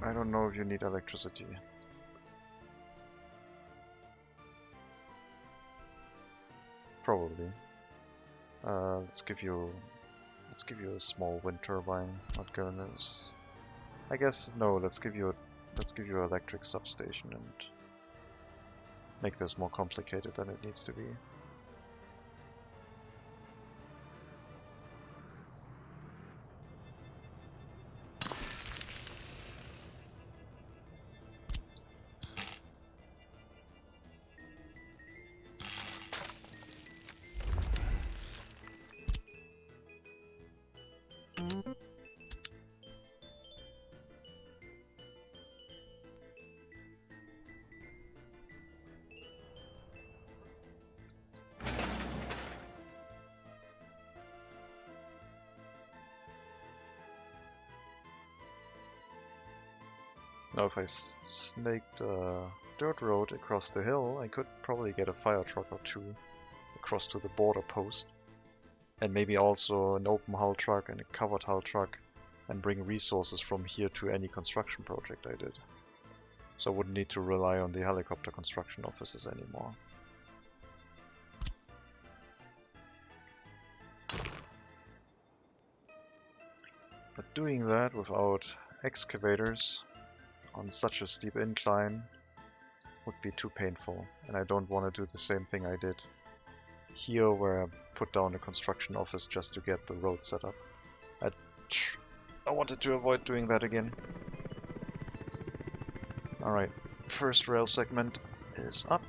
I don't know if you need electricity. Probably. Let's give you a small wind turbine. Not gonna. I guess no. Let's give you an electric substation and make this more complicated than it needs to be. Now if I snaked a dirt road across the hill, I could probably get a fire truck or two across to the border post. And maybe also an open hull truck and a covered hull truck, and bring resources from here to any construction project I did. So I wouldn't need to rely on the helicopter construction offices anymore. But doing that without excavators on such a steep incline would be too painful, and I don't want to do the same thing I did here, where I put down a construction office just to get the road set up. I wanted to avoid doing that again. Alright, first rail segment is up.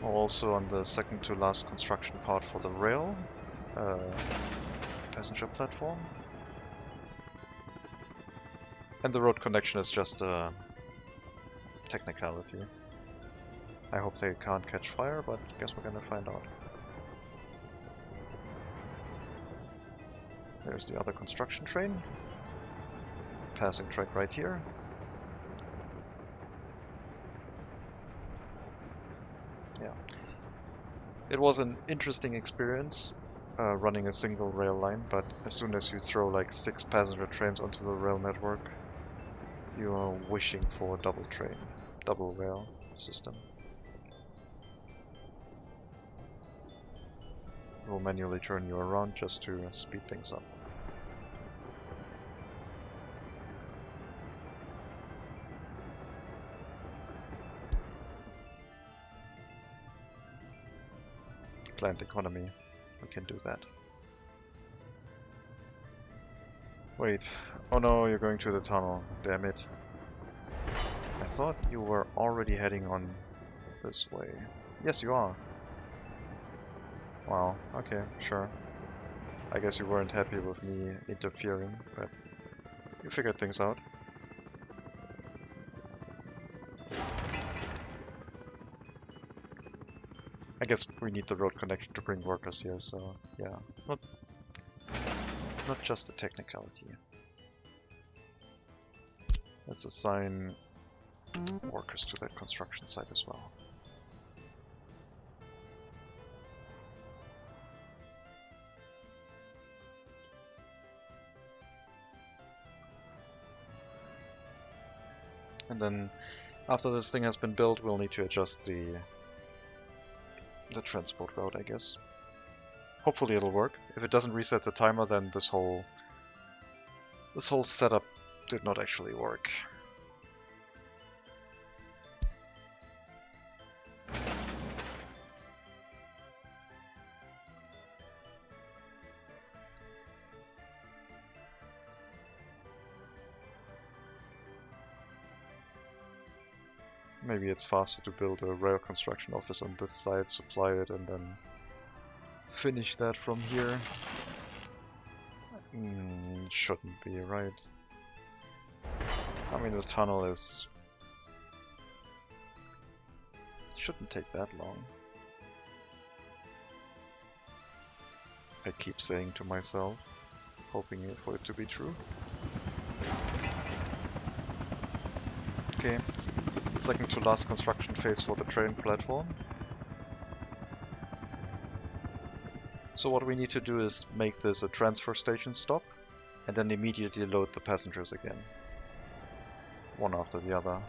We're also on the second to last construction part for the rail passenger platform. And the road connection is just a technicality. I hope they can't catch fire, but I guess we're gonna find out. There's the other construction train. Passing track right here. Yeah. It was an interesting experience running a single rail line, but as soon as you throw like 6 passenger trains onto the rail network, you are wishing for a double rail system. We'll manually turn you around just to speed things up. Planned economy, we can do that. Wait, oh no, you're going to the tunnel, damn it. I thought you were already heading on this way. Yes, you are. Wow, okay, sure. I guess you weren't happy with me interfering, but you figured things out. I guess we need the road connection to bring workers here, so yeah, it's not just a technicality. Let's assign workers to that construction site as well. And then after this thing has been built, we'll need to adjust the transport route, I guess. Hopefully it'll work. If it doesn't reset the timer, then this whole setup did not actually work. Maybe it's faster to build a rail construction office on this side, supply it, and then finish that from here. Shouldn't be, right? I mean, the tunnel shouldn't take that long. I keep saying to myself, hoping for it to be true. Okay, second to last construction phase for the train platform. So what we need to do is make this a transfer station stop, and then immediately load the passengers again. One after the other.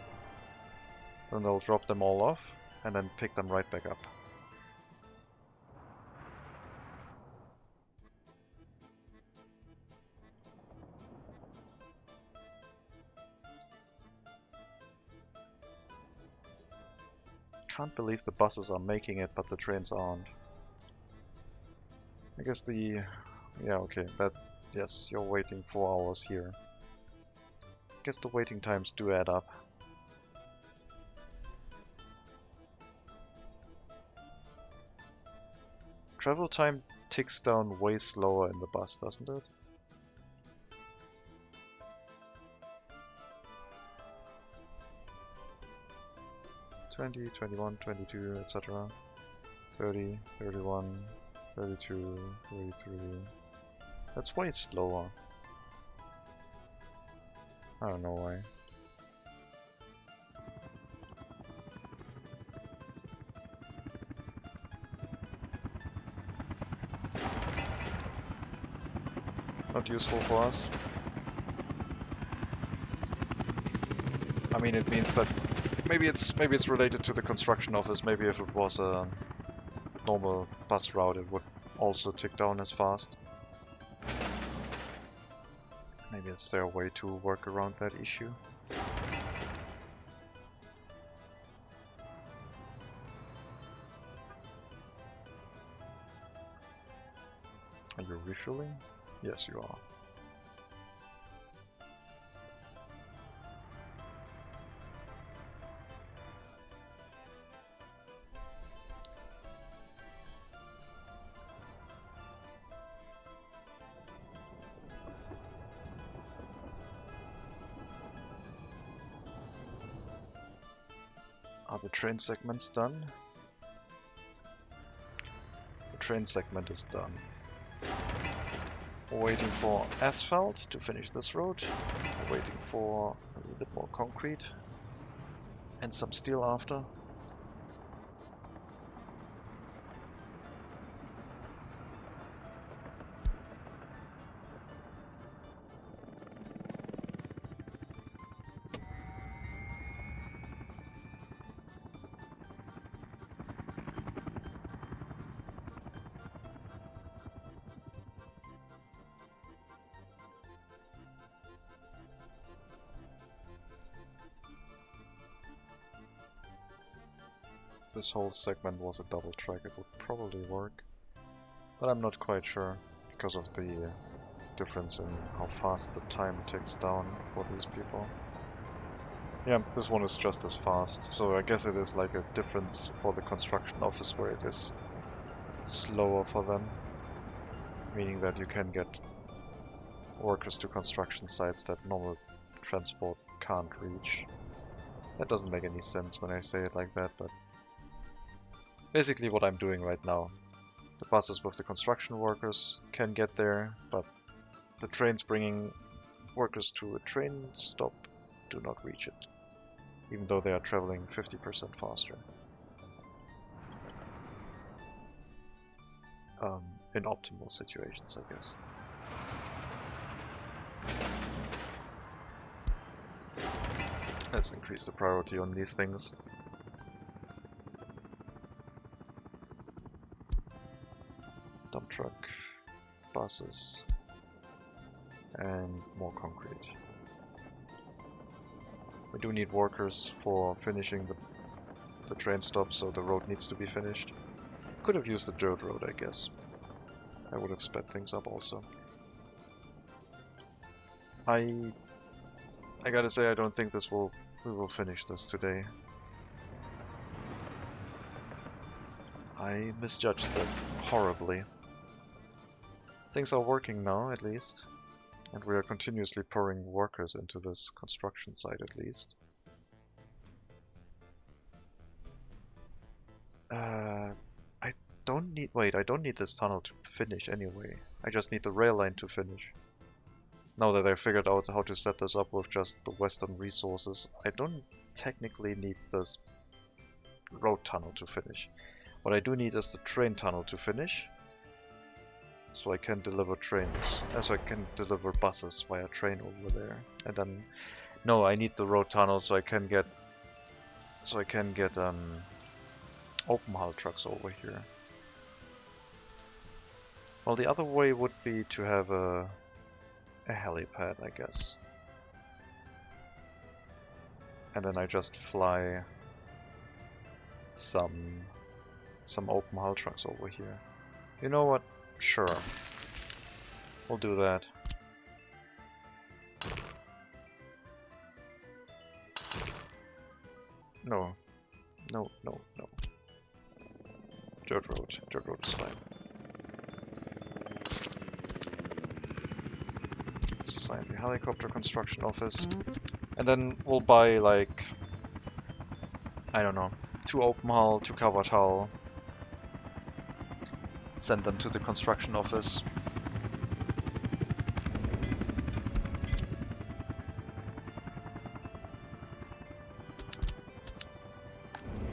Then they'll drop them all off, and then pick them right back up. can't believe the buses are making it, but the trains aren't. I guess the... yeah, okay, that... yes, you're waiting 4 hours here. I guess the waiting times do add up. Travel time ticks down way slower in the bus, doesn't it? (20, 21, 22, etc. 30, 31, 32, 33. That's way slower. I don't know why. Not useful for us. I mean, it means that maybe it's related to the construction office. Maybe if it was a normal bus route, it would also tick down as fast. Maybe is there a way to work around that issue? Are you refueling? Yes, you are. Are the train segments done? The train segment is done. We're waiting for asphalt to finish this road. We're waiting for a little bit more concrete and some steel after. If this whole segment was a double track, it would probably work. But I'm not quite sure because of the difference in how fast the time ticks down for these people. Yeah, this one is just as fast, so I guess it is like a difference for the construction office where it is slower for them. Meaning that you can get workers to construction sites that normal transport can't reach. That doesn't make any sense when I say it like that, but basically what I'm doing right now. The buses with the construction workers can get there, but the trains bringing workers to a train stop do not reach it, even though they are traveling 50% faster. In optimal situations, I guess. Let's increase the priority on these things. Dump truck, buses, and more concrete. We do need workers for finishing the train stop, so the road needs to be finished. Could have used the dirt road, I guess. That would have sped things up also. I gotta say, I don't think we will finish this today. I misjudged that horribly. Things are working now, at least. And we are continuously pouring workers into this construction site, at least. I don't need this tunnel to finish anyway. I just need the rail line to finish. Now that I figured out how to set this up with just the western resources, I don't technically need this road tunnel to finish. What I do need is the train tunnel to finish, so I can deliver trains, so I can deliver buses via train over there. And then, no, I need the road tunnel so I can get open hull trucks over here. Well, the other way would be to have a helipad, I guess. And then I just fly some open hull trucks over here. You know what? Sure. We'll do that. No. No, no, no. Dirt road. Dirt road is fine. Let's assign the helicopter construction office. And then we'll buy, like, I don't know, 2 open hull, 2 covered hull. Send them to the construction office.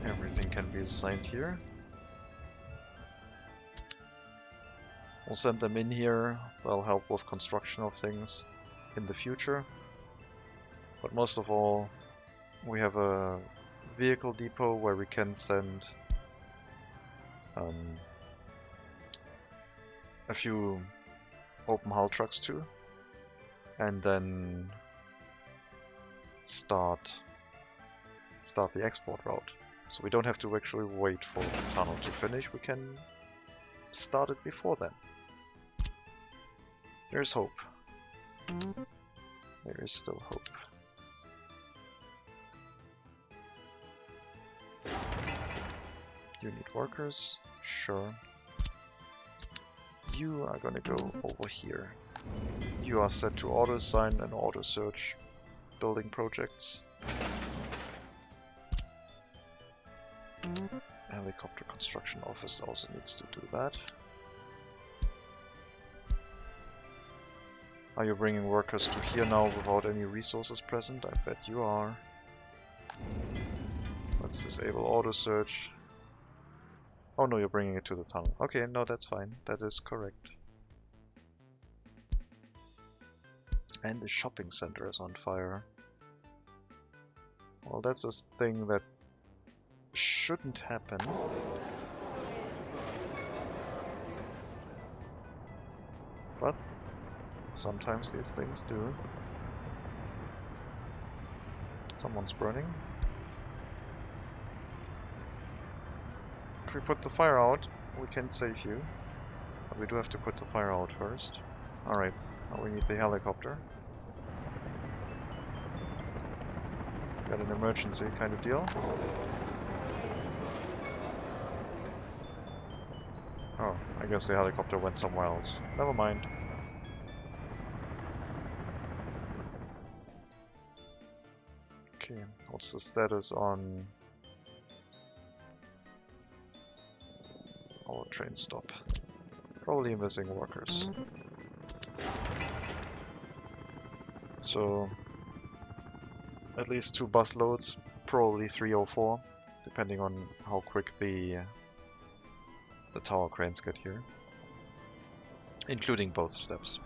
Everything can be assigned here. We'll send them in here. They'll help with construction of things in the future. But most of all, we have a vehicle depot where we can send a few open hull trucks to, and then start the export route. So we don't have to actually wait for the tunnel to finish, we can start it before then. There's hope. There is still hope. You need workers? Sure. You are gonna go over here. You are set to auto-assign and auto-search building projects. Helicopter construction office also needs to do that. Are you bringing workers to here now without any resources present? I bet you are. Let's disable auto-search. Oh no, you're bringing it to the tunnel. Okay, no, that's fine. That is correct. And the shopping center is on fire. Well, that's a thing that shouldn't happen. But sometimes these things do. Someone's burning. If we put the fire out, we can save you. But we do have to put the fire out first. Alright, now we need the helicopter. Got an emergency kind of deal. Oh, I guess the helicopter went somewhere else. Never mind. Okay, what's the status on our train stop? Probably missing workers. So, at least 2 bus loads, probably 3 or 4, depending on how quick the tower cranes get here. Including both steps.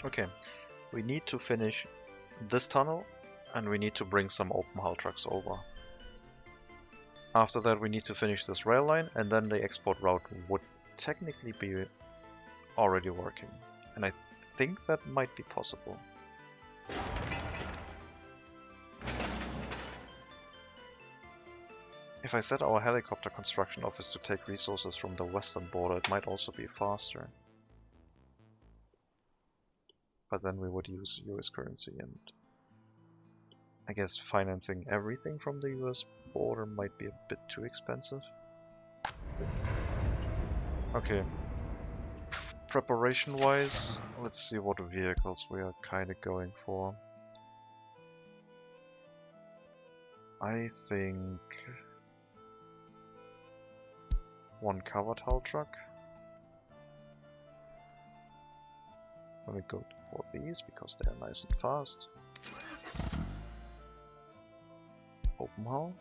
Okay, we need to finish this tunnel and we need to bring some open hull trucks over. After that we need to finish this rail line and then the export route would technically be already working. And I think that might be possible. If I set our helicopter construction office to take resources from the western border, it might also be faster. But then we would use US currency, and I guess financing everything from the US border might be a bit too expensive. Okay. Preparation wise, let's see what vehicles we are kinda going for. I think 1 covered hull truck. Let me go for these because they are nice and fast. Open hull.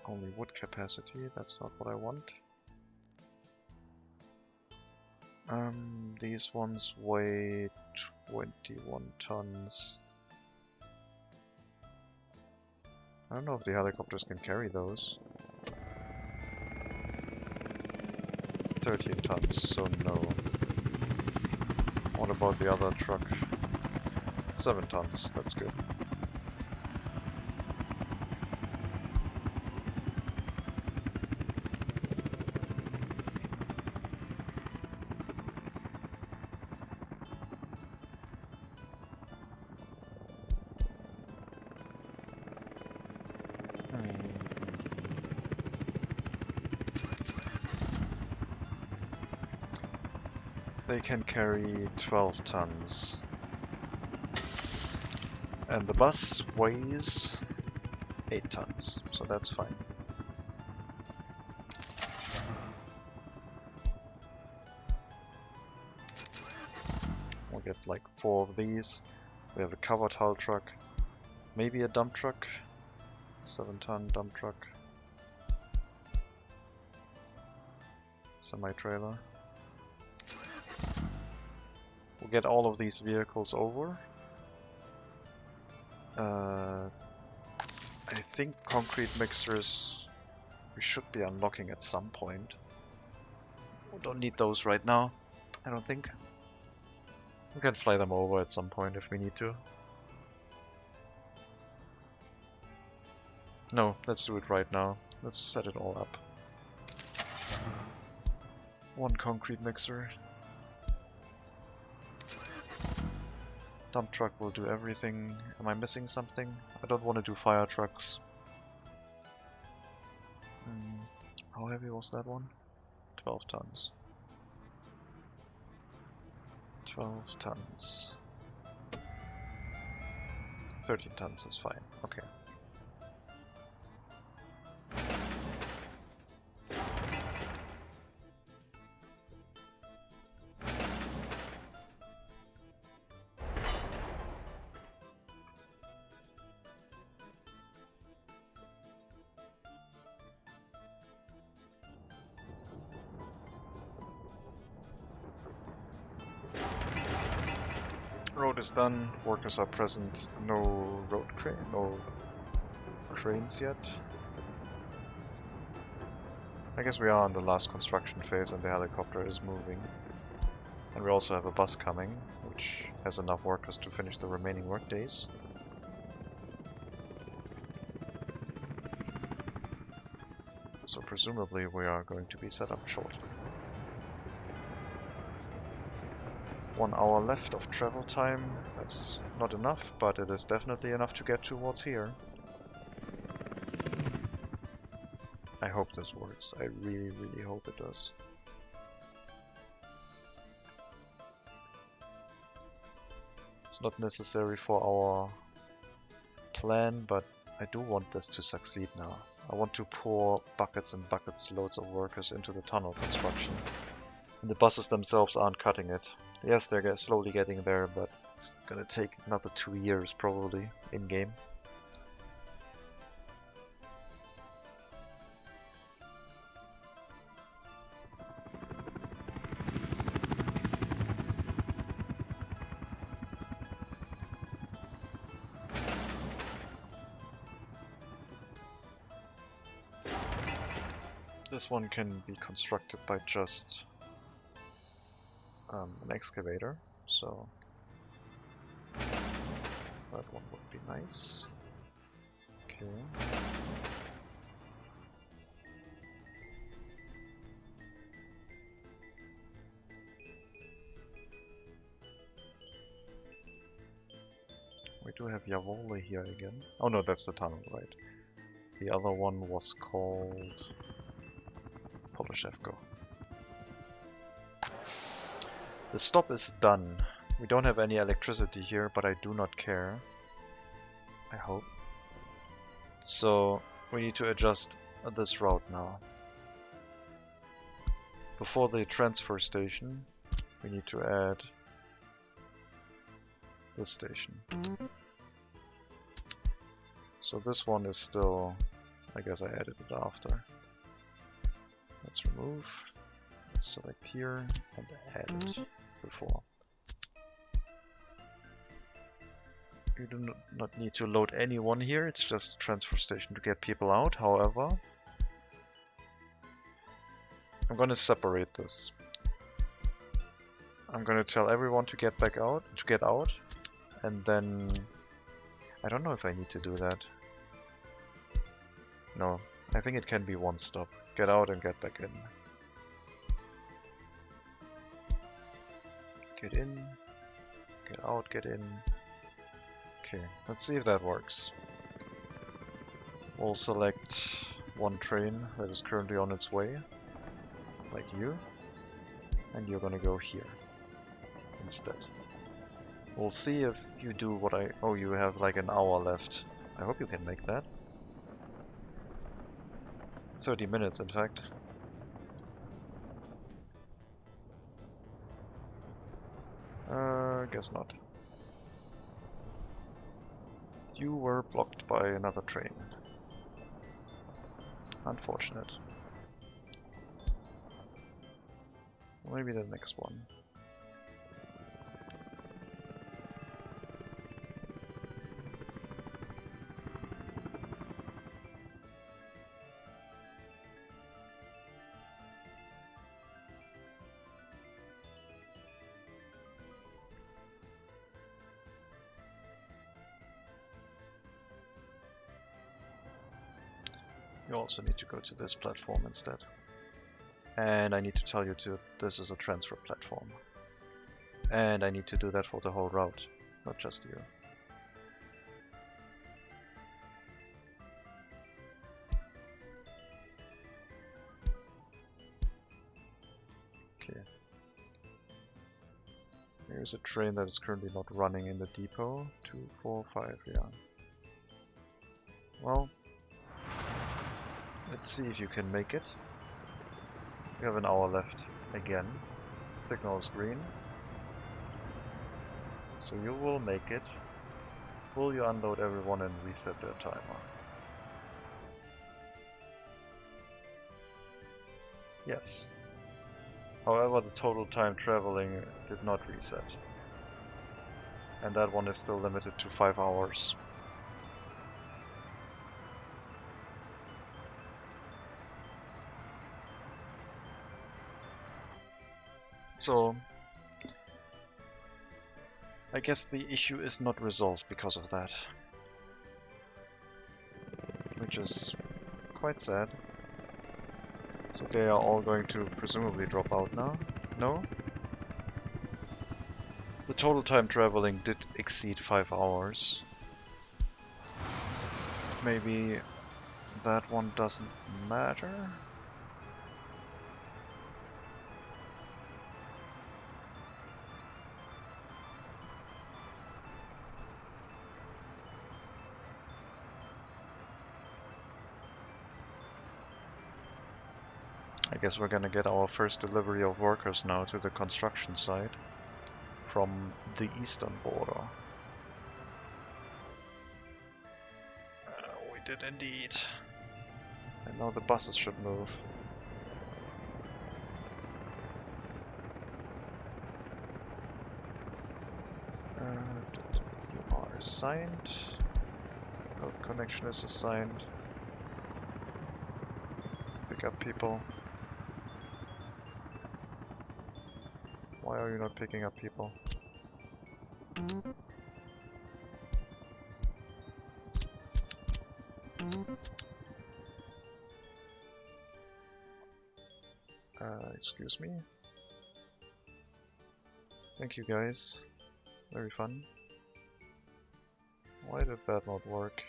Only wood capacity, that's not what I want. These ones weigh 21 tons. I don't know if the helicopters can carry those. 13 tons, so no. What about the other truck? 7 tons, that's good. They can carry 12 tons. And the bus weighs 8 tons, so that's fine. We'll get like 4 of these. We have a covered hull truck, maybe a dump truck, 7-ton dump truck, semi-trailer. We'll get all of these vehicles over. I think concrete mixers we should be unlocking at some point. We don't need those right now, I don't think. We can fly them over at some point if we need to. No, let's do it right now. Let's set it all up. 1 concrete mixer. Dump truck will do everything. Am I missing something? I don't want to do fire trucks. How heavy was that one? 12 tons. 12 tons. 13 tons is fine. Okay. Road is done, workers are present, no cranes yet. I guess we are in the last construction phase and the helicopter is moving. And we also have a bus coming, which has enough workers to finish the remaining work days. So presumably we are going to be set up shortly. 1 hour left of travel time. That's not enough, but it is definitely enough to get towards here. I hope this works. I really, really hope it does. It's not necessary for our plan, but I do want this to succeed now. I want to pour buckets and buckets loads of workers into the tunnel construction. And the buses themselves aren't cutting it. Yes, they're slowly getting there, but it's gonna take another 2 years probably in-game. This one can be constructed by just an excavator, so that one would be nice. Okay. We do have Javole here again. Oh no, that's the tunnel, right. The other one was called Poloshevko. The stop is done. We don't have any electricity here, but I do not care. I hope. So we need to adjust this route now. Before the transfer station, we need to add this station. So this one is still, I guess I added it after. Let's remove. Let's select here and add it before. You do not need to load anyone here, it's just a transfer station to get people out. However, I'm gonna separate this. I'm gonna tell everyone to get back out, and then I don't know if I need to do that. No, I think it can be one stop. Get out and get back in. Get in, get out, get in. Okay, let's see if that works. We'll select one train that is currently on its way, like you, and you're gonna go here instead. We'll see if you do what I... Oh, you have like an hour left. I hope you can make that. 30 minutes, in fact. Guess not. You were blocked by another train. Unfortunate. Maybe the next one. You also need to go to this platform instead. And I need to tell you this is a transfer platform. And I need to do that for the whole route, not just you. Okay. Here's a train that is currently not running in the depot. 2, 4, 5, yeah. Well, let's see if you can make it. You have an hour left again. Signal is green. So you will make it. Will you unload everyone and reset their timer? Yes. However, the total time traveling did not reset. And that one is still limited to 5 hours. So, I guess the issue is not resolved because of that. Which is quite sad. So they are all going to presumably drop out now? No? The total time traveling did exceed 5 hours. Maybe that one doesn't matter? I guess we're gonna get our first delivery of workers now to the construction site from the eastern border. We did indeed. And now the buses should move. You are assigned. Road connection is assigned. Pick up people. Why are you not picking up people? Excuse me? Thank you guys. Very fun. Why did that not work?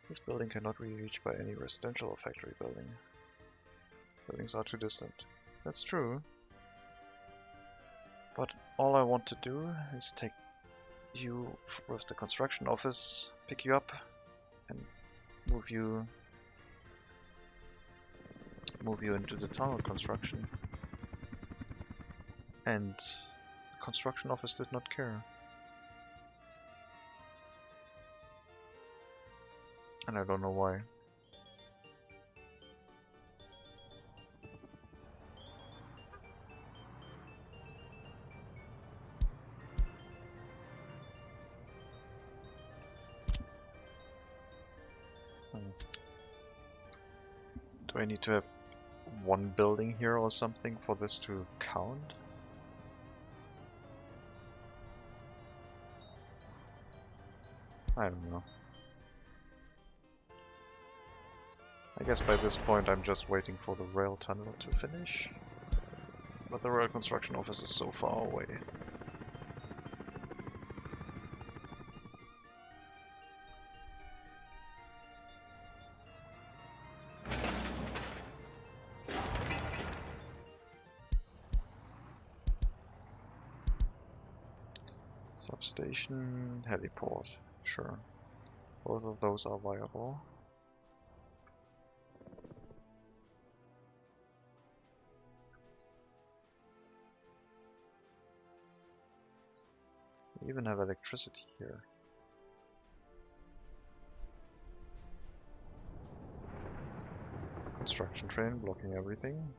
This building cannot be reached by any residential or factory building. Buildings are too distant. That's true. But all I want to do is take you with the construction office, pick you up, and move you into the tunnel construction. And the construction office did not care. And I don't know why. 'Do I need to have one building here or something for this to count? I don't know. I guess by this point I'm just waiting for the rail tunnel to finish. But the rail construction office is so far away. Substation, heliport, sure. Both of those are viable. We even have electricity here. Construction train blocking everything.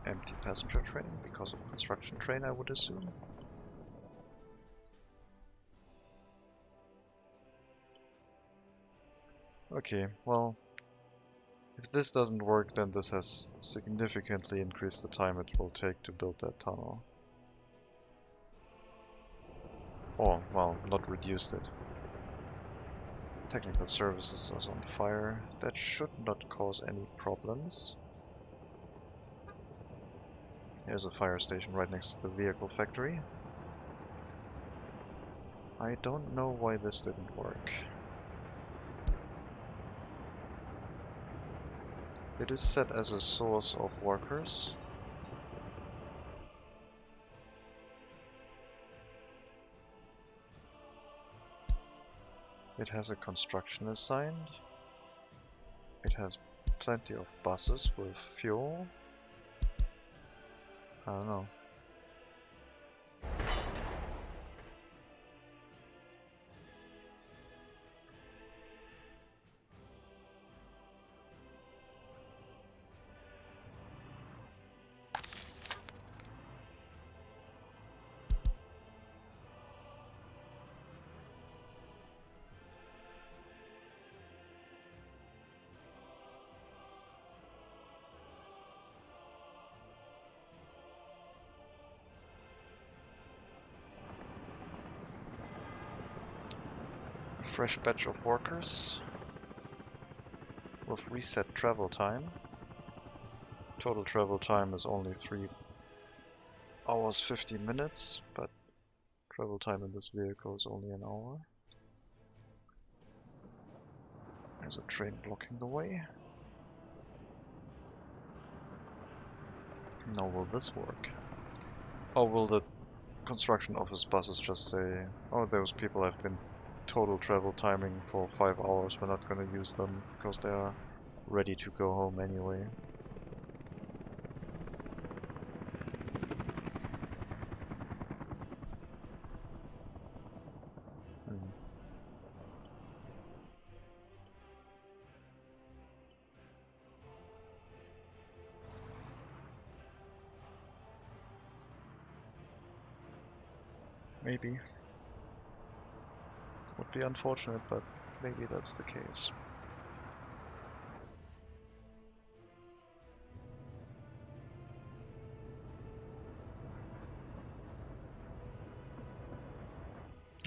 Empty passenger train because of construction train, I would assume. Okay, well, if this doesn't work, then this has significantly increased the time it will take to build that tunnel. Or, well, not reduced it. Technical services is on fire. That should not cause any problems. Here's a fire station right next to the vehicle factory. I don't know why this didn't work. It is set as a source of workers. It has a construction assigned. It has plenty of buses with fuel. I don't know. Fresh batch of workers with reset travel time. Total travel time is only 3 hours 50 minutes, but travel time in this vehicle is only an hour. There's a train blocking the way. Now will this work? Or will the construction office buses just say, oh, those people have been total travel timing for 5 hours, we're not going to use them because they are ready to go home anyway. Maybe. Would be unfortunate, but maybe that's the case.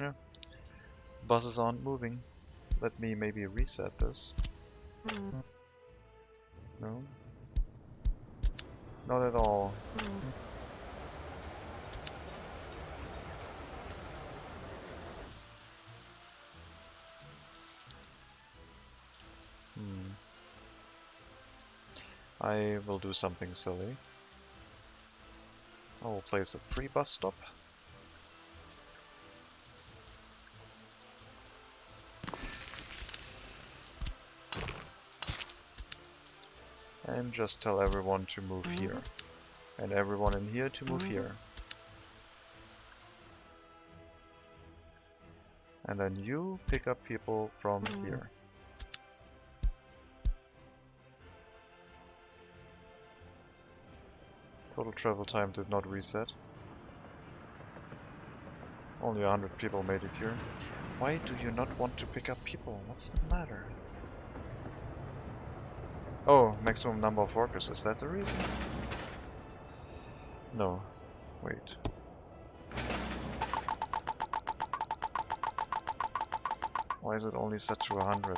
Yeah. Buses aren't moving. Let me maybe reset this. No? Not at all. I will do something silly. I will place a free bus stop. And just tell everyone to move here. And everyone in here to move here. And then you pick up people from here. Total travel time did not reset. Only 100 people made it here. Why do you not want to pick up people? What's the matter? Oh, maximum number of workers. Is that the reason? No. Wait. Why is it only set to 100?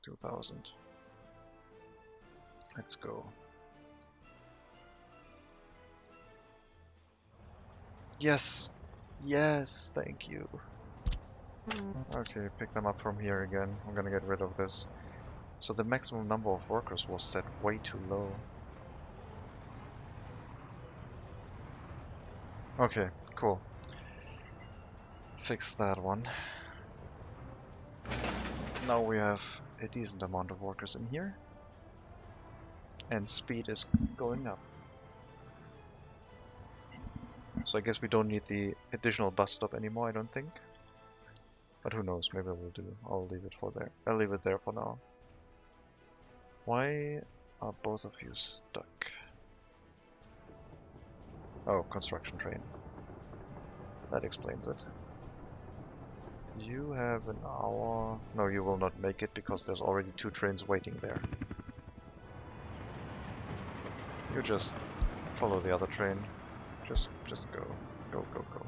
2000. Let's go. Yes! Yes! Thank you. Okay, pick them up from here again. I'm gonna get rid of this. So the maximum number of workers was set way too low. Okay, cool. Fix that one. Now we have a decent amount of workers in here. And speed is going up. So I guess we don't need the additional bus stop anymore, I don't think. But who knows, maybe we'll do. I'll leave it for there. I'll leave it there for now. Why are both of you stuck? Oh, construction train. That explains it. You have an hour... No, you will not make it because there's already 2 trains waiting there. You just follow the other train. Just go. Go, go, go.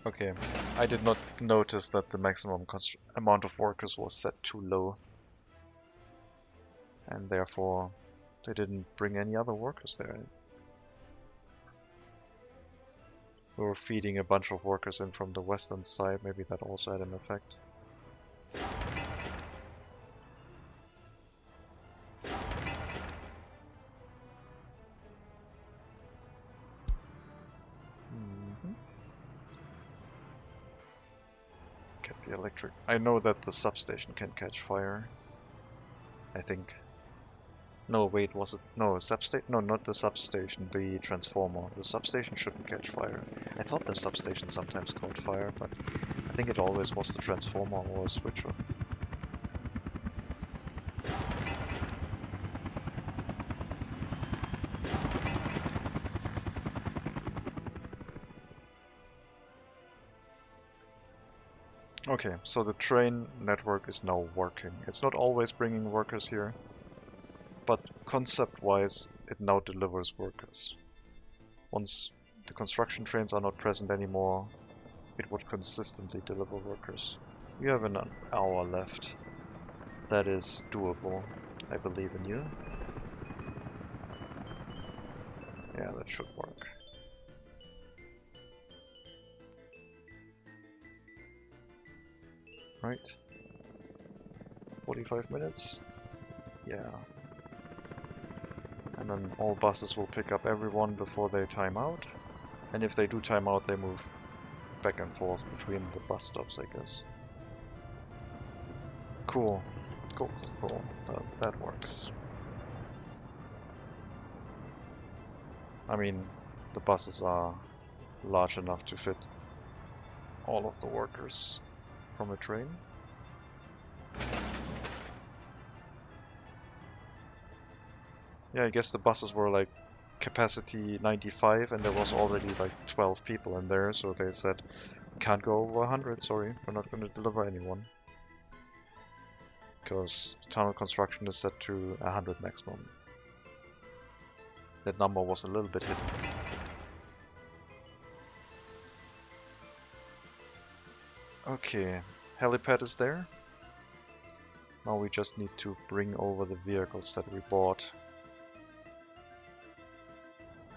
Okay, I did not notice that the maximum amount of workers was set too low. And therefore, they didn't bring any other workers there. We were feeding a bunch of workers in from the western side, maybe that also had an effect. Get the electric. I know that the substation can catch fire. I think. No, wait, was it? No, substation? No, not the substation, the transformer. The substation shouldn't catch fire. I thought the substation sometimes caught fire, but I think it always was the transformer or a switcher. Okay, so the train network is now working. It's not always bringing workers here, but concept-wise, it now delivers workers. Once the construction trains are not present anymore, it would consistently deliver workers. We have an hour left. That is doable. I believe in you. Yeah, that should work. Right. 45 minutes? Yeah. And then all buses will pick up everyone before they time out. And if they do time out, they move back and forth between the bus stops, I guess. Cool. Cool, cool. That works. I mean, the buses are large enough to fit all of the workers from a train. Yeah, I guess the buses were like capacity 95 and there was already like 12 people in there, so they said, can't go over 100, sorry, we're not going to deliver anyone. Because tunnel construction is set to 100 maximum. That number was a little bit hidden. Okay, helipad is there. Now we just need to bring over the vehicles that we bought.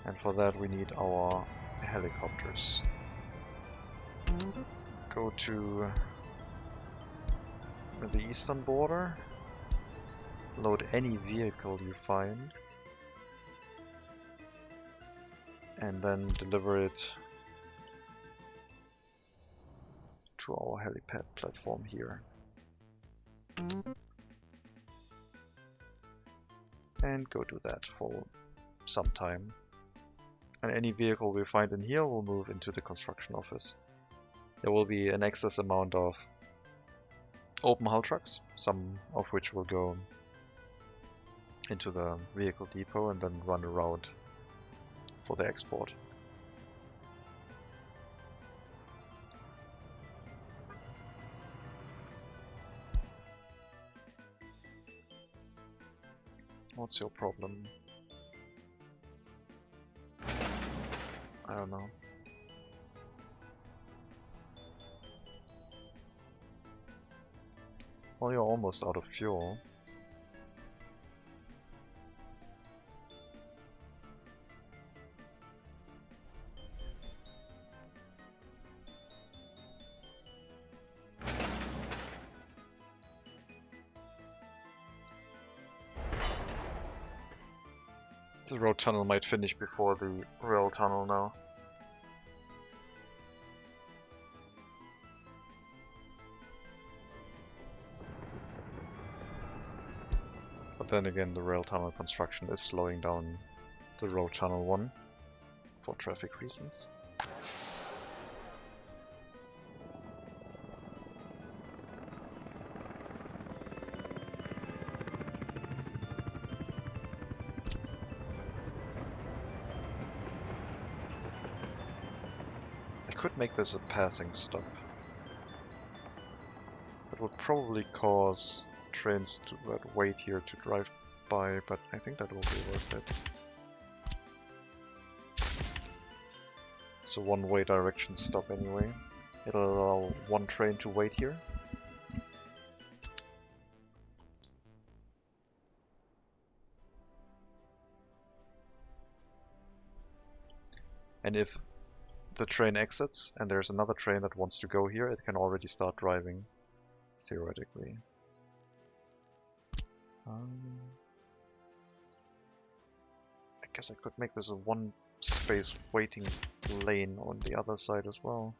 And for that we need our helicopters. Go to the eastern border. Load any vehicle you find. And then deliver it to our helipad platform here. And go do that for some time. And any vehicle we find in here will move into the construction office. There will be an excess amount of open hull trucks, some of which will go into the vehicle depot and then run around for the export. What's your problem? I don't know. Well, you're almost out of fuel. The road tunnel might finish before the rail tunnel now. But then again, the rail tunnel construction is slowing down the road tunnel one for traffic reasons. I could make this a passing stop. It would probably cause trains to wait here to drive by, but I think that will be worth it. It's a one-way direction stop anyway. It'll allow one train to wait here. And if the train exits and there's another train that wants to go here, it can already start driving, theoretically. I guess I could make this a one-space waiting lane on the other side as well.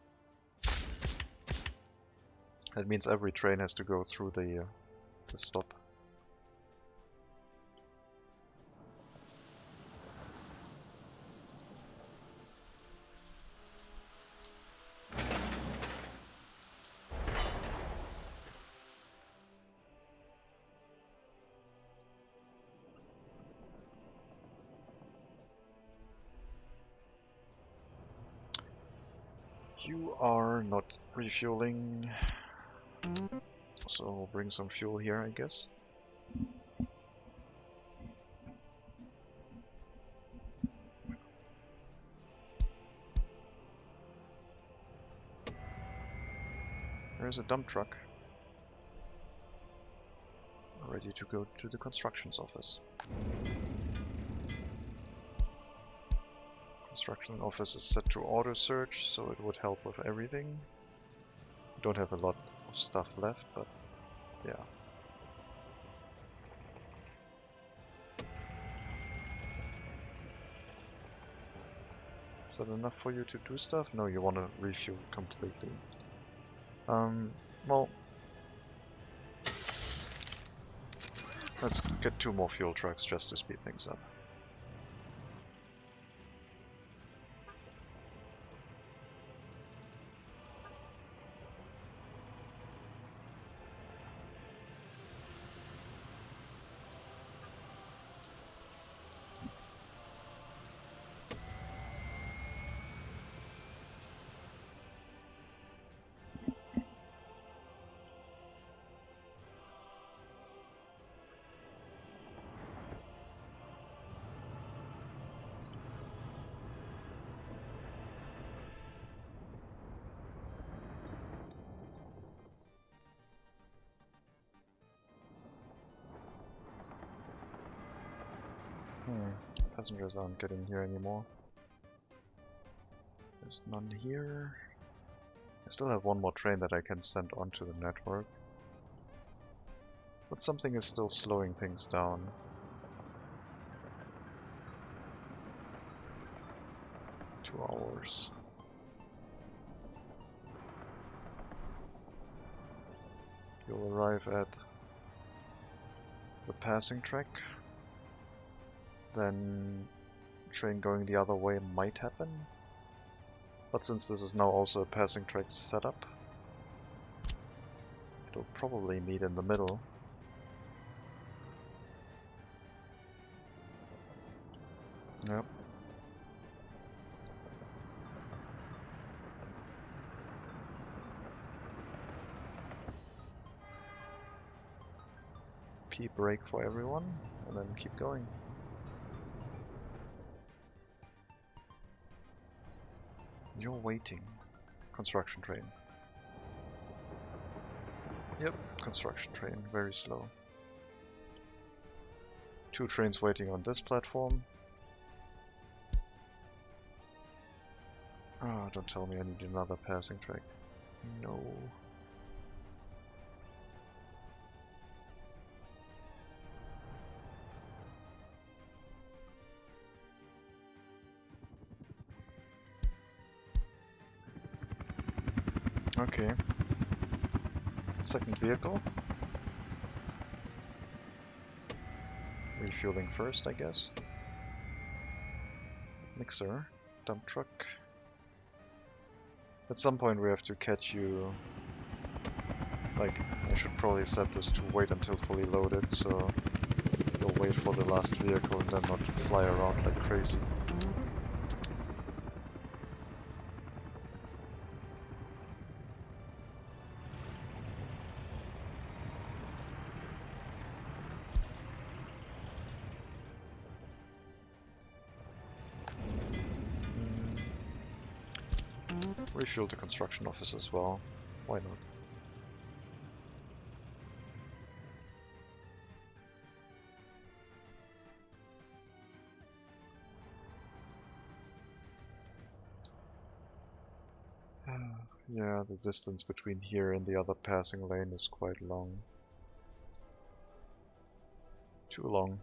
That means every train has to go through the stop. You are not refueling, so I'll bring some fuel here, I guess. There's a dump truck, ready to go to the constructions office. Construction office is set to auto search, so it would help with everything. We don't have a lot of stuff left, but yeah. Is that enough for you to do stuff? No, you want to refuel completely. Well, let's get 2 more fuel trucks just to speed things up. Passengers aren't getting here anymore. There's none here. I still have one more train that I can send onto the network. But something is still slowing things down. Two hours. You'll arrive at the passing track, then train going the other way might happen. But since this is now also a passing track setup, it'll probably meet in the middle. Yep. P-brake for everyone, and then keep going. You're waiting. Construction train. Yep, construction train, very slow. 2 trains waiting on this platform. Oh, don't tell me I need another passing track. No. Okay. Second vehicle. Refueling first, I guess. Mixer. Dump truck. At some point we have to catch you. Like, I should probably set this to wait until fully loaded, so you'll wait for the last vehicle and then not fly around like crazy. Refuel the construction office as well. Why not? Yeah, the distance between here and the other passing lane is quite long. Too long.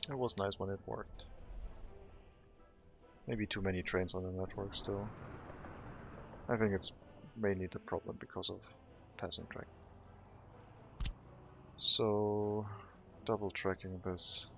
It was nice when it worked. Maybe too many trains on the network still. I think it's mainly the problem because of passing track. So, double tracking this.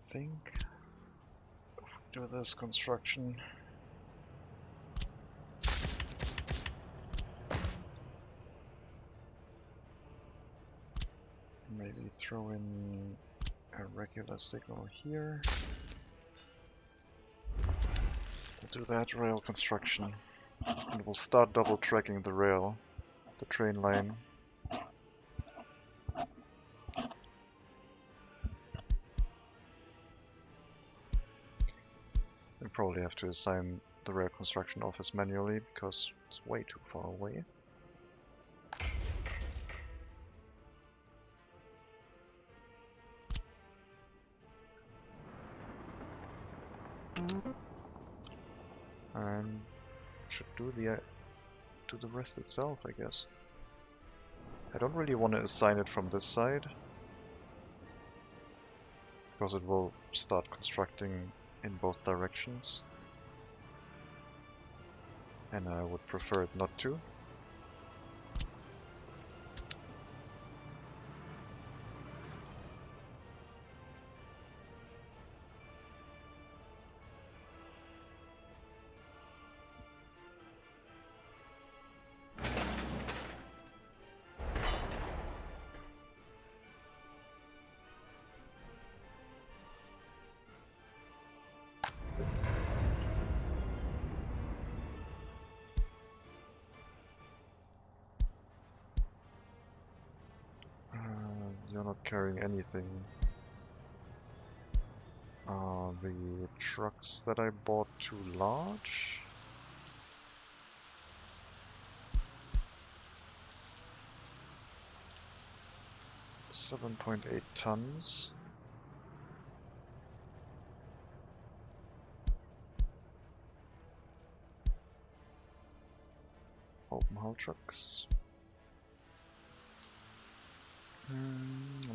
think do this construction. Maybe throw in a regular signal here. We'll do that rail construction. And we'll start double tracking the rail, the train line. We probably have to assign the rail construction office manually because it's way too far away. And should do the rest itself, I guess. I don't really want to assign it from this side because it will start constructing in both directions, and I would prefer it not to. You're not carrying anything. Are the trucks that I bought too large? .8 tons. Open hull trucks.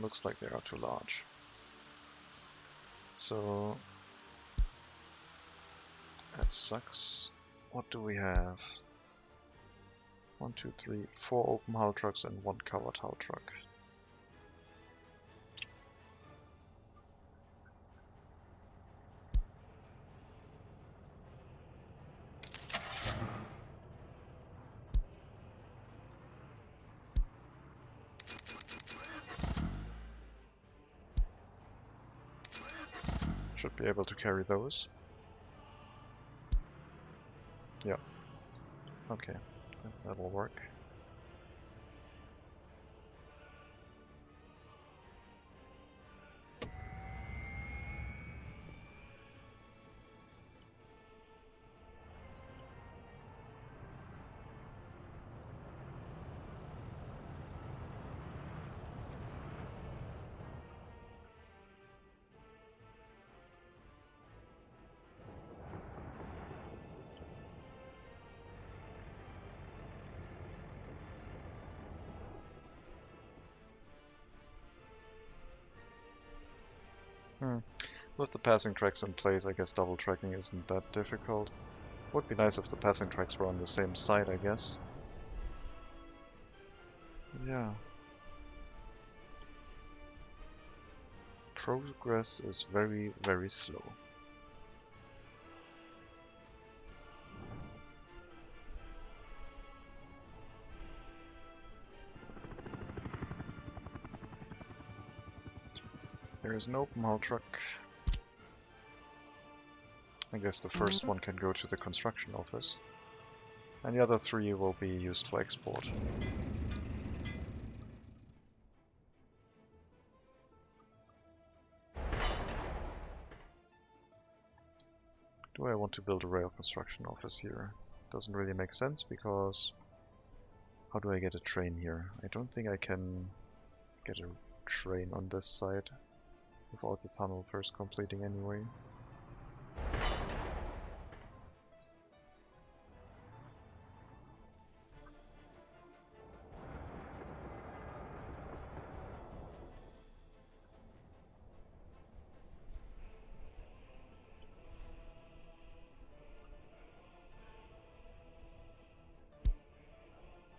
Looks like they are too large. So that sucks. What do we have? 1, 2, 3, 4 open hull trucks and 1 covered hull truck. Should be able to carry those. Yeah. Okay, that'll work. With the passing tracks in place, I guess double tracking isn't that difficult. Would be nice if the passing tracks were on the same side, I guess. Yeah. Progress is very, very slow. There is an open hull truck. I guess the first one can go to the construction office, and the other 3 will be used for export. Do I want to build a rail construction office here? Doesn't really make sense because how do I get a train here? I don't think I can get a train on this side without the tunnel first completing anyway.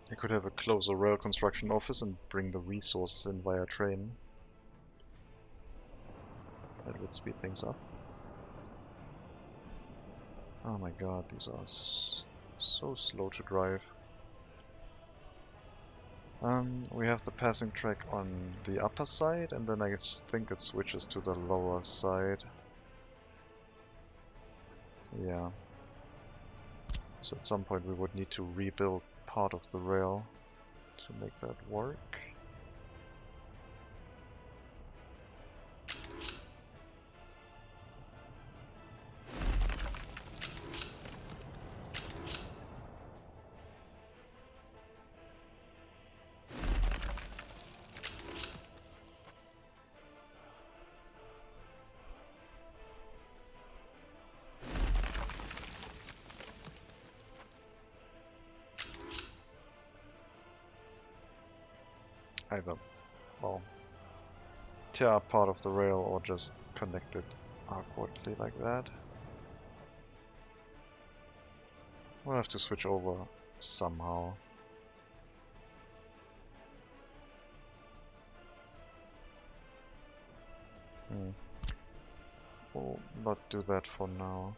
I could have a closer rail construction office and bring the resources in via train. That would speed things up. Oh my god, these are so slow to drive. We have the passing track on the upper side, and then I think it switches to the lower side. Yeah. So at some point we would need to rebuild part of the rail to make that work. Either, well, tear up part of the rail or just connect it awkwardly like that. We'll have to switch over somehow. We'll not do that for now.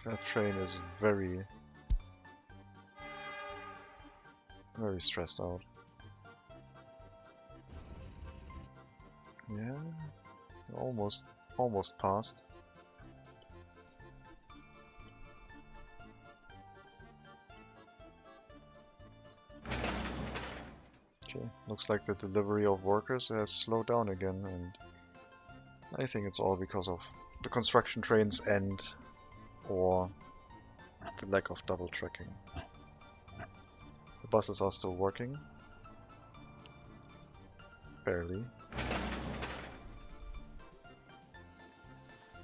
That train is very stressed out. Yeah, almost passed. Okay, looks like the delivery of workers has slowed down again, and I think it's all because of the construction trains and or the lack of double tracking. The buses are still working. Barely.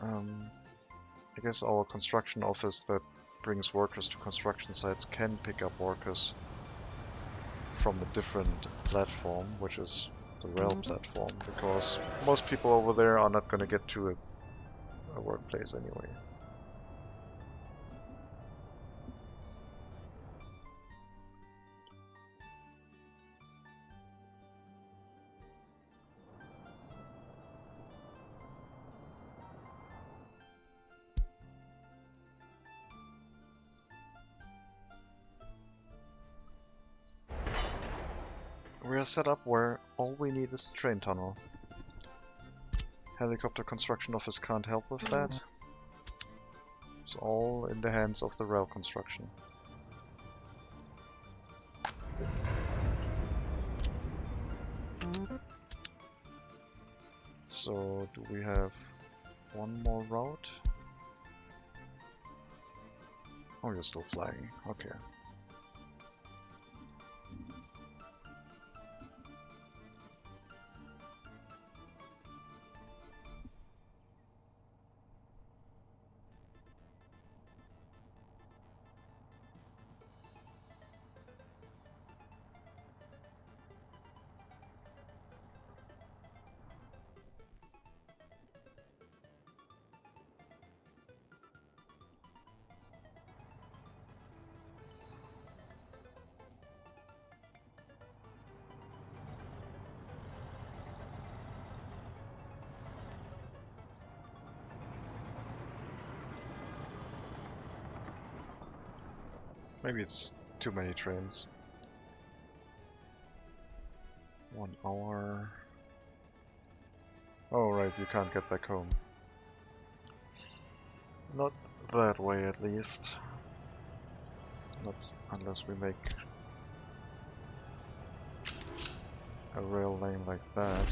I guess our construction office that brings workers to construction sites can pick up workers from a different platform, which is the rail platform, because most people over there are not going to get to a workplace anyway. We are set up where all we need is the train tunnel. Helicopter construction office can't help with that. It's all in the hands of the rail construction. So, do we have one more route? Oh, you're still flying. Okay. Maybe it's too many trains. 1 hour. Oh right, you can't get back home. Not that way at least. Not unless we make a rail lane like that.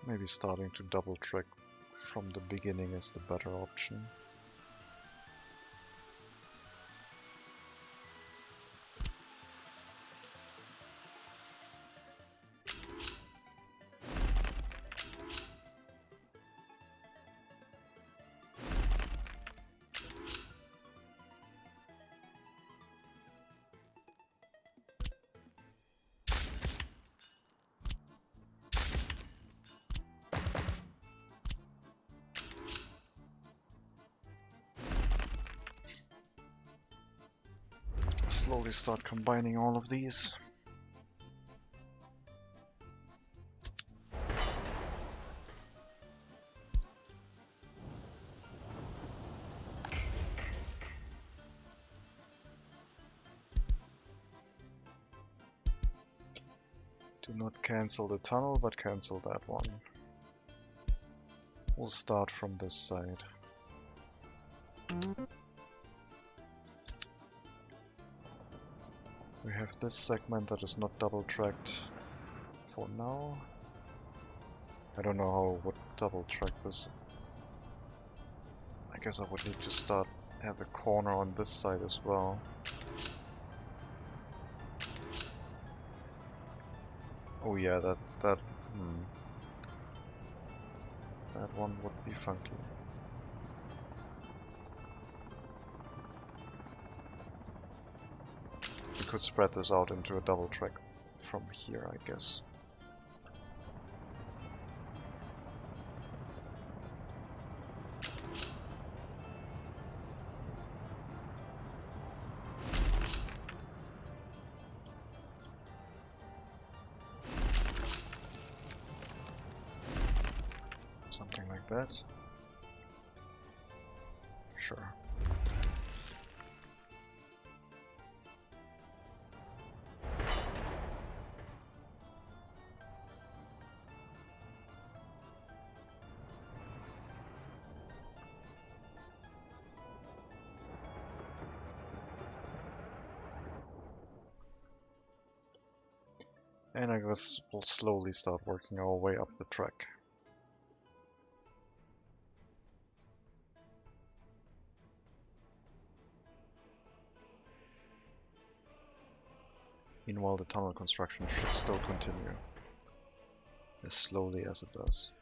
Maybe starting to double track from the beginning is the better option. Slowly start combining all of these. Do not cancel the tunnel, but cancel that one. We'll start from this side. We have this segment that is not double tracked for now. I don't know how I would double track this. I guess I would need to have a corner on this side as well. Oh yeah, that one would be funky. We could spread this out into a double track from here, I guess. Something like that. Sure. And I guess we'll slowly start working our way up the track. Meanwhile, the tunnel construction should still continue, as slowly as it does.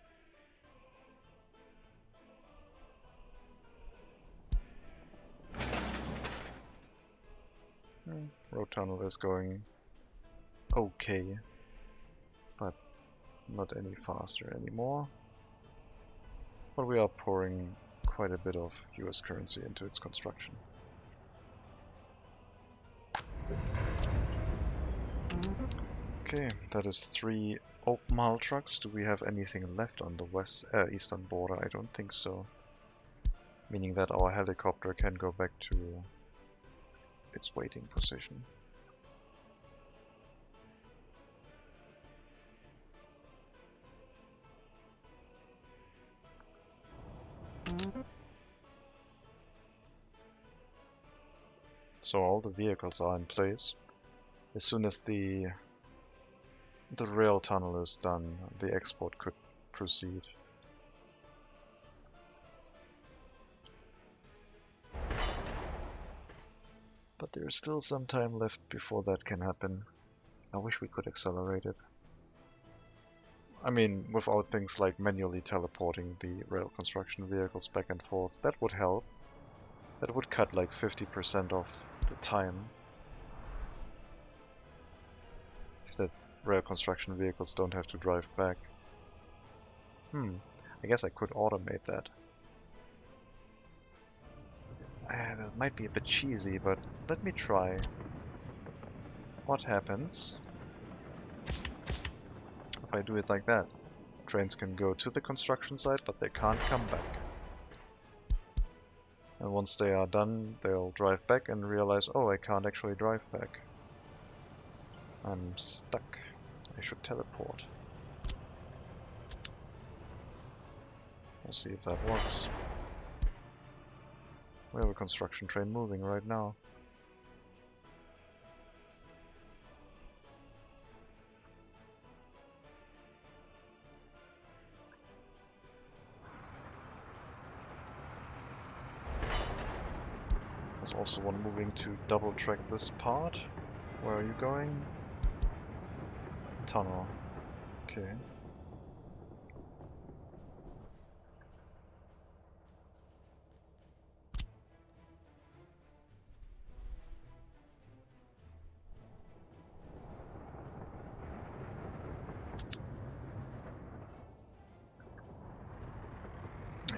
Road tunnel is going okay, but not any faster anymore. But we are pouring quite a bit of US currency into its construction. Okay, that is 3 open hull trucks. Do we have anything left on the eastern border? I don't think so. Meaning that our helicopter can go back to its waiting position. So all the vehicles are in place. As soon as the rail tunnel is done, the export could proceed. But there's still some time left before that can happen. I wish we could accelerate it. I mean, without things like manually teleporting the rail construction vehicles back and forth, that would help. That would cut like 50% of the time. If the rail construction vehicles don't have to drive back. I guess I could automate that. That might be a bit cheesy, but let me try. What happens if I do it like that? Trains can go to the construction site, but they can't come back. And once they are done, they'll drive back and realize, oh, I can't actually drive back. I'm stuck. I should teleport. We'll see if that works. We have a construction train moving right now. There's also one moving to double track this part. Where are you going? Tunnel. Okay.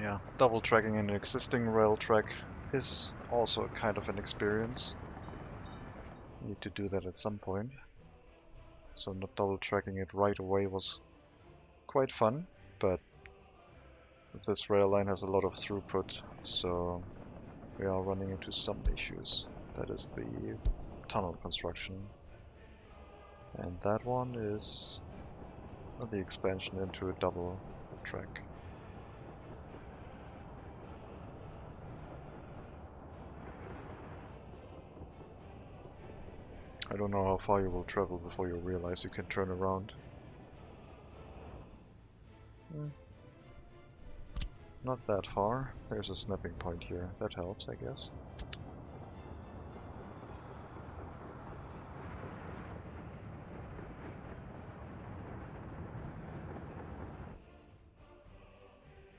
Yeah, double tracking an existing rail track is also kind of an experience. Need to do that at some point. So not double tracking it right away was quite fun, but this rail line has a lot of throughput, so we are running into some issues. That is the tunnel construction. And that one is the expansion into a double track. I don't know how far you will travel before you realize you can turn around. Not that far. There's a snapping point here. That helps, I guess.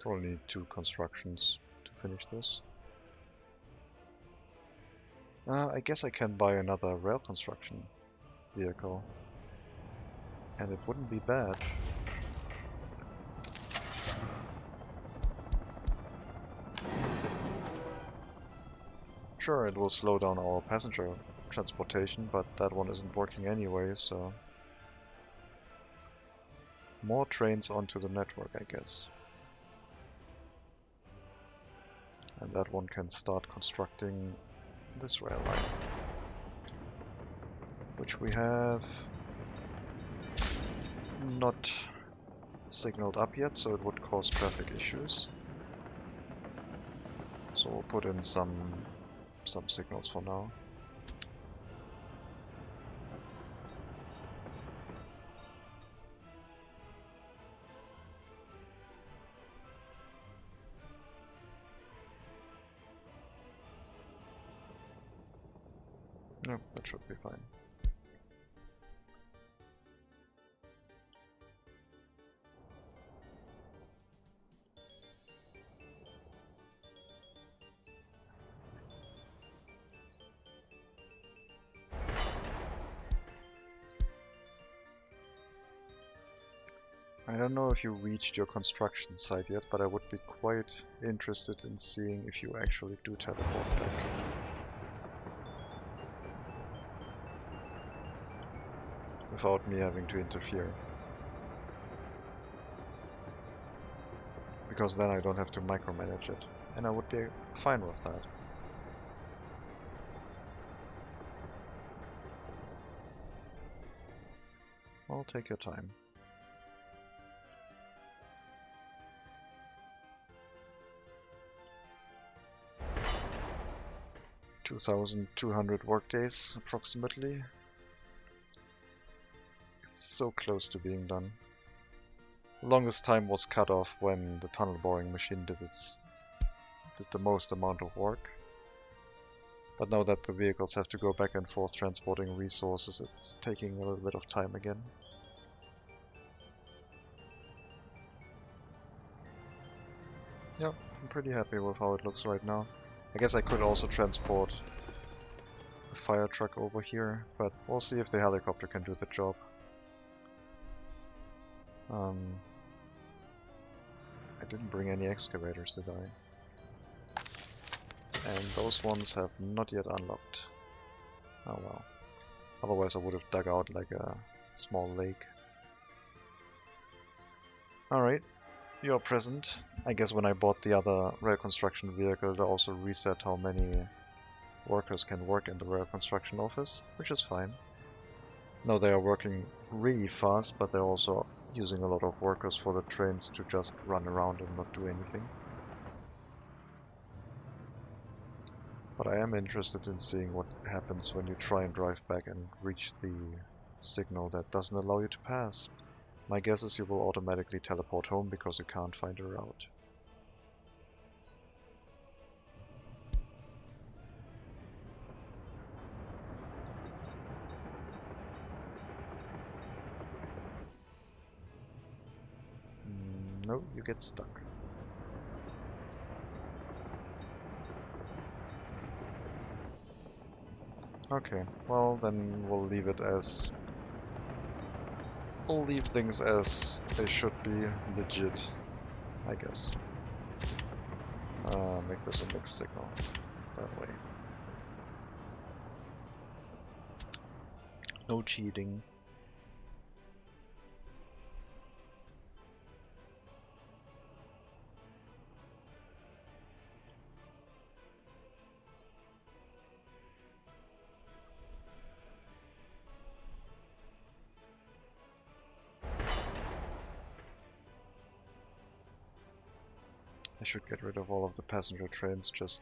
We'll need 2 constructions to finish this. I guess I can buy another rail construction vehicle. And it wouldn't be bad. Sure, it will slow down our passenger transportation, but that one isn't working anyway, so... More trains onto the network, I guess. And that one can start constructing this rail line. Which we have not signaled up yet, so it would cause traffic issues. So we'll put in some signals for now. No, that should be fine. I don't know if you reached your construction site yet, but I would be quite interested in seeing if you actually do teleport back. Without me having to interfere. Because then I don't have to micromanage it, and I would be fine with that. I'll take your time. 2,200 workdays, approximately. It's so close to being done. Longest time was cut off when the tunnel boring machine did the most amount of work. But now that the vehicles have to go back and forth transporting resources, it's taking a little bit of time again. Yep, I'm pretty happy with how it looks right now. I guess I could also transport a fire truck over here, but we'll see if the helicopter can do the job. I didn't bring any excavators, did I? And those ones have not yet unlocked. Oh well. Otherwise I would have dug out like a small lake. Alright, you're present. I guess when I bought the other rail construction vehicle, it also reset how many workers can work in the rail construction office, which is fine. Now they are working really fast, but they're also using a lot of workers for the trains to just run around and not do anything. But I am interested in seeing what happens when you try and drive back and reach the signal that doesn't allow you to pass. My guess is you will automatically teleport home because you can't find a route. No, you get stuck. Okay, well then we'll leave it as... We'll leave things as they should be, legit, I guess. Make this a mixed signal, that way. No cheating. I should get rid of all of the passenger trains, just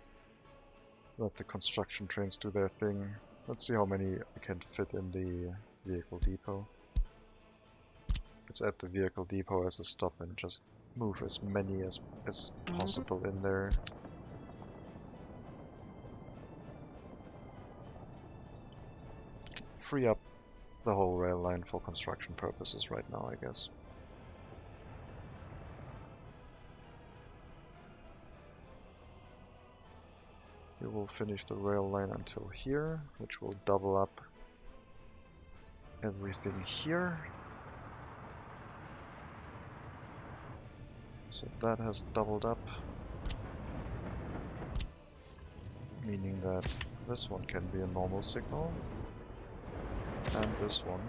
let the construction trains do their thing. Let's see how many I can fit in the vehicle depot. Let's add the vehicle depot as a stop and just move as many as possible in there. Free up the whole rail line for construction purposes right now, I guess. We will finish the rail line until here, which will double up everything here. So that has doubled up, meaning that this one can be a normal signal, and this one.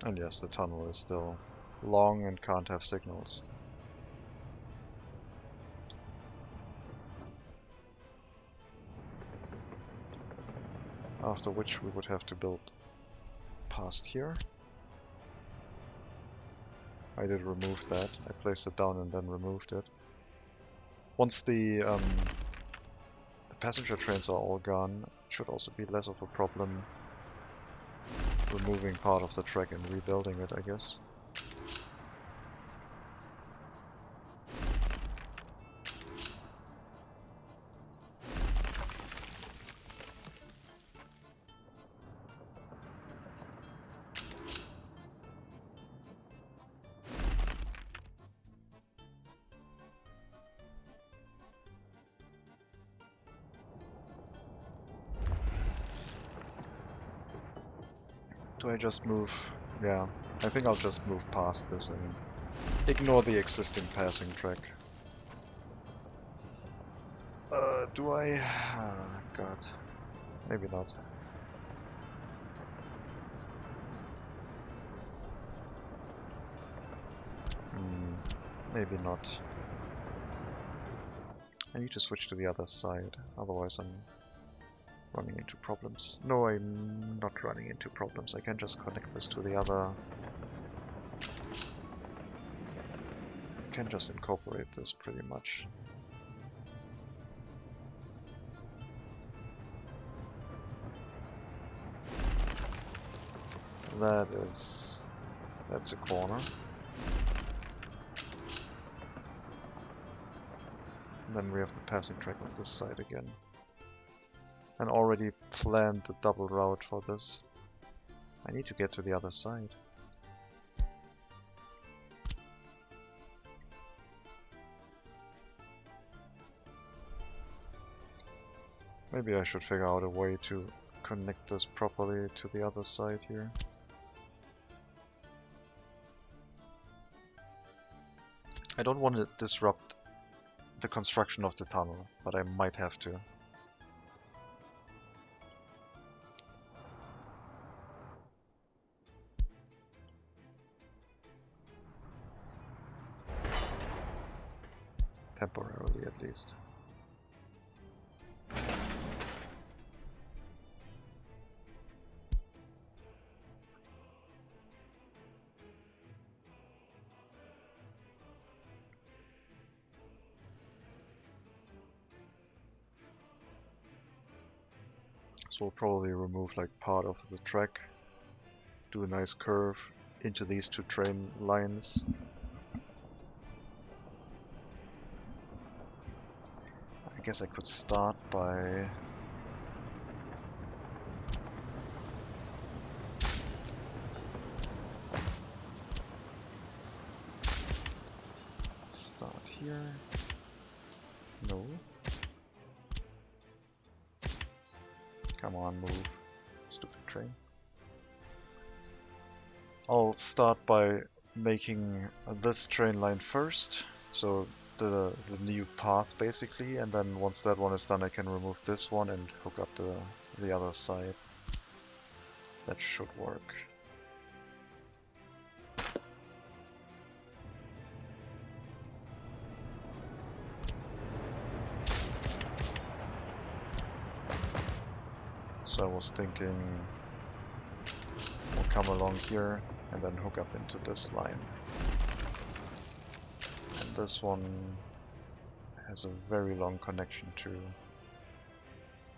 And yes, the tunnel is still long and can't have signals. After which we would have to build past here. I did remove that. I placed it down and then removed it. Once the passenger trains are all gone, it should also be less of a problem removing part of the track and rebuilding it, I guess. Do I just move? Yeah, I think I'll just move past this and ignore the existing passing track. Do I? Oh, God. Maybe not. Maybe not. I need to switch to the other side, otherwise I'm running into problems. No, I'm not running into problems. I can just connect this to the other. I can just incorporate this pretty much. That's a corner. And then we have the passing track on this side again. And already planned the double route for this. I need to get to the other side. Maybe I should figure out a way to connect this properly to the other side here. I don't want to disrupt the construction of the tunnel, but I might have to. Temporarily, at least. So we'll probably remove like part of the track, do a nice curve into these two train lines. I guess I could start by Start here. No. Come on, move. Stupid train. I'll start by making this train line first, so the new path basically, and then once that one is done I can remove this one and hook up the other side. That should work. So I was thinking we'll come along here and then hook up into this line. And this one has a very long connection to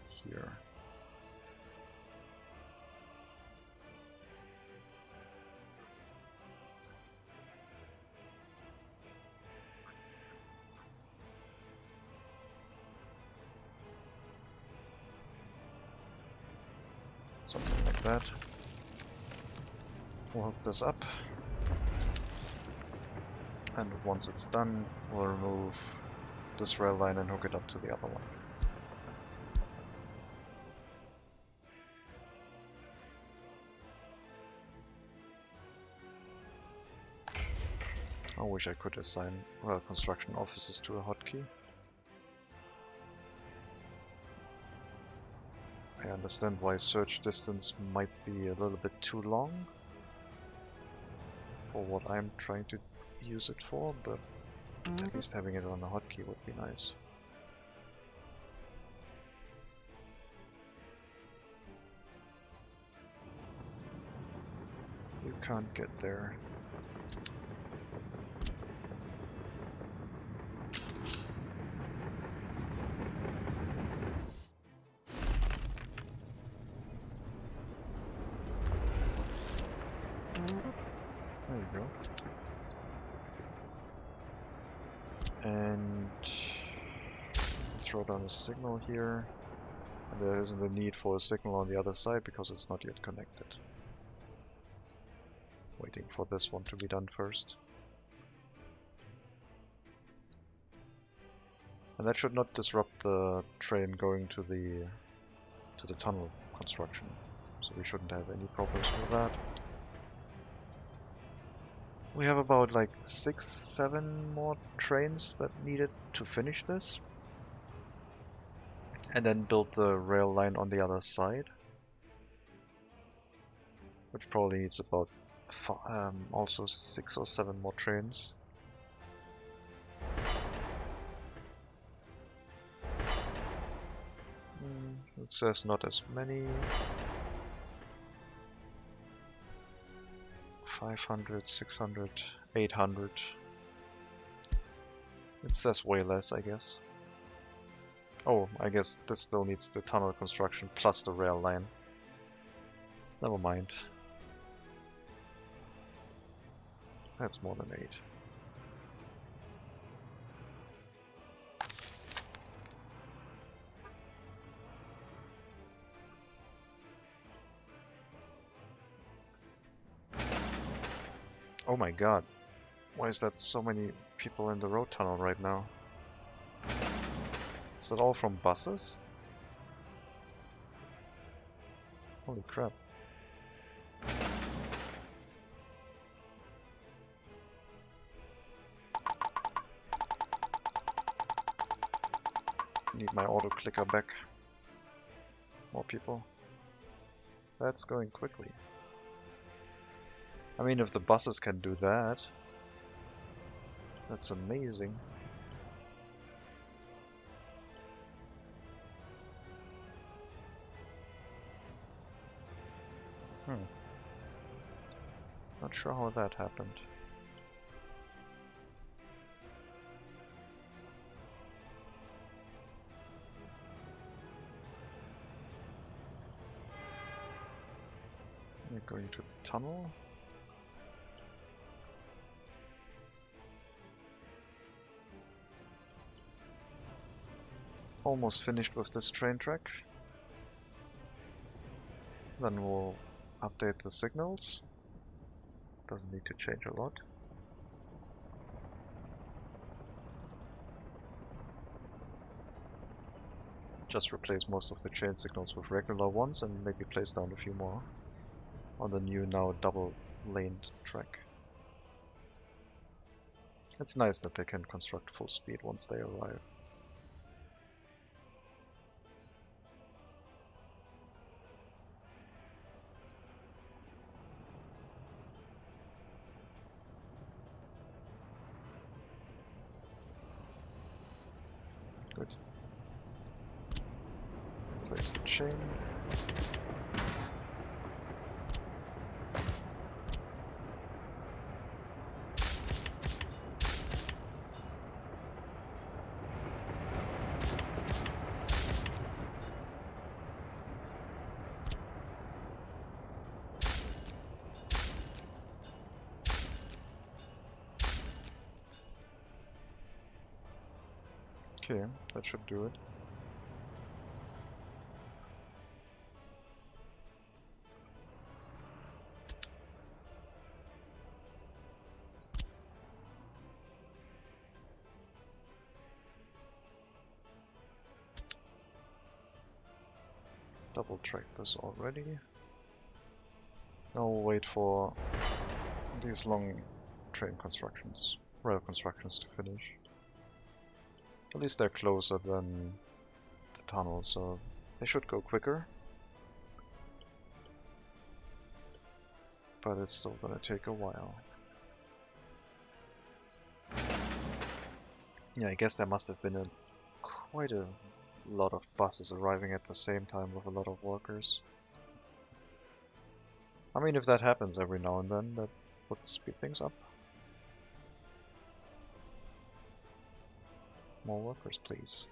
here. Something like that. We'll hook this up. And once it's done, we'll remove this rail line and hook it up to the other one. I wish I could assign rail construction offices to a hotkey. I understand why search distance might be a little bit too long for what I'm trying to use it for, but at least having it on a hotkey would be nice. You can't get there. There you go. And throw down a signal here. And there isn't a need for a signal on the other side because it's not yet connected. Waiting for this one to be done first. And that should not disrupt the train going to the tunnel construction. So we shouldn't have any problems with that. We have about like 6-7 more trains that needed to finish this. And then build the rail line on the other side. Which probably needs about also 6 or 7 more trains. It says not as many. 500, 600, 800. It says way less, I guess. Oh, I guess this still needs the tunnel construction plus the rail line. Never mind. That's more than 8. Oh my god. Why is that so many people in the road tunnel right now? Is that all from buses? Holy crap. Need my auto clicker back. More people. That's going quickly. I mean, if the buses can do that, that's amazing. Not sure how that happened. We're going to the tunnel. Almost finished with this train track. Then we'll update the signals. Doesn't need to change a lot. just replace most of the chain signals with regular ones and maybe place down a few more on the new, now double-laned track. It's nice that they can construct full speed once they arrive. Good. Place the chain. Okay, that should do it. Double track this already. Now we'll wait for these long train constructions, rail constructions to finish. At least they're closer than the tunnel, so they should go quicker. But it's still gonna take a while. Yeah, I guess there must have been quite a lot of buses arriving at the same time with a lot of workers. I mean, if that happens every now and then, that would speed things up. More workers, please.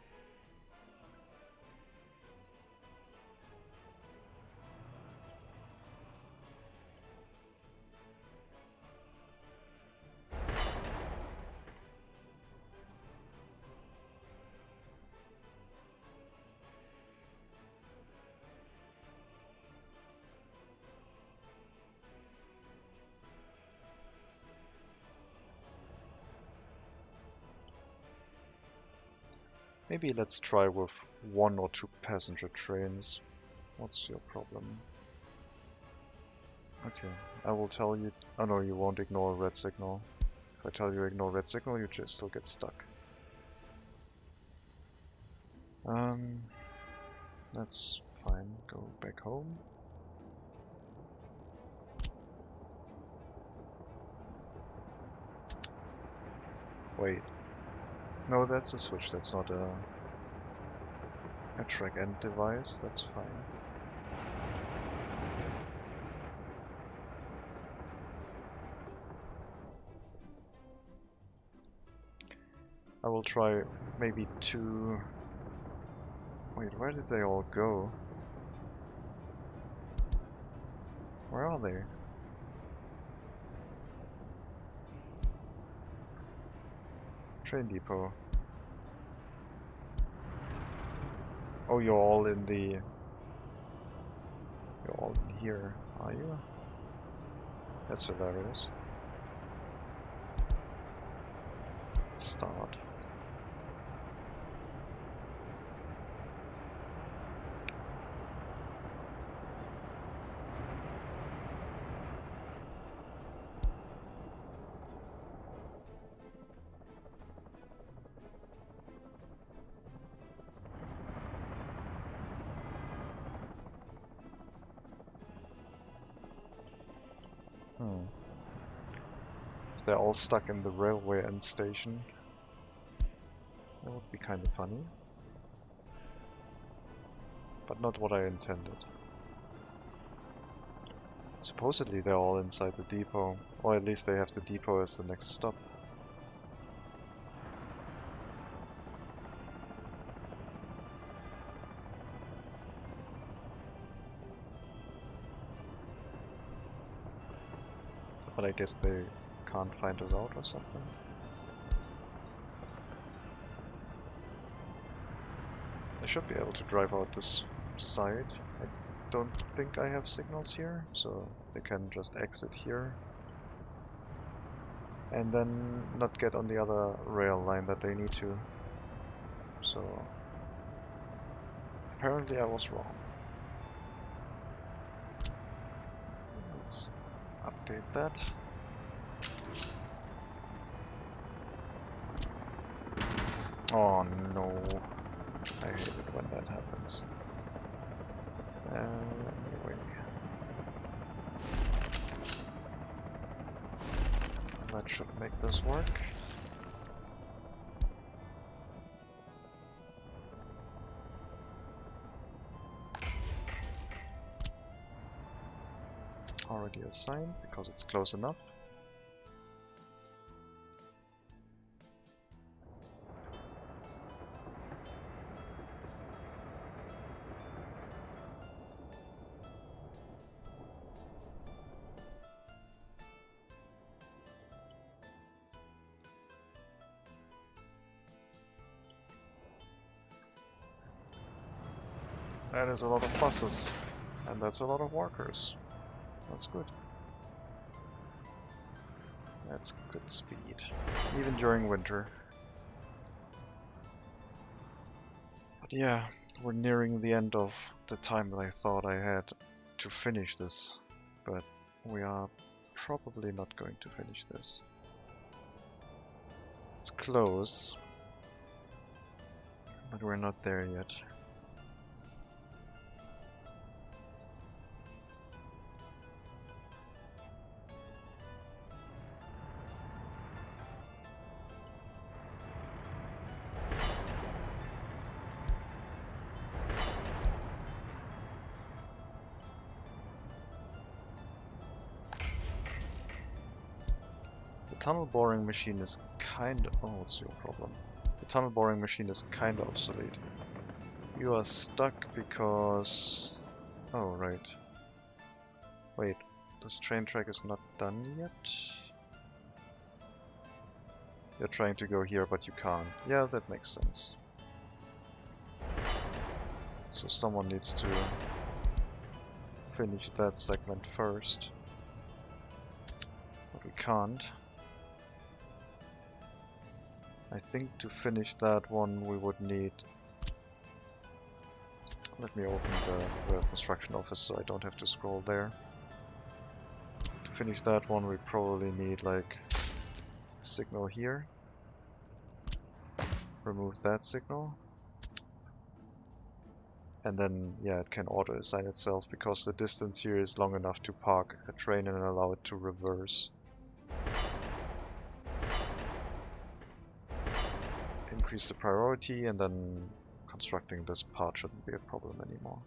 Maybe let's try with 1 or 2 passenger trains. What's your problem? Okay, I will tell you... Oh no, you won't ignore a red signal. If I tell you ignore red signal, you just still get stuck. That's fine. Go back home. Wait. No, that's a switch. That's not a track end device. That's fine. I will try maybe 2... Wait, where did they all go? Where are they? Train depot. Oh, you're all in the... You're all in here, are you? That's hilarious. Start. They're all stuck in the railway end station. That would be kind of funny. But not what I intended. Supposedly they're all inside the depot, or at least they have the depot as the next stop. But I guess they can't find a route or something. I should be able to drive out this side. I don't think I have signals here, so they can just exit here. And then not get on the other rail line that they need to. So Apparently I was wrong. Let's update that. Oh no, I hate it when that happens. Anyway. That should make this work. Already assigned because it's close enough. That is a lot of buses, and that's a lot of workers. That's good. That's good speed, even during winter. But yeah, we're nearing the end of the time that I thought I had to finish this, but we are probably not going to finish this. It's close, but we're not there yet. The tunnel boring machine is oh, what's your problem? The tunnel boring machine is kinda obsolete. You are stuck because... oh, right. Wait, this train track is not done yet? You're trying to go here, but you can't. Yeah, that makes sense. So someone needs to finish that segment first. But we can't. I think to finish that one we would need... let me open the construction office so I don't have to scroll there. To finish that one we probably need like a signal here. Remove that signal. And then, yeah, it can auto-assign itself because the distance here is long enough to park a train and allow it to reverse. Increase the priority, and then constructing this part shouldn't be a problem anymore.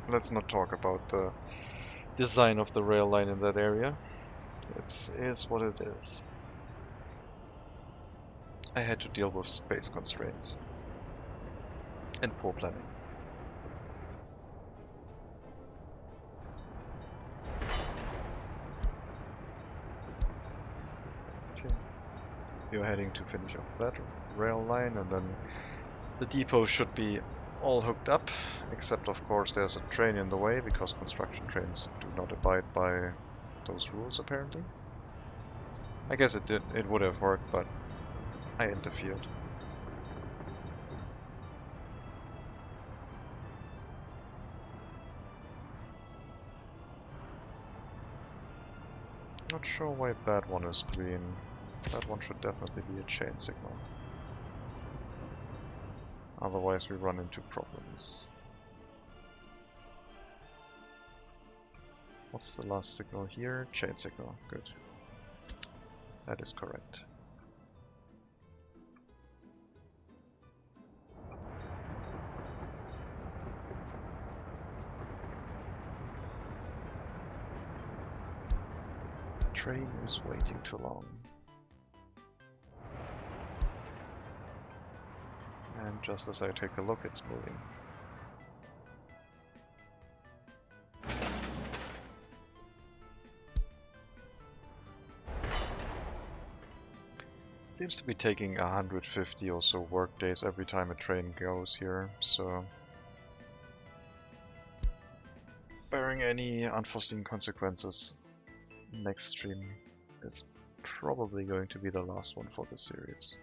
Let's not talk about the design of the rail line in that area. It is what it is. I had to deal with space constraints and poor planning. Okay. You're heading to finish off that rail line, and then the depot should be all hooked up, except of course there's a train in the way because construction trains do not abide by those rules apparently. I guess it would have worked, but I interfered. Not sure why that one is green. That one should definitely be a chain signal. Otherwise we run into problems. What's the last signal here? Chain signal. Good. That is correct. The train is waiting too long. And just as I take a look, it's moving. Seems to be taking 150 or so work days every time a train goes here, so barring any unforeseen consequences, next stream is probably going to be the last one for this series.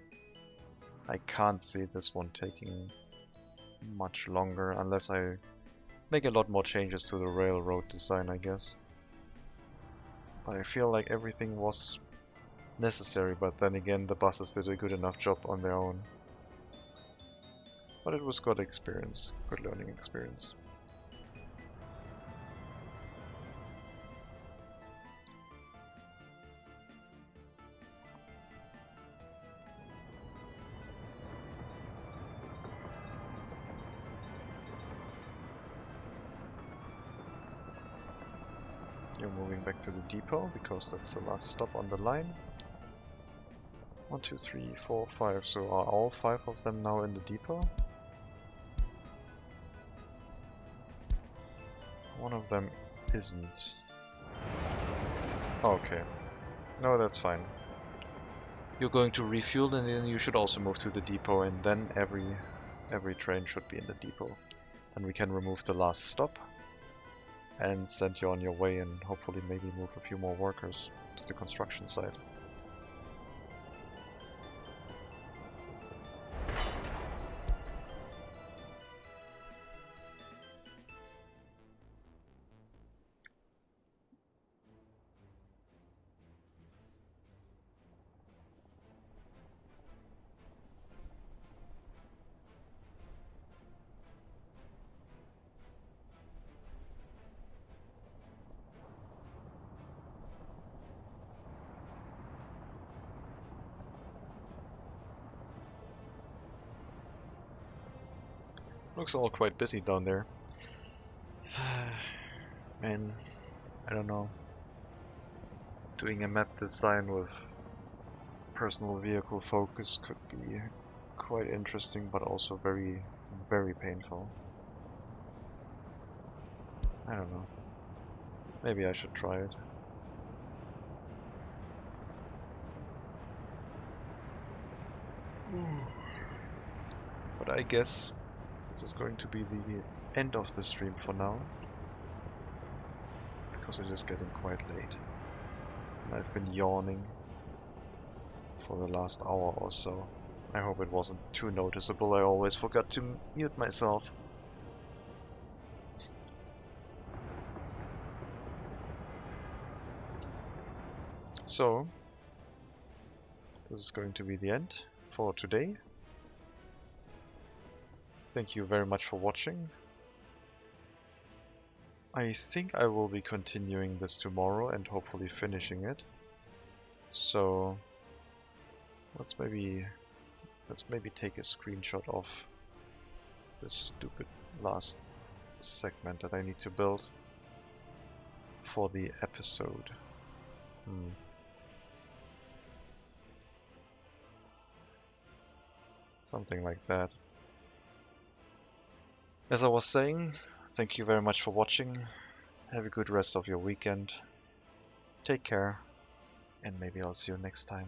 I can't see this one taking much longer unless I make a lot more changes to the railroad design, I guess. But I feel like everything was necessary, but then again the buses did a good enough job on their own. But it was good experience, good learning experience. You're moving back to the depot because that's the last stop on the line. 1, 2, 3, 4, 5. So are all 5 of them now in the depot? One of them isn't. Okay. No, that's fine. You're going to refuel and then you should also move to the depot, and then every train should be in the depot. Then we can remove the last stop and send you on your way and hopefully maybe move a few more workers to the construction site. Looks all quite busy down there. Man, I don't know. Doing a map design with personal vehicle focus could be quite interesting, but also very, very painful. I don't know. Maybe I should try it. But I guess this is going to be the end of the stream for now, because it is getting quite late. And I've been yawning for the last hour or so. I hope it wasn't too noticeable. I always forgot to mute myself. So, this is going to be the end for today. Thank you very much for watching. I think I will be continuing this tomorrow and hopefully finishing it. So let's maybe take a screenshot of this stupid last segment that I need to build for the episode. Something like that. As I was saying, thank you very much for watching. Have a good rest of your weekend. Take care, and maybe I'll see you next time.